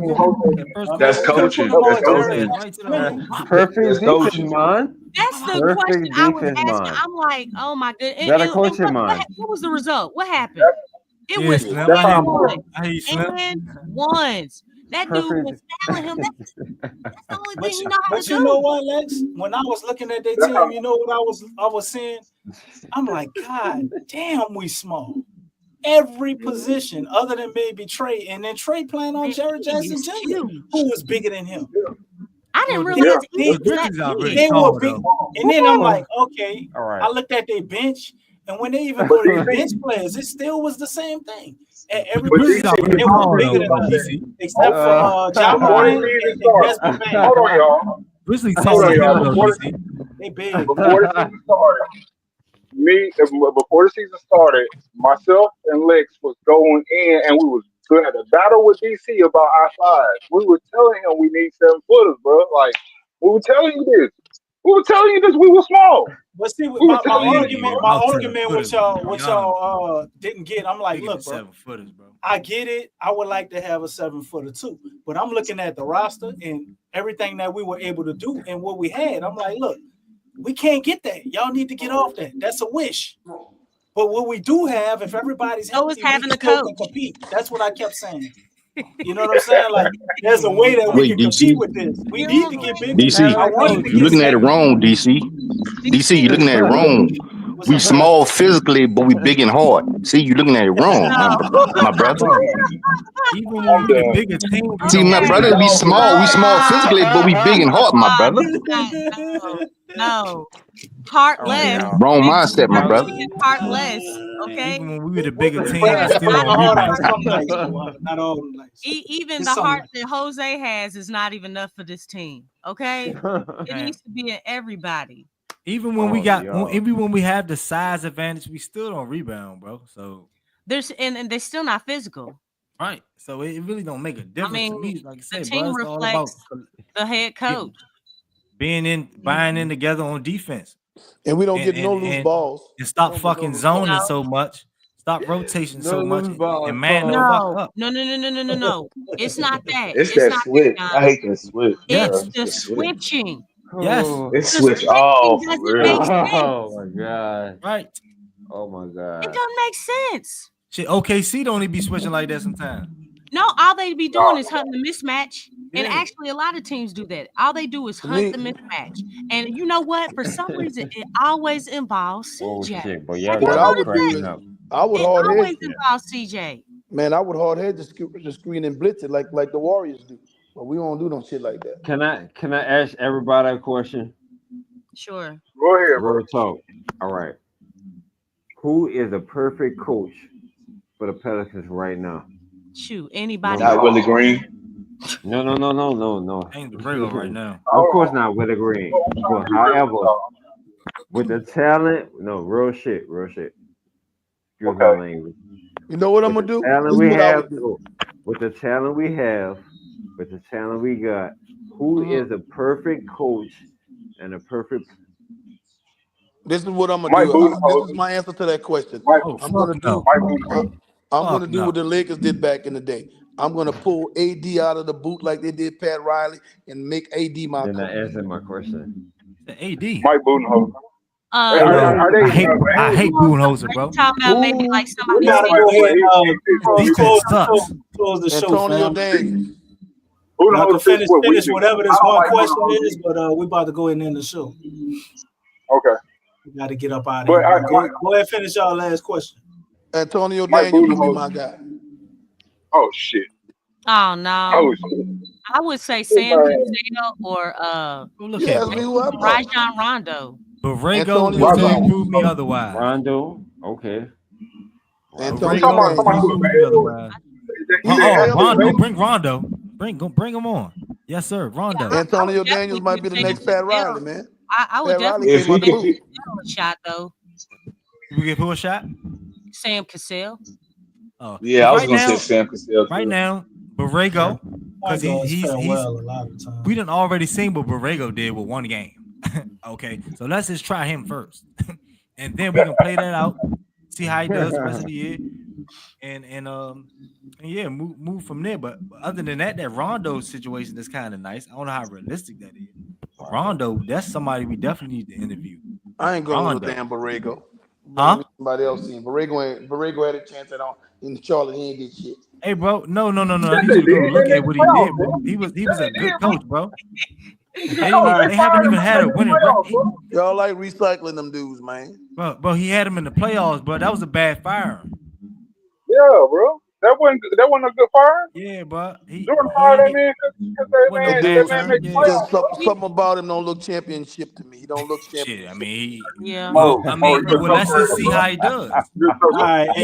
That's coaching. That's coaching. Right to the Perfect That's defense coaching. mind. That's the Perfect question I was defense asking. mind. I'm like, oh my goodness. Better coaching mind. What was the result? What happened? It Yeah, was Slim. I hear you, Slim. and ones. That dude was fouling him. That's the only thing he know how to But you do. know what, Lex? When I was looking at their team, you know what I was seeing? I'm like, God damn, we small. Every position other than maybe Trey, and then Trey playing on Jared Jackson Jr., who was bigger than him. I didn't realize They, he was that big. they were big. And then I'm like, okay. All right. I looked at their bench, and when they even go to their bench players, it still was the same thing. And everybody they were bigger than us, except for John Moran and Desmond Bain. Hold on, y'all. Grizzlies Hold on, y'all. They big. Before the season started, before the season started, myself and Lex was going in, and we was good at a battle with DC about our size. We were telling him we need 7-footers, bro. Like we were telling you this. We were telling you this. We were small. But see, We were my telling you argument with y'all didn't get. I'm like, look, bro, 7-footers, bro. I get it. I would like to have a 7-footer too, but I'm looking at the roster and everything that we were able to do and what we had. I'm like, look, we can't get that. Y'all need to get off that. That's a wish. But what we do have, if everybody's healthy, having we a still coach. can compete. That's what I kept saying. You know what I'm saying? Like, there's a way that we Wait, can DC? compete with this. We need to get bigger. DC, I want to you're looking at it wrong, DC. DC, you're looking at it wrong. We small physically, but we big and hard. See, you're looking at it wrong, my brother. Even when we the bigger team, See, my brother, we small physically, but we big and hard, my brother. No. Heartless. Wrong mindset, my brother. Heartless. Okay. Even when we were the bigger team, we still don't rebound. Not all nights. Even Just the heart some that Jose has is not even enough for this team. Okay. It needs to be in everybody. Even when even when we have the size advantage, we still don't rebound, bro. So There's and they're still not physical. right. So it really don't make a difference to me. Like I The said, team bro, it's all about reflects the head coach. buying in together on defense. And we don't get no loose balls. And stop fucking zoning so much. Stop rotation so much. And man, the fuck up. No. It's not that. It's that not switch. that, I hate that switch. It's bro. the switching. Yes. It's The switch switching off. doesn't For make real. sense. Oh my god. Right. Oh my god. It doesn't make sense. Shit, OKC don't even be switching like that sometimes. No, all they be doing is hunting the mismatch. And Yeah. actually, a lot of teams do that. All they do is hunt the mismatch. And you know what? For some reason, it always involves Oh CJ. shit, but y'all What I got would cracking do up. is I would It hard always head, involves CJ. man. I would hard head the screen and blitz it like the Warriors do. But we don't do no shit like that. Can I ask everybody a question? Sure. Go ahead, bro. Real talk. All right. Who is a perfect coach for the Pelicans right now? Shoot, anybody. Not Willie Green. No. Ain't the regular right now. Of course not Willie Green. But however, with the talent, no, real shit. Excuse my language. You know what I'm gonna do? Talent This we is what I have, would do. with the talent we have, with the talent we got, who is a perfect coach and a perfect? This is what I'm gonna Mike do. Budenholzer. This is my answer to that question. Mike, I'm gonna do. Mike Budenholzer. I'm gonna do what the Lakers did back in the day. I'm gonna pull AD out of the boot like they did Pat Riley and make AD my Then coach. I answered my question. The AD. Mike Budenholzer. I hate Budenholzer, bro. Talking about maybe like We somebody. gotta go ahead and Defense sucks. close the show, Antonio fam. Daniels. Y'all can finish whatever this I don't one like question Budenholzer. is, but we about to go ahead and end the show. Okay. We got to get up out of But here. Go ahead and finish y'all last question. Antonio Mike Daniels will be Budenholzer. my guy. Oh shit. Oh no. Oh shit. I would say Sam Cassell or Look Yeah, at that's me who I brought. Rajon Rondo. Borrego Antonio until you Daniels. prove me otherwise. Rondo, okay. Antonio Borrego until Daniels. you prove me otherwise. Rondo, bring Rondo. Bring him on. Yes, sir. Rondo. Antonio Daniels might be the next Pat Riley, man. I would Pat Riley definitely came out the boot. give him a shot though. We give who a shot? Sam Cassell. Oh, Yeah, I was right gonna now, say Sam Cassell. Right now, Borrego, because he's a lot of times. we done already seen what Borrego did with one game. Okay, so let's just try him first, and then we can play that out, see how he does the rest of the year, and yeah, move from there. But other than that Rondo situation is kind of nice. I don't know how realistic that is. Rondo, that's somebody we definitely need to interview. I ain't going Rondo. with damn Borrego. Huh? Somebody else team. Borrego had a chance at all in Charlotte. He ain't get shit. Hey, bro, no. I need you to go look at what he did, bro. He was a good coach, bro. They haven't even had a winning record. Y'all like recycling them dudes, man. Bro, he had him in the playoffs, bro. That was a bad fire. Yeah, bro. That wasn't a good fire. Yeah, bro. Jordan fired that man because that man makes playoffs. Just something about him don't look championship to me. He don't look championship. Shit, I mean, yeah. Well, let's just see how he does. All right, He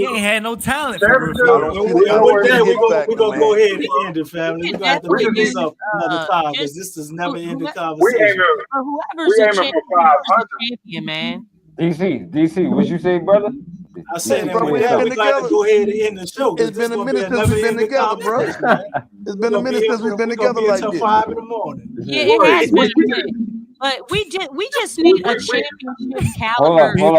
ain't had no talent for real. With that, we're gonna go ahead and end it, family. We're gonna have to pick this up another time because this is never ending conversation. Whoever's the champion, man. DC, what you say, brother? I said that we got to go ahead and end the show. It's been a minute since we've been together, bro. It's been a minute since we've been together like this. 5 in the morning. Yeah, it has been a minute. But we just need a championship caliber. Hold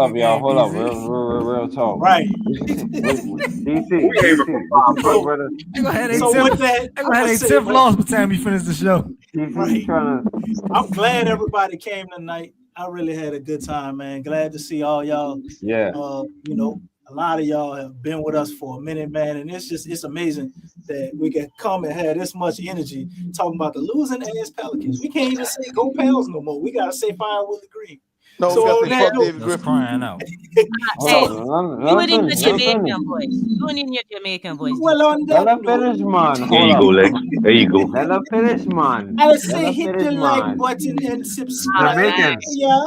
up, y'all. Real talk. Right. DC, what you say, brother? I'm gonna have a 10th loss by the time we finish the show. DC trying to. I'm glad everybody came tonight. I really had a good time, man. Glad to see all y'all. Yeah. A lot of y'all have been with us for a minute, man, and it's amazing that we can come and have this much energy talking about the losing ass Pelicans. We can't even say go Pels no more. We gotta say fire Willie Green. No, so we got to David Griffin. Crying out. Hey, do it in your Jamaican voice. Do it in your Jamaican voice. Well, on let her finish, man. There you go, Lex. There you go. Let her finish, man. I say hit the like button and subscribe. Jamaican. Yeah.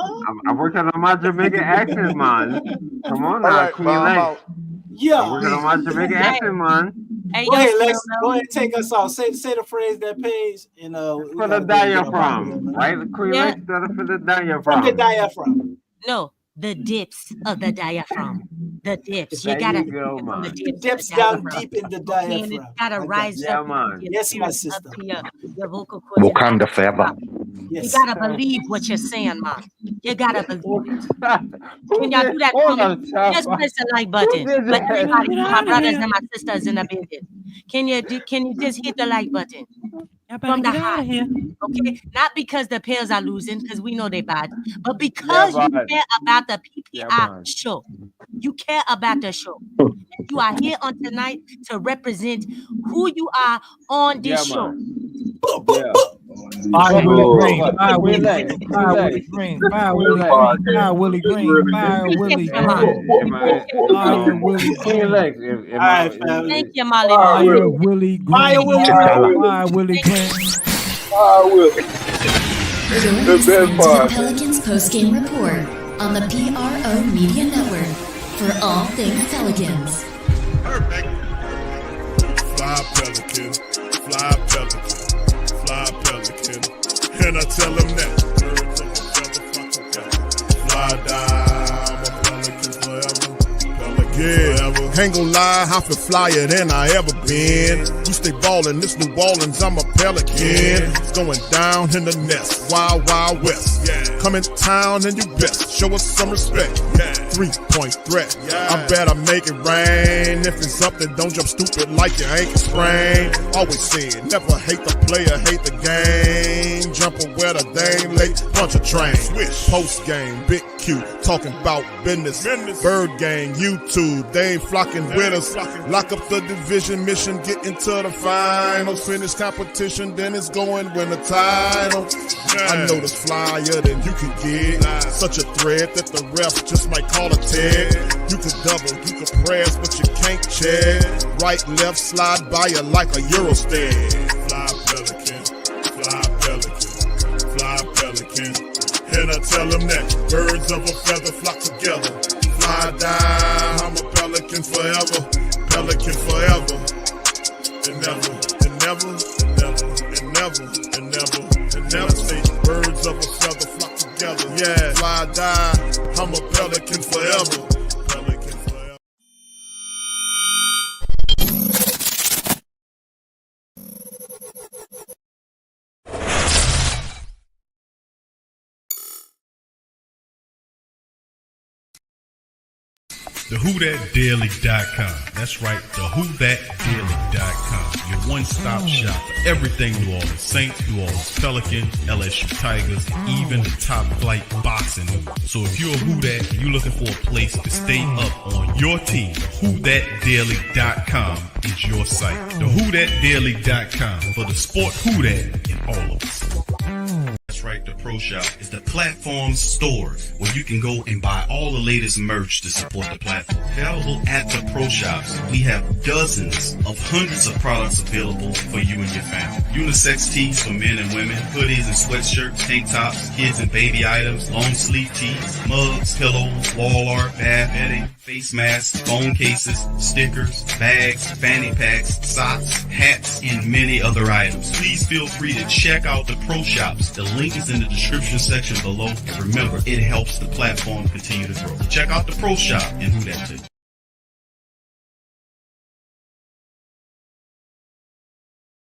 I'm working on my Jamaican accent, man. Come on now, right, Queen Lex. Yeah. I'm working on my Jamaican accent, man. Hey, go ahead, Lex. Go ahead and take us off. Say the phrase that pays. And for the diaphragm, right? Queen Lex, for the diaphragm. From the diaphragm. No, the dips of the diaphragm. The dips. You There gotta you go, man. The dips down deep in the diaphragm. And it's gotta rise Yeah, up. man. Yes, my sister. Up to your vocal cords. Wakanda forever. Yes. You gotta believe what you're saying, man. You gotta believe it. Can y'all do that for me? Just press the like button. But everybody, my brothers and my sisters in the building, can you just hit the like button? From the high, okay? Not because the Pels are losing, because we know they bad, but because you care about the PPR show. You care about the show. You are here on tonight to represent who you are on this show. Fire Willie Green, fire Willie Green, fire Willie Green, fire Willie Green, fire Willie Green, fire Willie Green, fire Willie Green. All right, family. Thank you, Molly. Fire Willie Green, fire Willie Green. Fire Willie. You're listening to the Pelicans postgame report on the PRO Media Network for all things Pelicans. Perfect. Fly Pelican, fly Pelican, fly Pelican. And I tell them that birds of a feather flock together. Fly down, I'm a Pelican forever. Pelican forever. Ain't gon' lie, I feel flyer than I ever been. We stay ballin', this New Orleans, I'm a Pelican. It's going down in the nest, wild, wild west. Come in town and you best, show us some respect. 3-point threat, I better make it rain. If it's up, then don't jump stupid like your ankle sprain. Always saying, never hate the player, hate the game. Jumper where the dame late, bunch of trains. Post game, big Q, talking about business. Bird gang, YouTube, they ain't flocking with us. Lock up the division mission, get into the finals. Finish competition, then it's going win the title. I know this flyer than you can get. Such a threat that the refs just might call a tag. You could double, you could press, but you can't check. Right, left, slide by you like a Eurostep. Fly Pelican, fly Pelican, fly Pelican. And I tell them that birds of a feather flock together. Fly down, I'm a Pelican forever, Pelican forever. And never, and never, and never, and never, and never, and never say birds of a feather flock together. Yeah, fly down, I'm a Pelican forever. Pelican forever. TheWhoThatDaily.com. That's right, TheWhoThatDaily.com. Your one-stop shop for everything New Orleans Saints, New Orleans Pelicans, LSU Tigers, even the top flight boxing news. So if you're a Who That and you're looking for a place to stay up on your team, WhoThatDaily.com is your site. TheWhoThatDaily.com for the sport Who That in all of us. That's right, the Pro Shop is the platform store where you can go and buy all the latest merch to support the platform. Available at the Pro Shops, we have dozens of hundreds of products available for you and your family. Unisex tees for men and women, hoodies and sweatshirts, tank tops, kids and baby items, long sleeve tees, mugs, pillows, wall art, bath bedding, face masks, phone cases, stickers, bags, fanny packs, socks, hats, and many other items. Please feel free to check out the Pro Shops. The link is in the description section below. Remember, it helps the platform continue to grow. Check out the Pro Shop and Who That too.